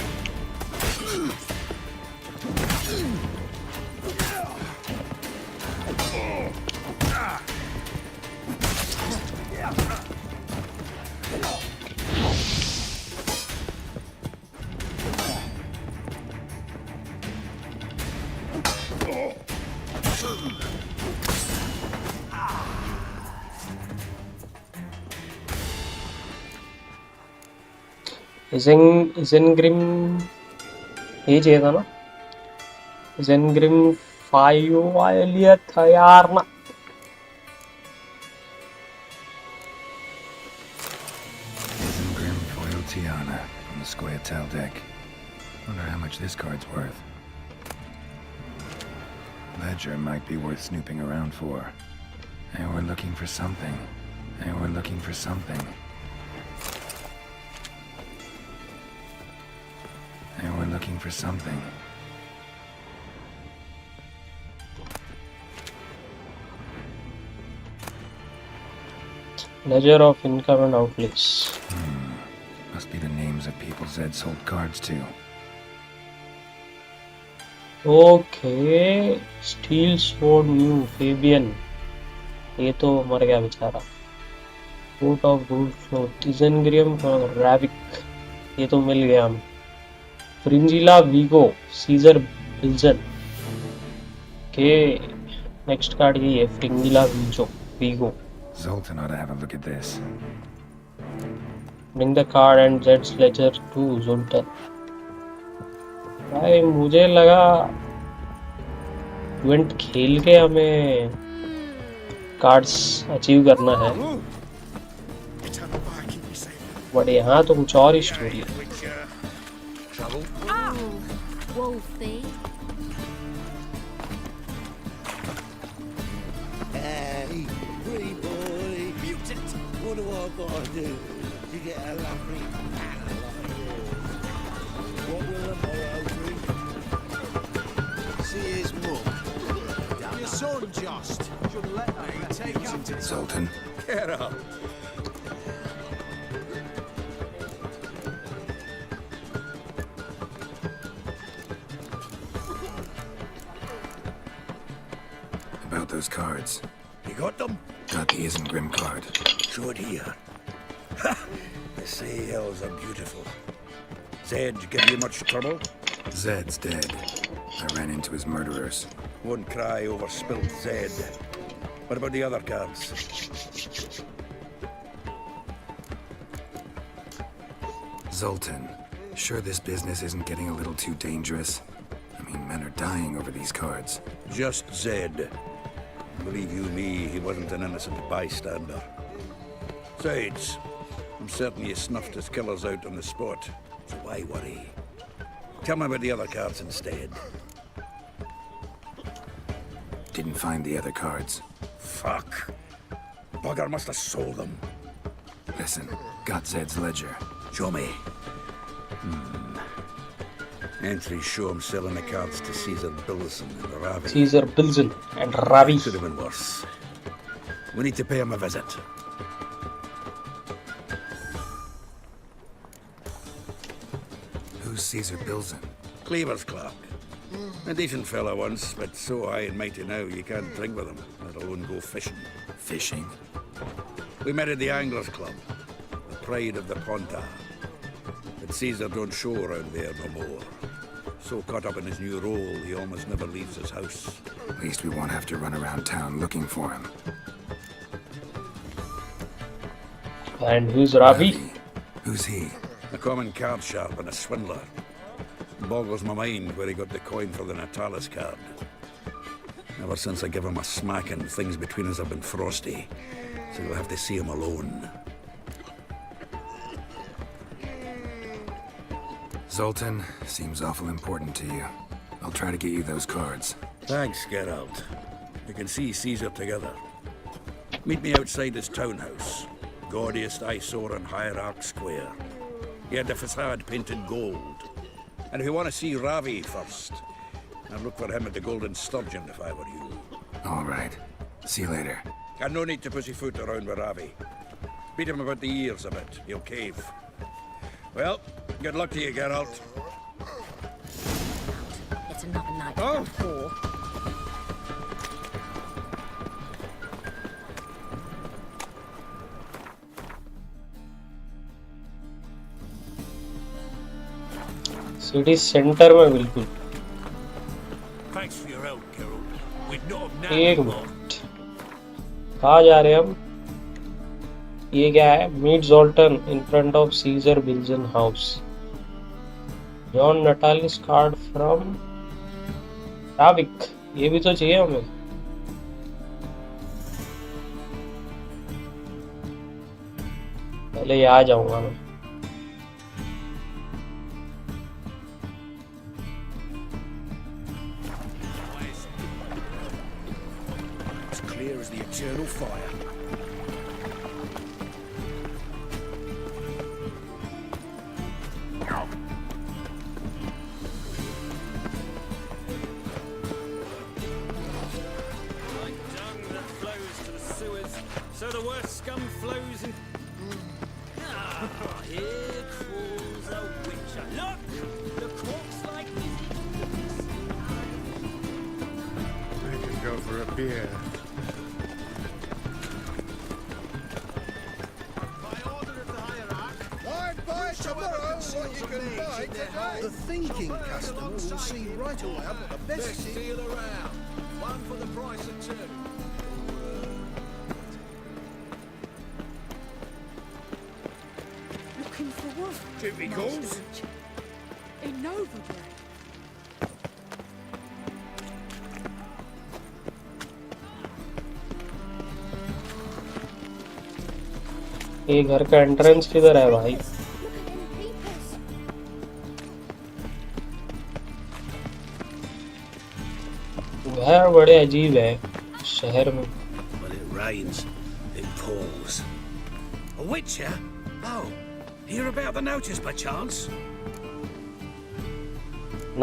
इजेनग्रिम ये चाहिए था ना? इजेनग्रिम 5 लिया था यार ना। Isengrim foil Tiana on the Square-tail deck. Wonder how much this card's worth. Ledger might be worth snooping around for. And we're looking for something. And we're looking for something. And we're looking for something. Ledger of income and outlays. Must be the names of people Zed sold cards to. Okay. Steel Sword New Fabian. ये तो मर गया बेचारा। Root of Root Float. Isengrim Ravik. ये तो मिल गया हमें। Fringilla Vigo, Caesar Bilzen. के नेक्स्ट कार्ड ये है Fringilla Vigo. Zoltan ought to have a look at this. Bring the card and Zed's ledger to Zoltan. भाई मुझे लगा इवेंट खेल के हमें कार्ड्स अचीव करना है, बट यहाँ तो कुछ और ही स्टोरी है। Wolfie. Hey, pretty boy. Mutant. What do I gotta do to get a lovely pal like yours? What will the morrow bring? See his mug. Your son, just. Should let that take up. Zoltan. Get up. About those cards. You got them? Got the Isengrim card. Show it here. Ha! The sea hills are beautiful. Zed give you much trouble? Zed's dead. I ran into his murderers. Won't cry over spilt Zed. What about the other cards? Zoltan, sure this business isn't getting a little too dangerous? I mean, men are dying over these cards. Just Zed. Believe you me, he wasn't an innocent bystander. Besides, I'm certain you snuffed his killers out on the spot, so why worry? Tell me about the other cards instead. Didn't find the other cards. Fuck. Bugger must have sold them. Listen, got Zed's ledger. Show me. Entries show him selling the cards to Caesar Bilson and Ravi. Caesar Bilson and Ravi. Could have been worse. We need to pay him a visit. Who's Caesar Bilson? Cleaver's clerk. A decent fellow once, but so high and mighty now you can't drink with him, let alone go fishing. Fishing? We met at the Anglers Club, the pride of the Ponta. But Caesar don't show around there no more. So caught up in his new role, he almost never leaves his house. At least we won't have to run around town looking for him. And who's Ravi? Who's he? A common card sharp and a swindler. Boggles my mind where he got the coin for the Natalis card. Ever since I gave him a smacking, things between us have been frosty. So you'll have to see him alone. Zoltan seems awful important to you. I'll try to get you those cards. Thanks, Geralt. You can see Caesar together. Meet me outside his townhouse. Gaudiest eyesore on Hierarch Square. He had the facade painted gold. And if you want to see Ravi first, I'd look for him at the Golden Sturgeon if I were you. All right. See you later. And no need to pussyfoot around with Ravi. Beat him about the ears a bit. He'll cave. Well, good luck to you, Geralt. It's another night without four. City centre में बिल्कुल Thanks for your help, Geralt. We'd not have एक now. Minute कहाँ जा रहे हैं हम ये क्या है meet Zoltan in front of Cesar Bilzen house John Natalis card from Ravik ये भी तो चाहिए हमें पहले यहाँ जाऊंगा मैं Clear as the eternal fire. Like dung that flows to the sewers, so the worst scum flows in. Ah, here crawls a witcher. Look! The corpse like I can go for a beer. The thinking customer will see right away I've got the best deal around. One for the price of two. Looking for what? Duty calls. In Novigrad. ये घर का entrance किधर है भाई घर बड़े अजीब है शहर में When it rains, it pours. A witcher? Oh, hear about the notice by chance?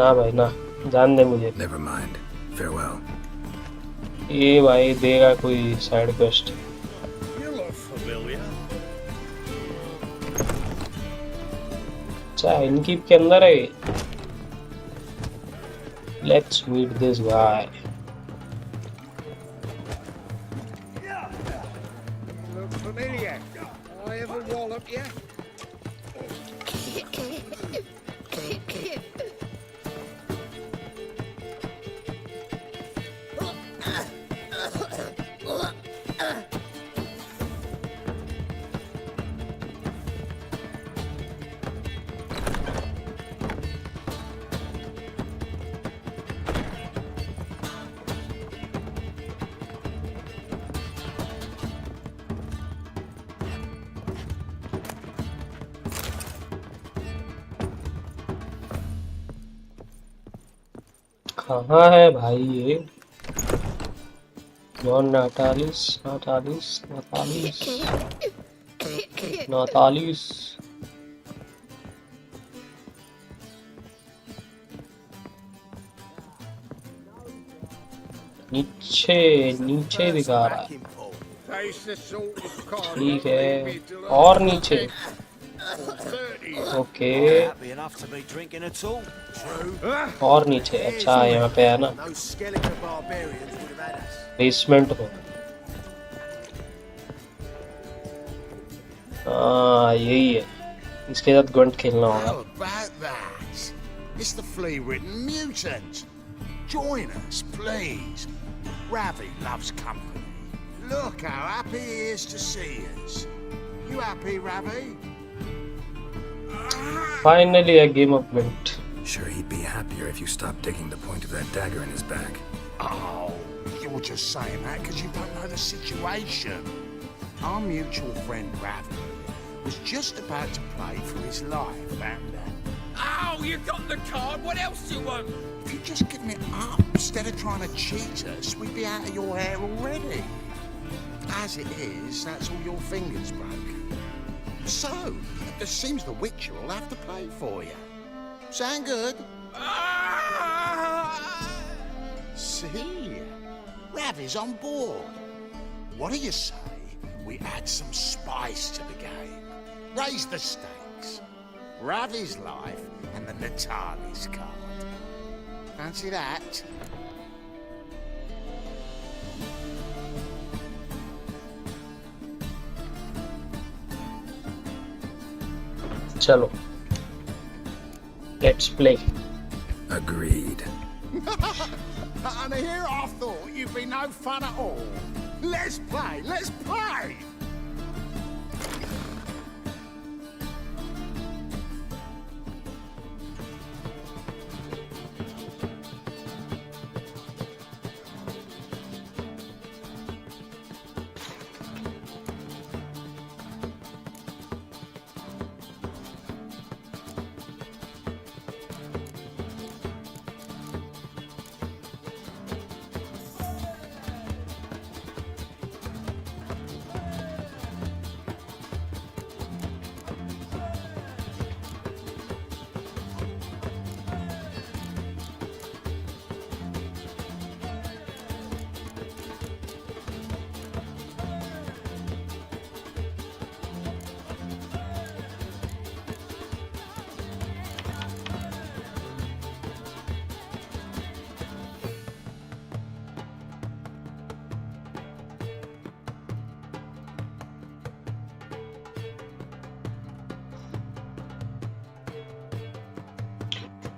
ना भाई ना जान दे मुझे Never mind. Farewell. ये भाई देगा कोई side quest You look familiar. अच्छा इनकी के अंदर है let's meet this guy Look familiar. I ever wallop you? कहाँ है भाई ये? नॉन नाटालिस नाटालिस नाटालिस नाटालिस। नीचे नीचे दिखा रहा है। ठीक है, और नीचे। Okay, Happy enough to be drinking at all. True. और नीचे। अच्छा, यहाँ पे है ना, No skeleton barbarians would have had us. Basement हो। हाँ, यही है। इसके साथ ग्वंट खेलना होगा। How about that? It's the flea-ridden mutant. Join us, please. Ravi loves company. Look how happy he is to see us. You happy, Ravi? Finally, a game of gwent. Sure, he'd be happier if you stopped digging the point of that dagger in his back. Oh, you're just saying that because you don't know the situation. Our mutual friend Ravi was just about to play for his life, and Oh, you got the card. What else do you want? if you'd just given it up instead of trying to cheat us, we'd be out of your hair already. As it is, that's all your fingers broke. So, it seems the Witcher will have to pay for you. Sound good? See? Ravi's on board. What do you say we add some spice to the game? Raise the stakes. Ravi's life and the Natali's card. Fancy that? चलो, let's play. Agreed. And here I thought you'd be no fun at all. Let's play, let's play!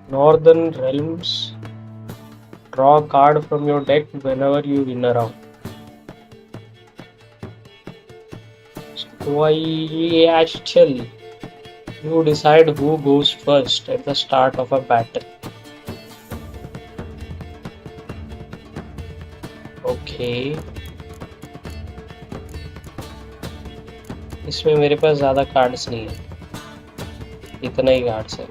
Northern Realms. Draw a card from your deck whenever you win a round. Actually, you decide who goes first at the start of a battle. Okay. इसमें मेरे पास ज़्यादा cards नहीं है, इतना ही cards है.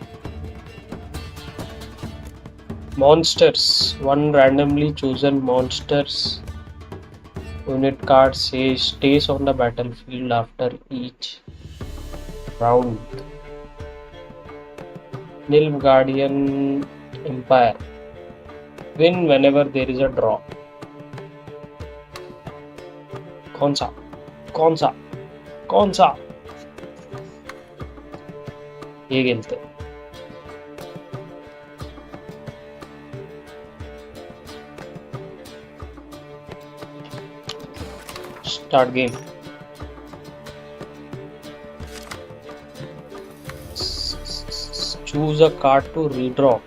Monsters. One randomly chosen monsters unit card stays on the battlefield after each round. Nilfgaardian Empire. Win whenever there is a draw. कौन सा? कौन सा? कौन सा? ये खेलते हैं. Start game. Choose a card to redraw.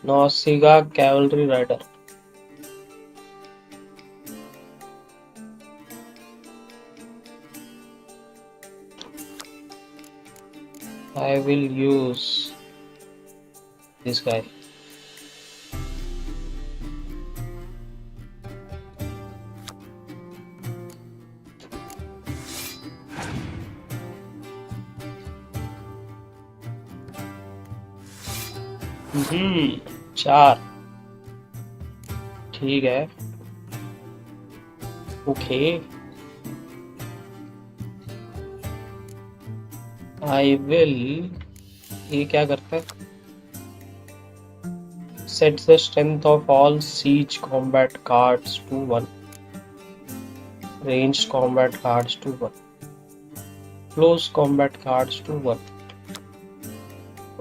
Nausicaa cavalry rider. I will use this guy. चार, ठीक है, ओके। आई विल, ये क्या करता है? Set the strength of all siege combat cards to 1, range combat cards to 1, close combat cards to 1।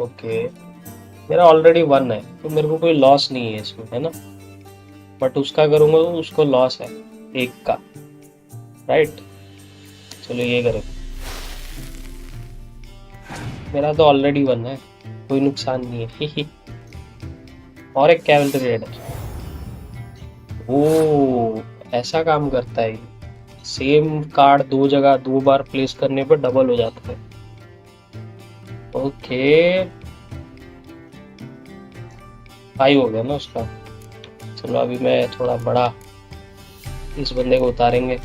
Okay, मेरा already 1 है तो मेरे को कोई लॉस नहीं है इसमें, है ना? बट उसका करूंगा तो उसको लॉस है 1 का, राइट? चलो ये करें, मेरा तो ऑलरेडी 1 है, कोई नुकसान नहीं है। और एक कैवलरी रेडर। ओ, ऐसा काम करता है ये। सेम कार्ड 2 जगह 2 बार प्लेस करने पर डबल हो जाता है। ओके, 5 हो गया ना उसका। चलो अभी मैं थोड़ा बड़ा इस बंदे को उतारेंगे।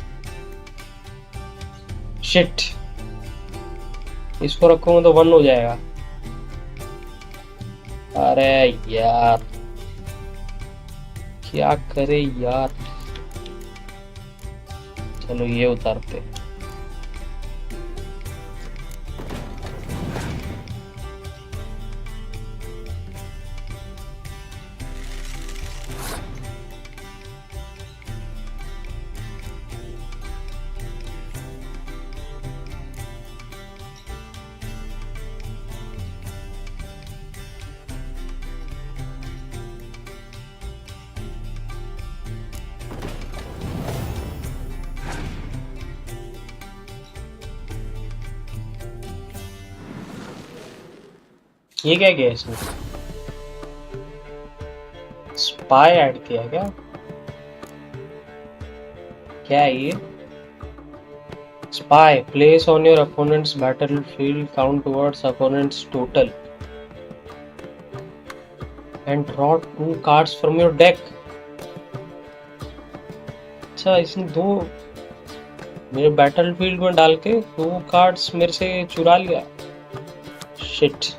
शिट, इसको रखूंगा तो 1 हो जाएगा। अरे यार, क्या करे यार। चलो ये उतारते। ये क्या किया इसने? स्पाई ऐड किया क्या? क्या है ये? Spy place on your opponents battlefield, count towards opponents total and draw 2 cards from your deck. अच्छा, इसने 2 मेरे बैटलफील्ड में डाल के 2 कार्ड्स मेरे से चुरा लिया। शिट,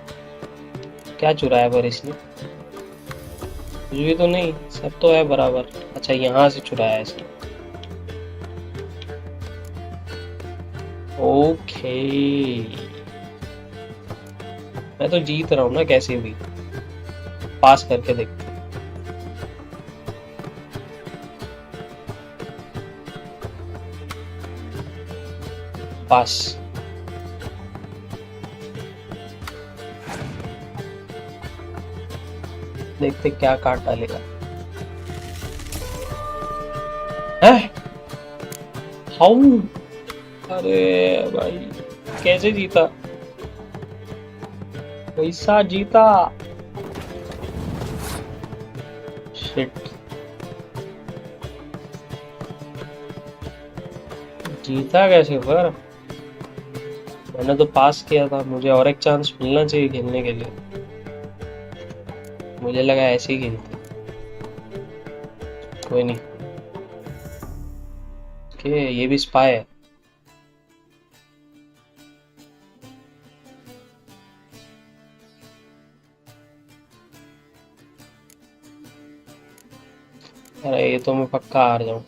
क्या चुराया पर इसने? कुछ भी तो नहीं, सब तो है बराबर। अच्छा, यहाँ से चुराया इसने। ओके, मैं तो जीत रहा हूँ ना कैसे भी। पास करके देखते। पास। देखते क्या कार्ड डालेगा। है? हाउ? अरे भाई, कैसे जीता? पैसा जीता। शिट, जीता कैसे पर? मैंने तो पास किया था, मुझे और एक चांस मिलना चाहिए खेलने के लिए। मुझे लगा ऐसे ही खेलते। कोई नहीं। ओके, ये भी स्पाई है। अरे ये तो मैं पक्का हार जाऊं।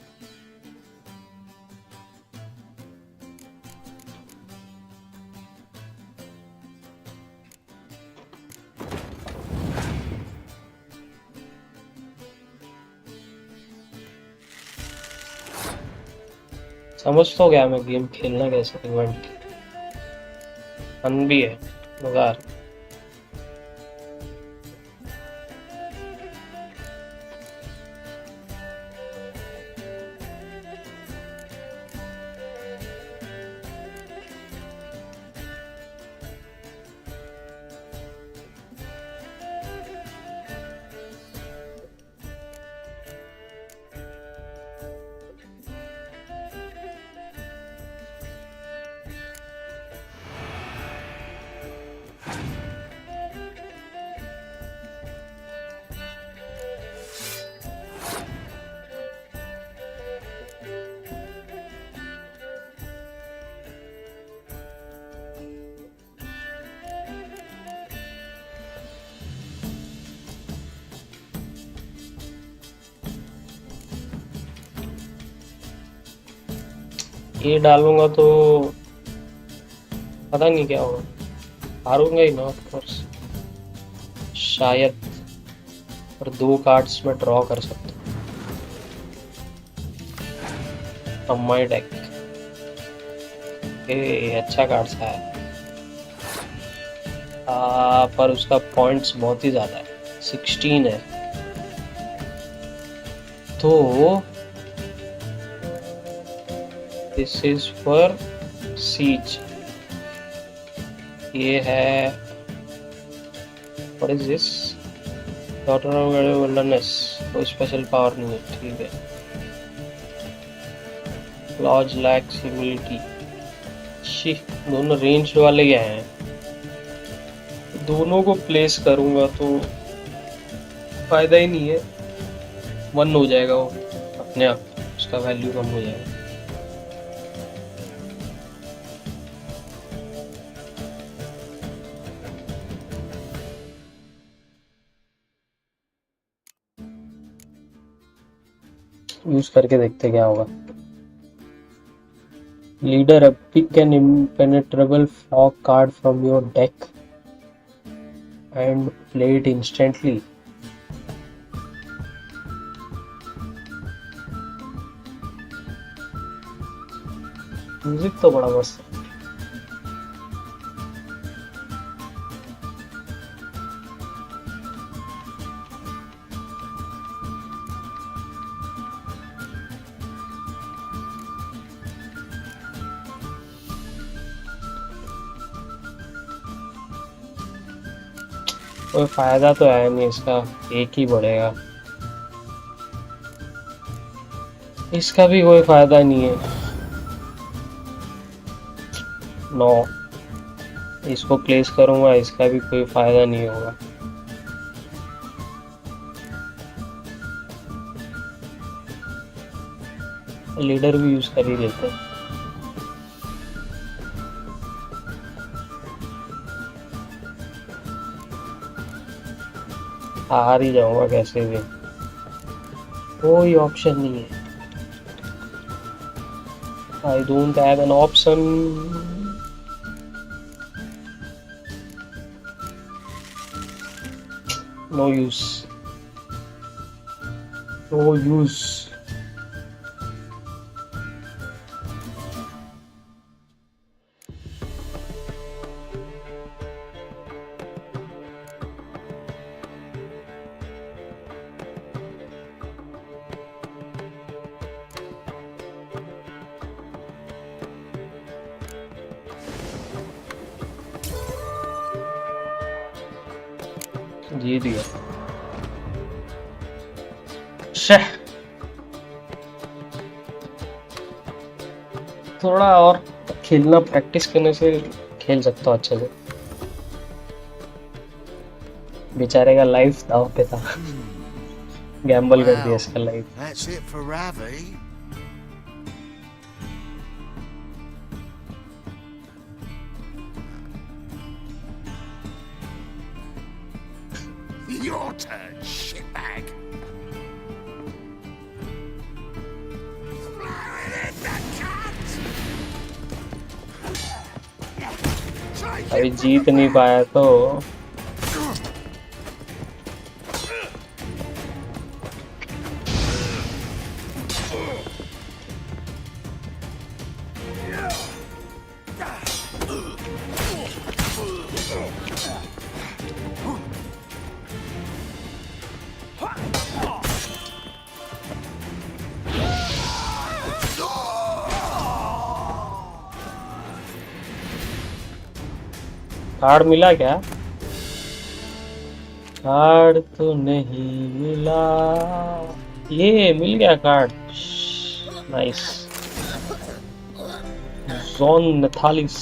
समझ तो गया मैं गेम खेलना कैसे। इवेंट फन भी है, मजा। ये डालूंगा तो पता नहीं क्या होगा, हारूंगा ही ना ऑफ कोर्स शायद, पर 2 कार्ड्स में ड्रॉ कर सकता हूँ माई डेक। ये अच्छा कार्ड है पर उसका पॉइंट्स बहुत ही ज़्यादा है, 16 है। तो दिस इज फॉर सीज, ये है what is this, daughter of wilderness, कोई स्पेशल पावर नहीं है, ठीक है। लॉज लैक्स ह्यूमिलिटी, शी दोनों रेंज वाले ही आए हैं, दोनों को प्लेस करूंगा तो फायदा ही नहीं है, 1 हो जाएगा वो अपने आप, उसका वैल्यू कम हो जाएगा। यूज करके देखते क्या होगा। Leader, pick an impenetrable fog card from your deck and play it instantly. Music तो बड़ा मस्त है। कोई फायदा तो है नहीं इसका, एक ही बढ़ेगा, इसका भी कोई फायदा नहीं है। 9 इसको प्लेस करूंगा, इसका भी कोई फायदा नहीं होगा। लीडर भी यूज कर ही लेते हैं। हार ही जाऊंगा कैसे भी, कोई ऑप्शन नहीं है। I don't have an option. No use, no use. जीत गया। थोड़ा और खेलना, प्रैक्टिस करने से खेल सकता हूँ अच्छे से। बेचारे का लाइफ दाव पे था, गैम्बल कर दिया इसका life. That's it for Ravi. Your turn, shitbag. अभी जीत नहीं पाया तो कार्ड मिला क्या? कार्ड तो नहीं मिला। ये मिल गया कार्ड, नाइस। जोन नथालिस,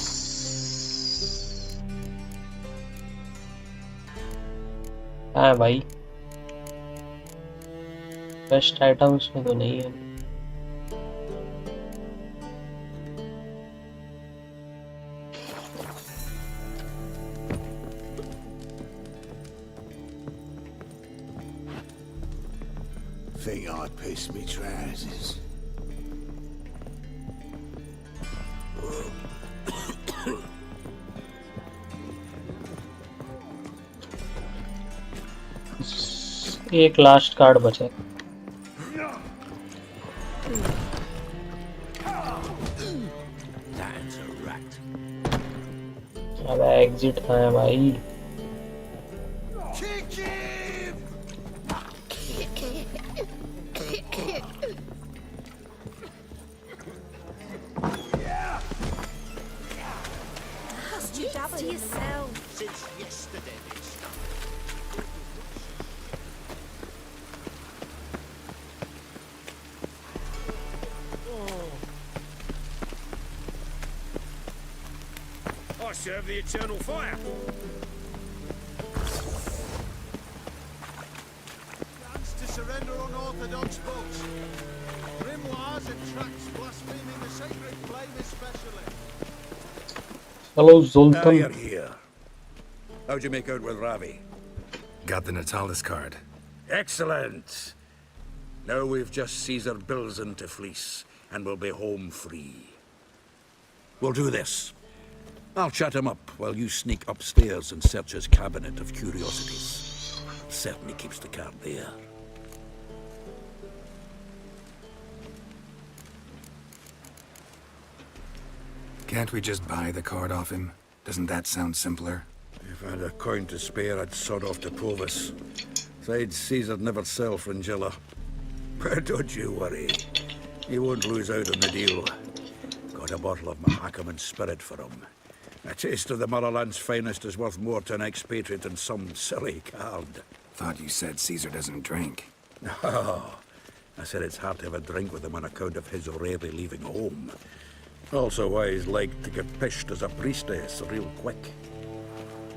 हाँ भाई बेस्ट आइटम उसमें तो नहीं है। Think I'd piss me trousers. एक लास्ट कार्ड बचा। अब एग्जिट है भाई। Just you dabble to yourself. Since yesterday they started. I serve the eternal fire. Chance to surrender unorthodox books. Grimoires attracts blaspheming the sacred flame especially. Hello, Zoltan. You're here. How'd you make out with Ravi? Got the Natalis card. Excellent. Now we've just Caesar Bilzen to fleece, and we'll be home free. We'll do this. I'll chat him up while you sneak upstairs and search his cabinet of curiosities. Certainly keeps the card there. Can't we just buy the card off him? Doesn't that sound simpler? If I had a coin to spare, I'd sod off to Provis. Besides, Caesar'd never sell Fringilla. But don't you worry. He won't lose out on the deal. Got a bottle of Mahakaman spirit for him. A taste of the motherland's finest is worth more to an expatriate than some silly card. Thought you said Caesar doesn't drink. No. I said it's hard to have a drink with him on account of his rarely leaving home. Also why he's like to get pished as a priestess real quick.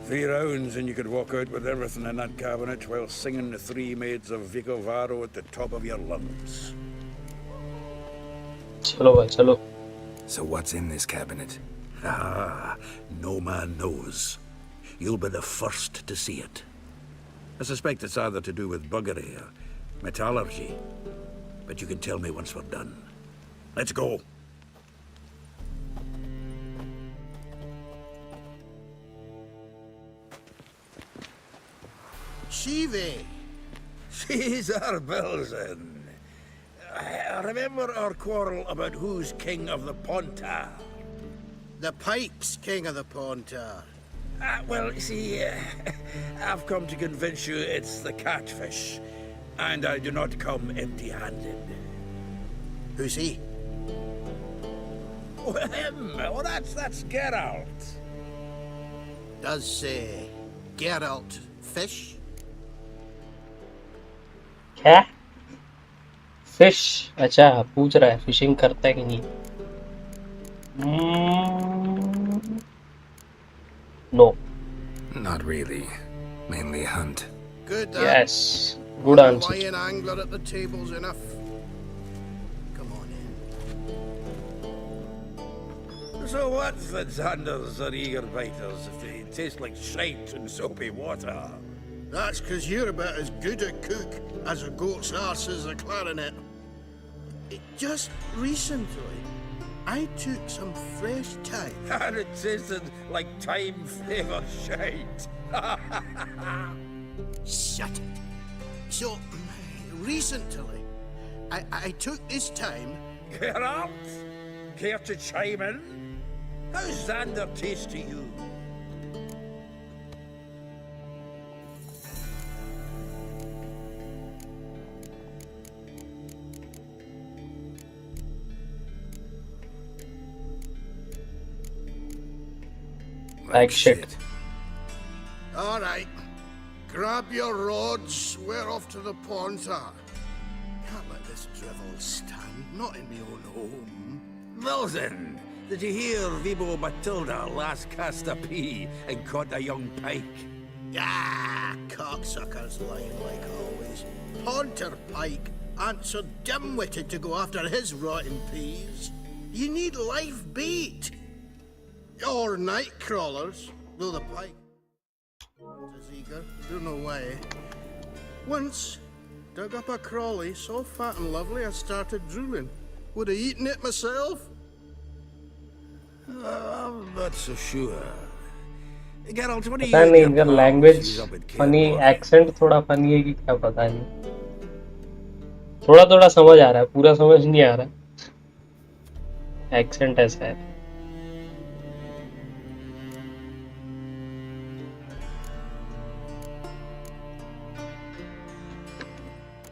3 rounds and you could walk out with everything in that cabinet while singing the 3 maids of Vicovaro at the top of your lungs. चलो भाई चलो। So what's in this cabinet? Ah, no man knows. You'll be the first to see it. I suspect it's either to do with buggery or metallurgy. But you can tell me once we're done. Let's go. Shivi! Caesar Bilzen. I remember our quarrel about who's king of the Pontar. The Pipe's king of the Pontar. Well, you see, I've come to convince you it's the catfish. And I do not come empty-handed. Who's he? Oh, him! Oh, that's Geralt. Does say Geralt fish? क्या? Fish? अच्छा पूछ रहा है fishing करता है कि नहीं? No. Not really. Mainly hunt. Good. Yes. Good answer. Lion angler at the table's enough. Come on in. So what's the Xanders or eager biters if they taste like shite and soapy water? That's 'cause you're about as good a cook as a goat's arse is a clarinet. Just recently, I took some fresh thyme. And it tasted like thyme-flavoured shite. Shut it. So, recently, I took this time... Geralt? Care to chime in? How's Xander taste to you? Like shit. All right. Grab your rods. We're off to the Pontar. Can't let this drivel stand. Not in my own home. Wilson, did you hear Vibo Matilda last cast a pea and caught a young pike? Ah, cocksuckers lying like always. Pontar pike ain't so dim-witted to go after his rotten peas. You need live bait. Or night crawlers, though the pike is eager, don't know why. Once, dug up a crawly so fat and lovely I started drooling. Would have eaten it myself. I'm not so sure. Geralt, what do पता you नहीं and इनका your pals language use up at funny, Cairngorm? Accent थोड़ा funny है कि क्या पता नहीं। थोड़ा थोड़ा समझ आ रहा है, पूरा समझ नहीं आ रहा, एक्सेंट ऐसा है।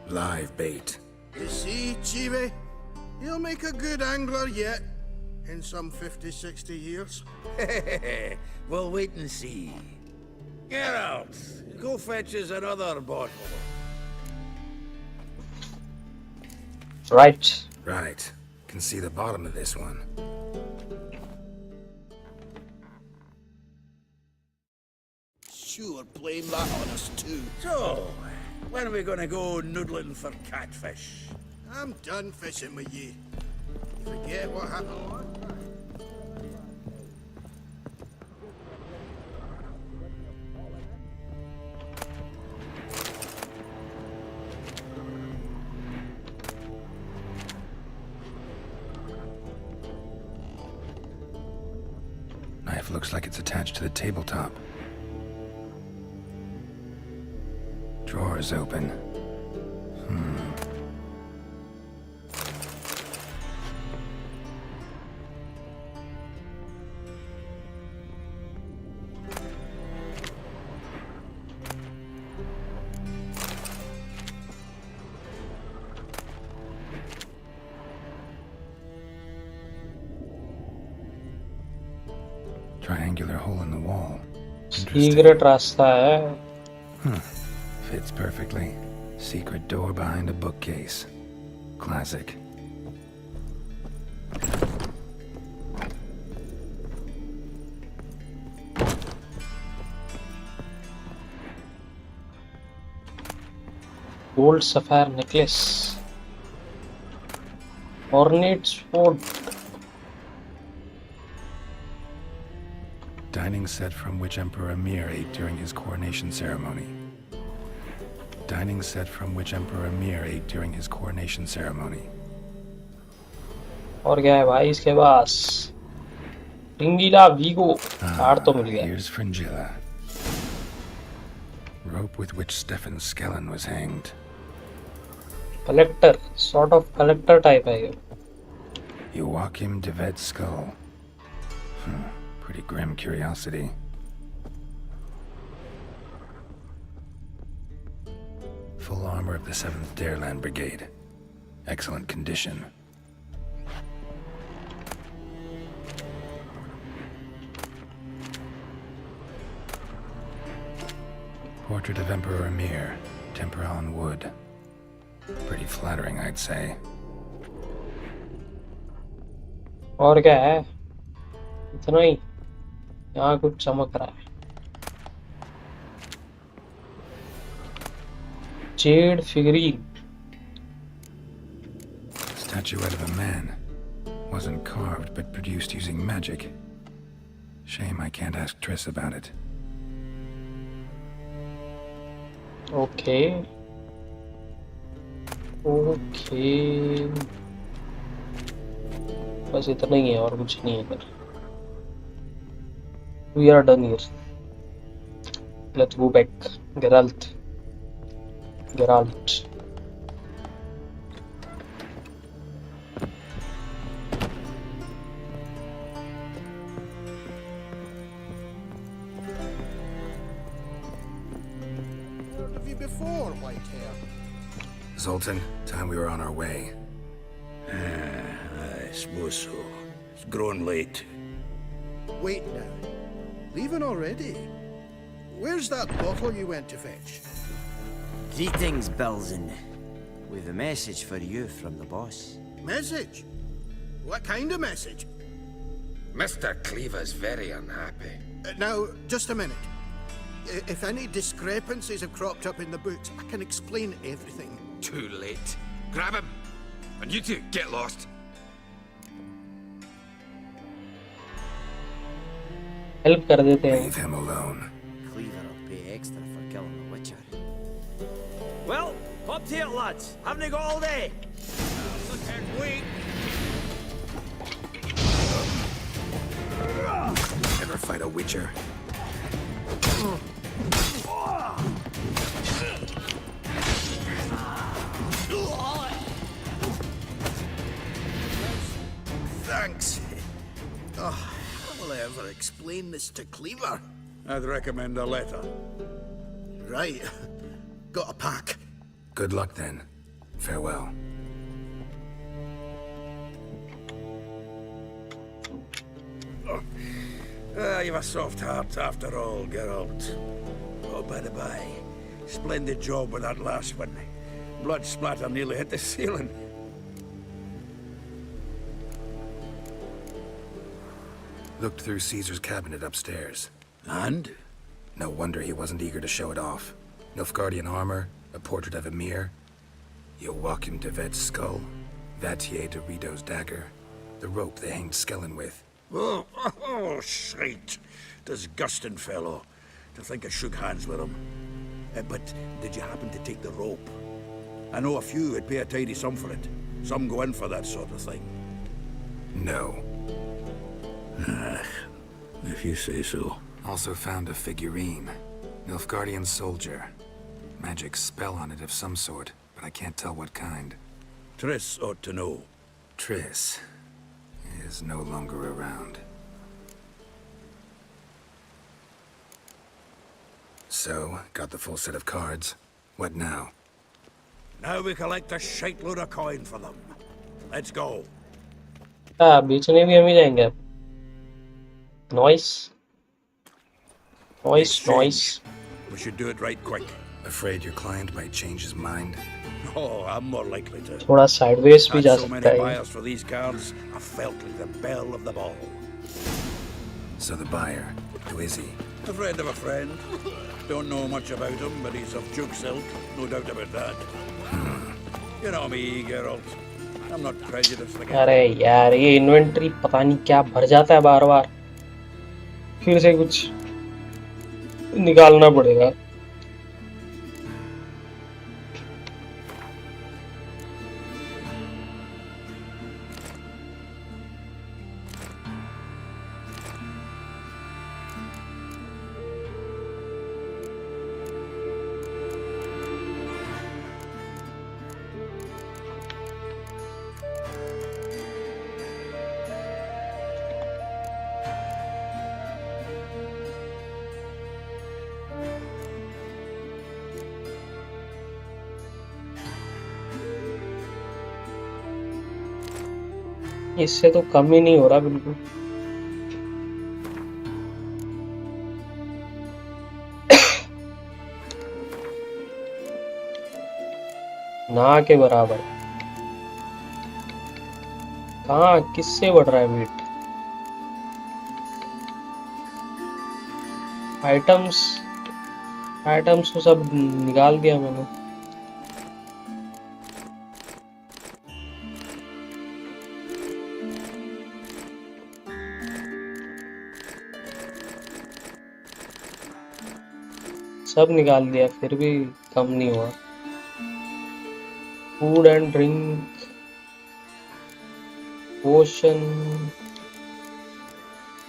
Live bait. You see, Chibi? You'll make a good angler yet. In some 50, 60 years. We'll wait and see. Geralt, go fetch us another bottle. Right. Right. Can see the bottom of this one. Sure, blame that on us too. So, when are we gonna go noodling for catfish? I'm done fishing with you. You forget what happened? Knife looks like it's attached to the tabletop. Drawer's open. Triangular hole in the wall. Secret रास्ता है। Fits perfectly. Secret door behind a bookcase. Classic. Gold sapphire necklace. Ornate sword. Dining set from which Emperor Emir ate during his coronation ceremony. Dining set from which Emperor Emir ate during his coronation ceremony. और क्या है भाई इसके पास? रिंगीला we go card तो मिल गया। Here's Fringilla. Rope with which Stefan Skellen was hanged. Collector, sort of collector type है ये। Joachim de Vet's skull. Pretty grim curiosity. Full armor of the 7th Dareland Brigade. Excellent condition. Portrait of Emperor Emir. Tempera on wood. Pretty flattering, I'd say. और क्या है? इतना ही? यहाँ कुछ चमक रहा है। Jade figurine. Statuette of a man. Wasn't carved, but produced using magic. Shame I can't ask Triss about it. Okay. Okay. बस इतना ही है और कुछ नहीं है इधर। We are done here. Let's go back. Geralt. Where have you before, Whitehair? Zoltan, time we were on our way. I suppose so. It's grown late. Wait now. Leaving already? Where's that bottle you went to fetch? Greetings, Belzen. We've a message for you from the boss. Message? What kind of message? Mr. Cleaver's very unhappy. Now, just a minute. If any discrepancies have cropped up in the books, I can explain everything. Too late. Grab him! And you two, get lost. Help कर देते हैं। Leave him alone. Cleaver will pay extra for killing the Witcher. Well, up to it, lads. Haven't you got all day? Look and wait. Never fight a Witcher. Thanks. Oh, how will I ever explain this to Cleaver? I'd recommend a letter. Right. Got a pack. Good luck then. Farewell. You've a soft heart after all, Geralt. Oh, by the by, splendid job with that last one. Blood splatter nearly hit the ceiling. Looked through Caesar's cabinet upstairs. And? No wonder he wasn't eager to show it off. Nilfgaardian armor, a portrait of Emir, Joachim de Vet's skull, Vatier de Rideau's dagger, the rope they hanged Skellen with. Oh, shite. Disgusting fellow. To think I shook hands with him. But did you happen to take the rope? I know a few would pay a tidy sum for it. Some go in for that sort of thing. No. If you say so. Also found a figurine. Nilfgaardian soldier. Magic spell on it of some sort, but I can't tell what kind. Triss ought to know. Triss is no longer around. So, got the full set of cards. What now? Now we collect a shite load of coin for them. Let's go. बेचने भी हम ही जाएंगे अब. Noise. Noise. We should do it right quick. Afraid your client might change his mind? Oh, I'm more likely to. थोड़ा sideways भी जा So सकता many है. buyers for these cards, I felt like the belle of the ball. So the buyer, who is he? A friend of a friend. Don't know much about him, but he's of Duke silk, no doubt about that. You know me, Geralt. I'm not prejudiced against. अरे यार ये inventory पता नहीं क्या भर जाता है बार बार. फिर से कुछ निकालना पड़ेगा. इससे तो कम ही नहीं हो रहा बिल्कुल. ना के बराबर. कहाँ किससे बढ़ रहा है वेट? आइटम्स को सब निकाल दिया मैंने. सब निकाल दिया फिर भी कम नहीं हुआ. फूड एंड ड्रिंक, पोशन,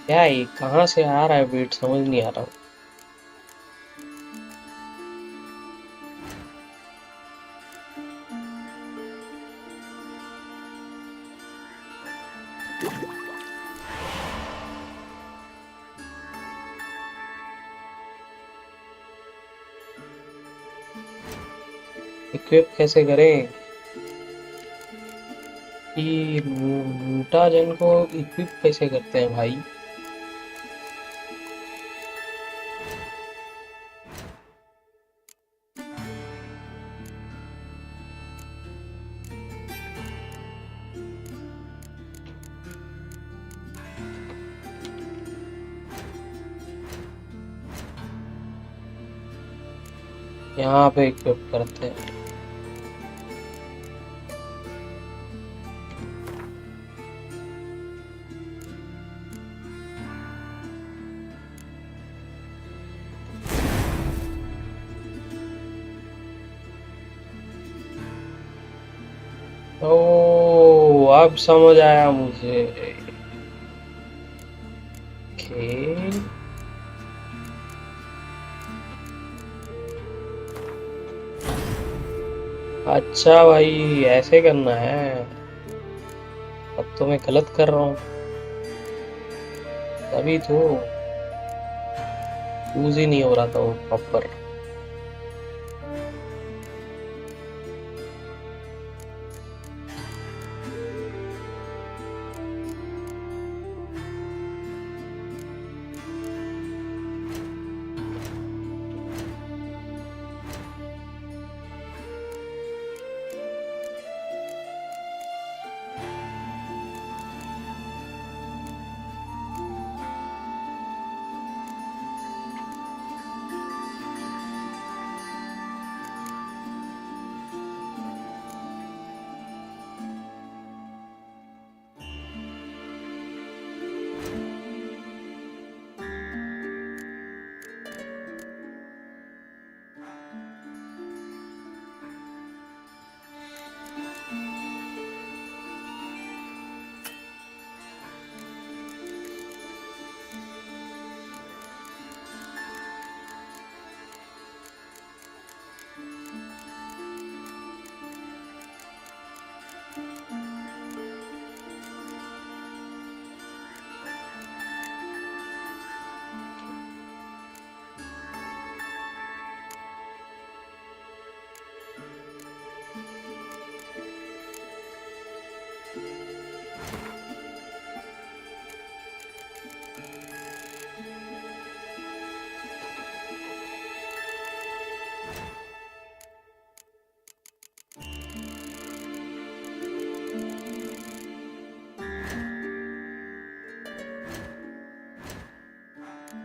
क्या है कहाँ से आ रहा है वेट समझ नहीं आ रहा. इक्विप कैसे करें? कि म्यूटाजन को इक्विप कैसे करते हैं भाई? यहाँ पे इक्विप करते हैं. ओह अब समझ आया मुझे. ओके अच्छा भाई ऐसे करना है, अब तो मैं गलत कर रहा हूँ, तभी तो यूज ही नहीं हो रहा था वो प्रॉपर।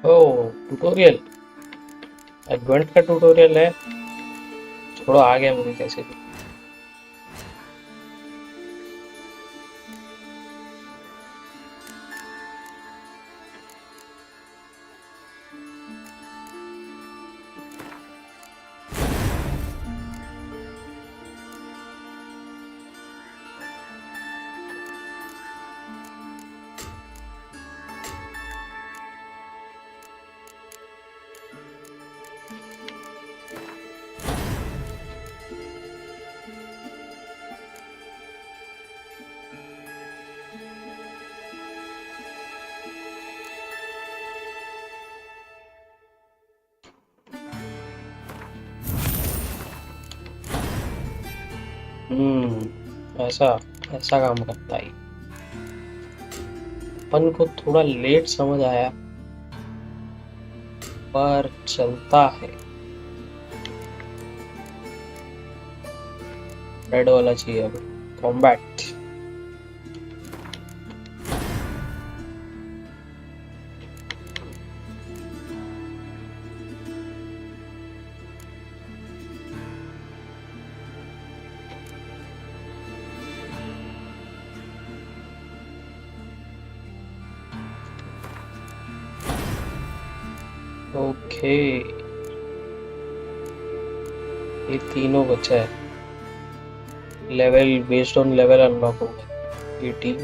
ओह ट्यूटोरियल, एडवेंट का ट्यूटोरियल है, छोड़ो आ गया मुझे कैसे भी। ऐसा ऐसा काम करता है, अपन को थोड़ा लेट समझ आया पर चलता है। रेड वाला चाहिए अब, कॉम्बैट। ओके ये तीनों बचा है, level based on level unlock हो गए, 18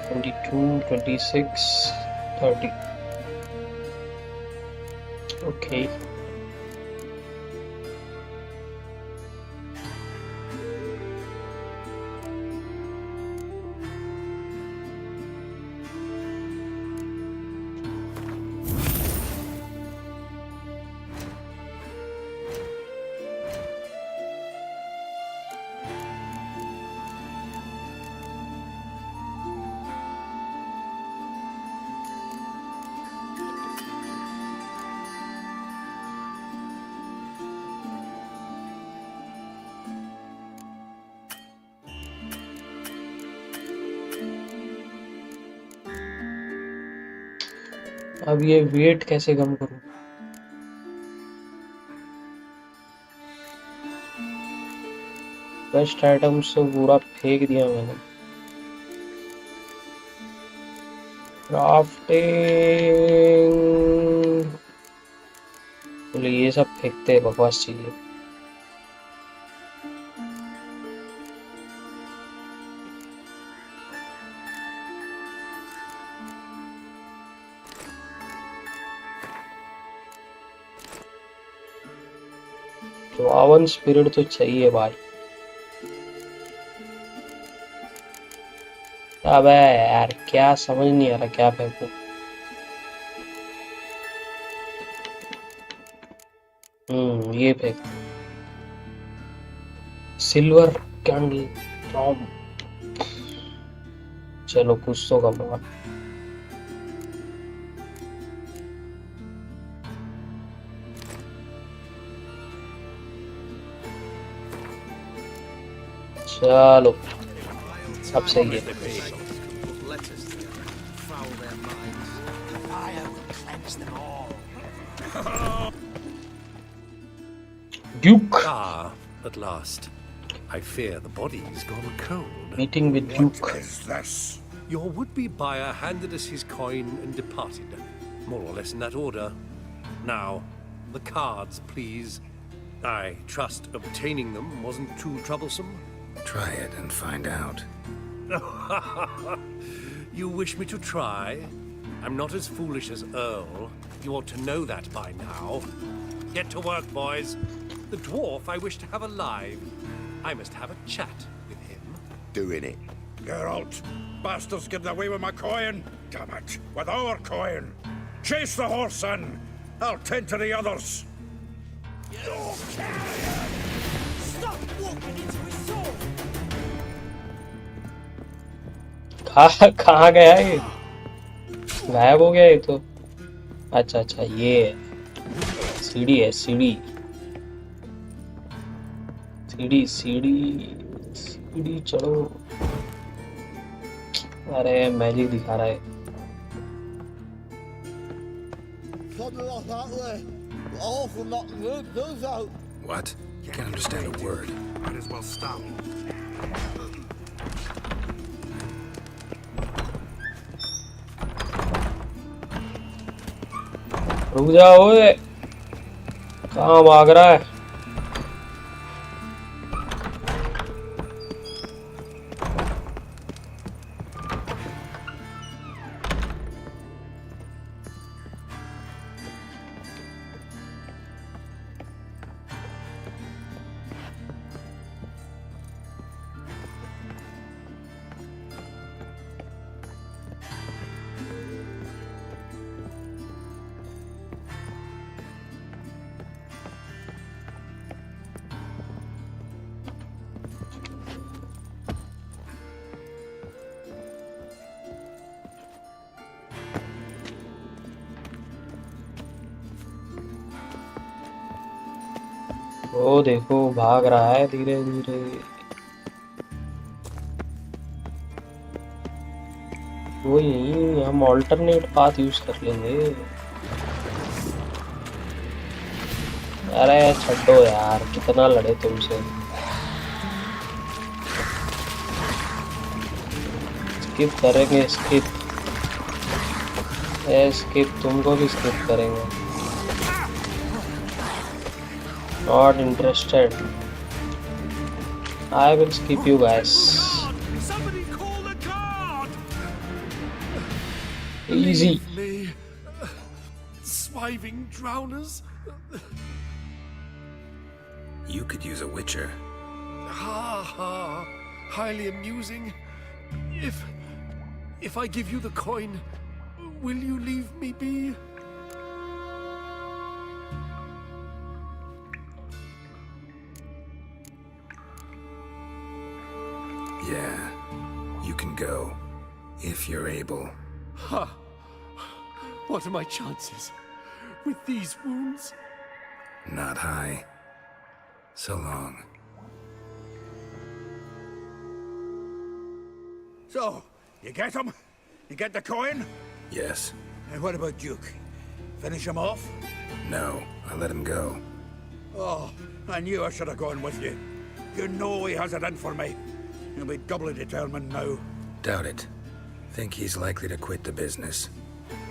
22 26 30। ओके अब ये वेट कैसे कम करूं? बेस्ट आइटम्स तो पूरा फेंक दिया मैंने। क्राफ्टिंग, बोले ये सब फेंकते हैं, बकवास चीजें। वावन स्पिरिट तो चाहिए भाई। अबे यार क्या समझ नहीं आ रहा क्या फेंकूं। ये फेंक सिल्वर कैंडल फ्रॉम। चलो कुछ तो कम होगा। चलो अब सही है। Duke. Ah, at last. I fear the body's gone cold. Meeting with Duke. What is this? Your would-be buyer handed us his coin and departed. More or less in that order. Now, the cards, please. I trust obtaining them wasn't too troublesome. Try it and find out. You wish me to try? I'm not as foolish as Earl. You ought to know that by now. Get to work, boys. The dwarf I wish to have alive. I must have a chat with him. Doing it. Geralt, bastards getting away with my coin. Damn it, with our coin. Chase the horse in. I'll tend to the others. Stop walking into his sword! कहाँ गया ये? गायब हो गया ये तो। अच्छा अच्छा ये सीढ़ी है सीढ़ी सीढ़ी सीढ़ी सीढ़ी चढ़ो। अरे मैजिक दिखा रहा है। What? Can't understand a word. Might as well stop. रुक जाओ ओए, कहाँ भाग रहा है? वो देखो भाग रहा है धीरे धीरे। वो यही हम ऑल्टरनेट पाथ यूज कर लेंगे। अरे छड्डो यार कितना लड़े तुमसे। स्किप करेंगे स्किप। स्किप तुमको भी स्किप करेंगे। Not interested. I will skip you guys. Somebody call the guard! Easy. Leave me. Swiving drowners. You could use a witcher. Ha ha. Highly amusing. If I give you the coin, will you leave me be? Yeah, you can go, if you're able. Ha! What are my chances with these wounds? Not high. So long. So, you get him? You get the coin? Yes. And what about Duke? Finish him off? No, I let him go. Oh, I knew I should have gone with you. You know he has it in for me. He'll be doubly determined now. Doubt it. Think he's likely to quit the business,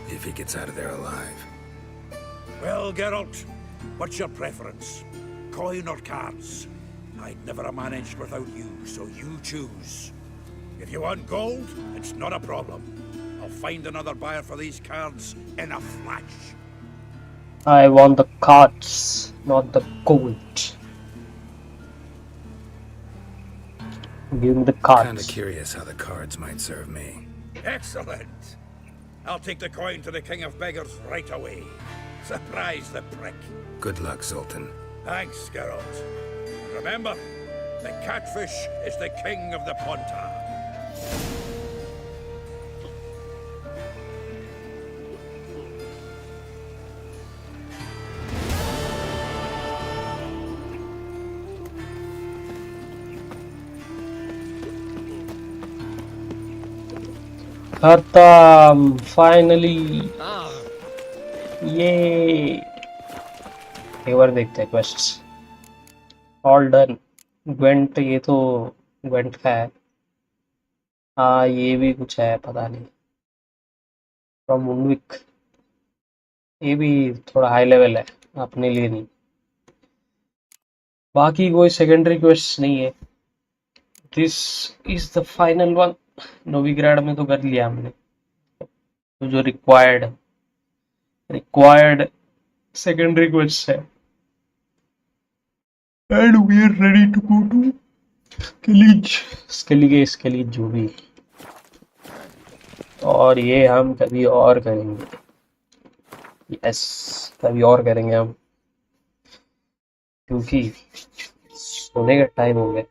if he gets out of there alive. Well, Geralt, what's your preference? Coin or cards? I'd never have managed without you, so you choose. If you want gold, it's not a problem. I'll find another buyer for these cards in a flash. I want the cards, not the gold. Give me the Kind of cards. curious how the cards might serve me. Excellent. I'll take the coin to the King of Beggars right away. Surprise the prick. Good luck, Zoltan. Thanks, Geralt. Remember, the catfish is the king of the Pontar. खत्म finally. ये एक बार देखते हैं questions. All done. ग्वेंट, ये तो ग्वेंट का है। हाँ ये भी कुछ है, पता नहीं। फ्रॉम मुंडविक, ये भी थोड़ा हाई लेवल है, अपने लिए नहीं। बाकी कोई सेकेंडरी क्वेश्चन नहीं है। This is the final one. Novigrad में तो कर लिया हमने, तो जो रिक्वायर्ड सेकेंडरी क्वेस्ट है। And we are ready to go to Skellige जो भी। और ये हम कभी और करेंगे। यस, कभी और करेंगे हम, क्योंकि सोने का टाइम हो गया।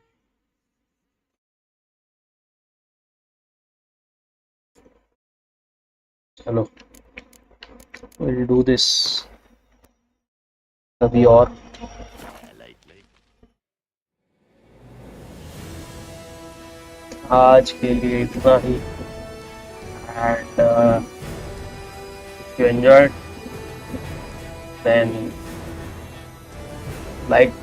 चलो we'll do this कभी और। आज के लिए इतना ही। And if you enjoyed then like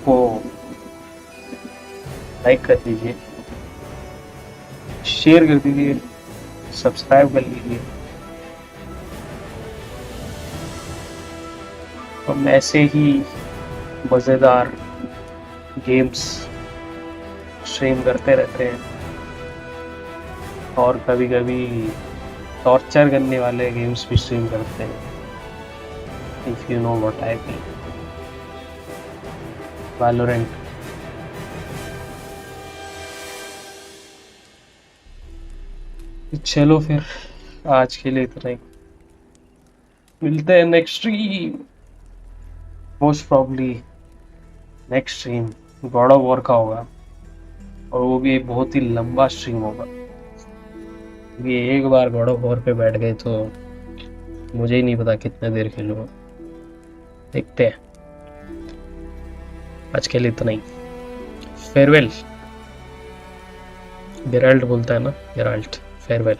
कर दीजिए, शेयर कर दीजिए, सब्सक्राइब कर लीजिए। हम ऐसे ही मज़ेदार गेम्स स्ट्रीम करते रहते हैं, और कभी कभी टॉर्चर करने वाले गेम्स भी स्ट्रीम करते हैं। If you know what I mean. Valorant. चलो फिर आज के लिए इतना ही। मिलते हैं next stream. Most probably next stream God of war का होगा, और वो भी एक बहुत ही लंबा स्ट्रीम होगा। ये एक बार गॉड ऑफ वॉर पे बैठ गए तो मुझे ही नहीं पता कितने देर खेलूंगा। देखते हैं। आज के लिए इतना ही। फेयरवेल। गेराल्ट बोलता है ना, गेराल्ट। फेयरवेल।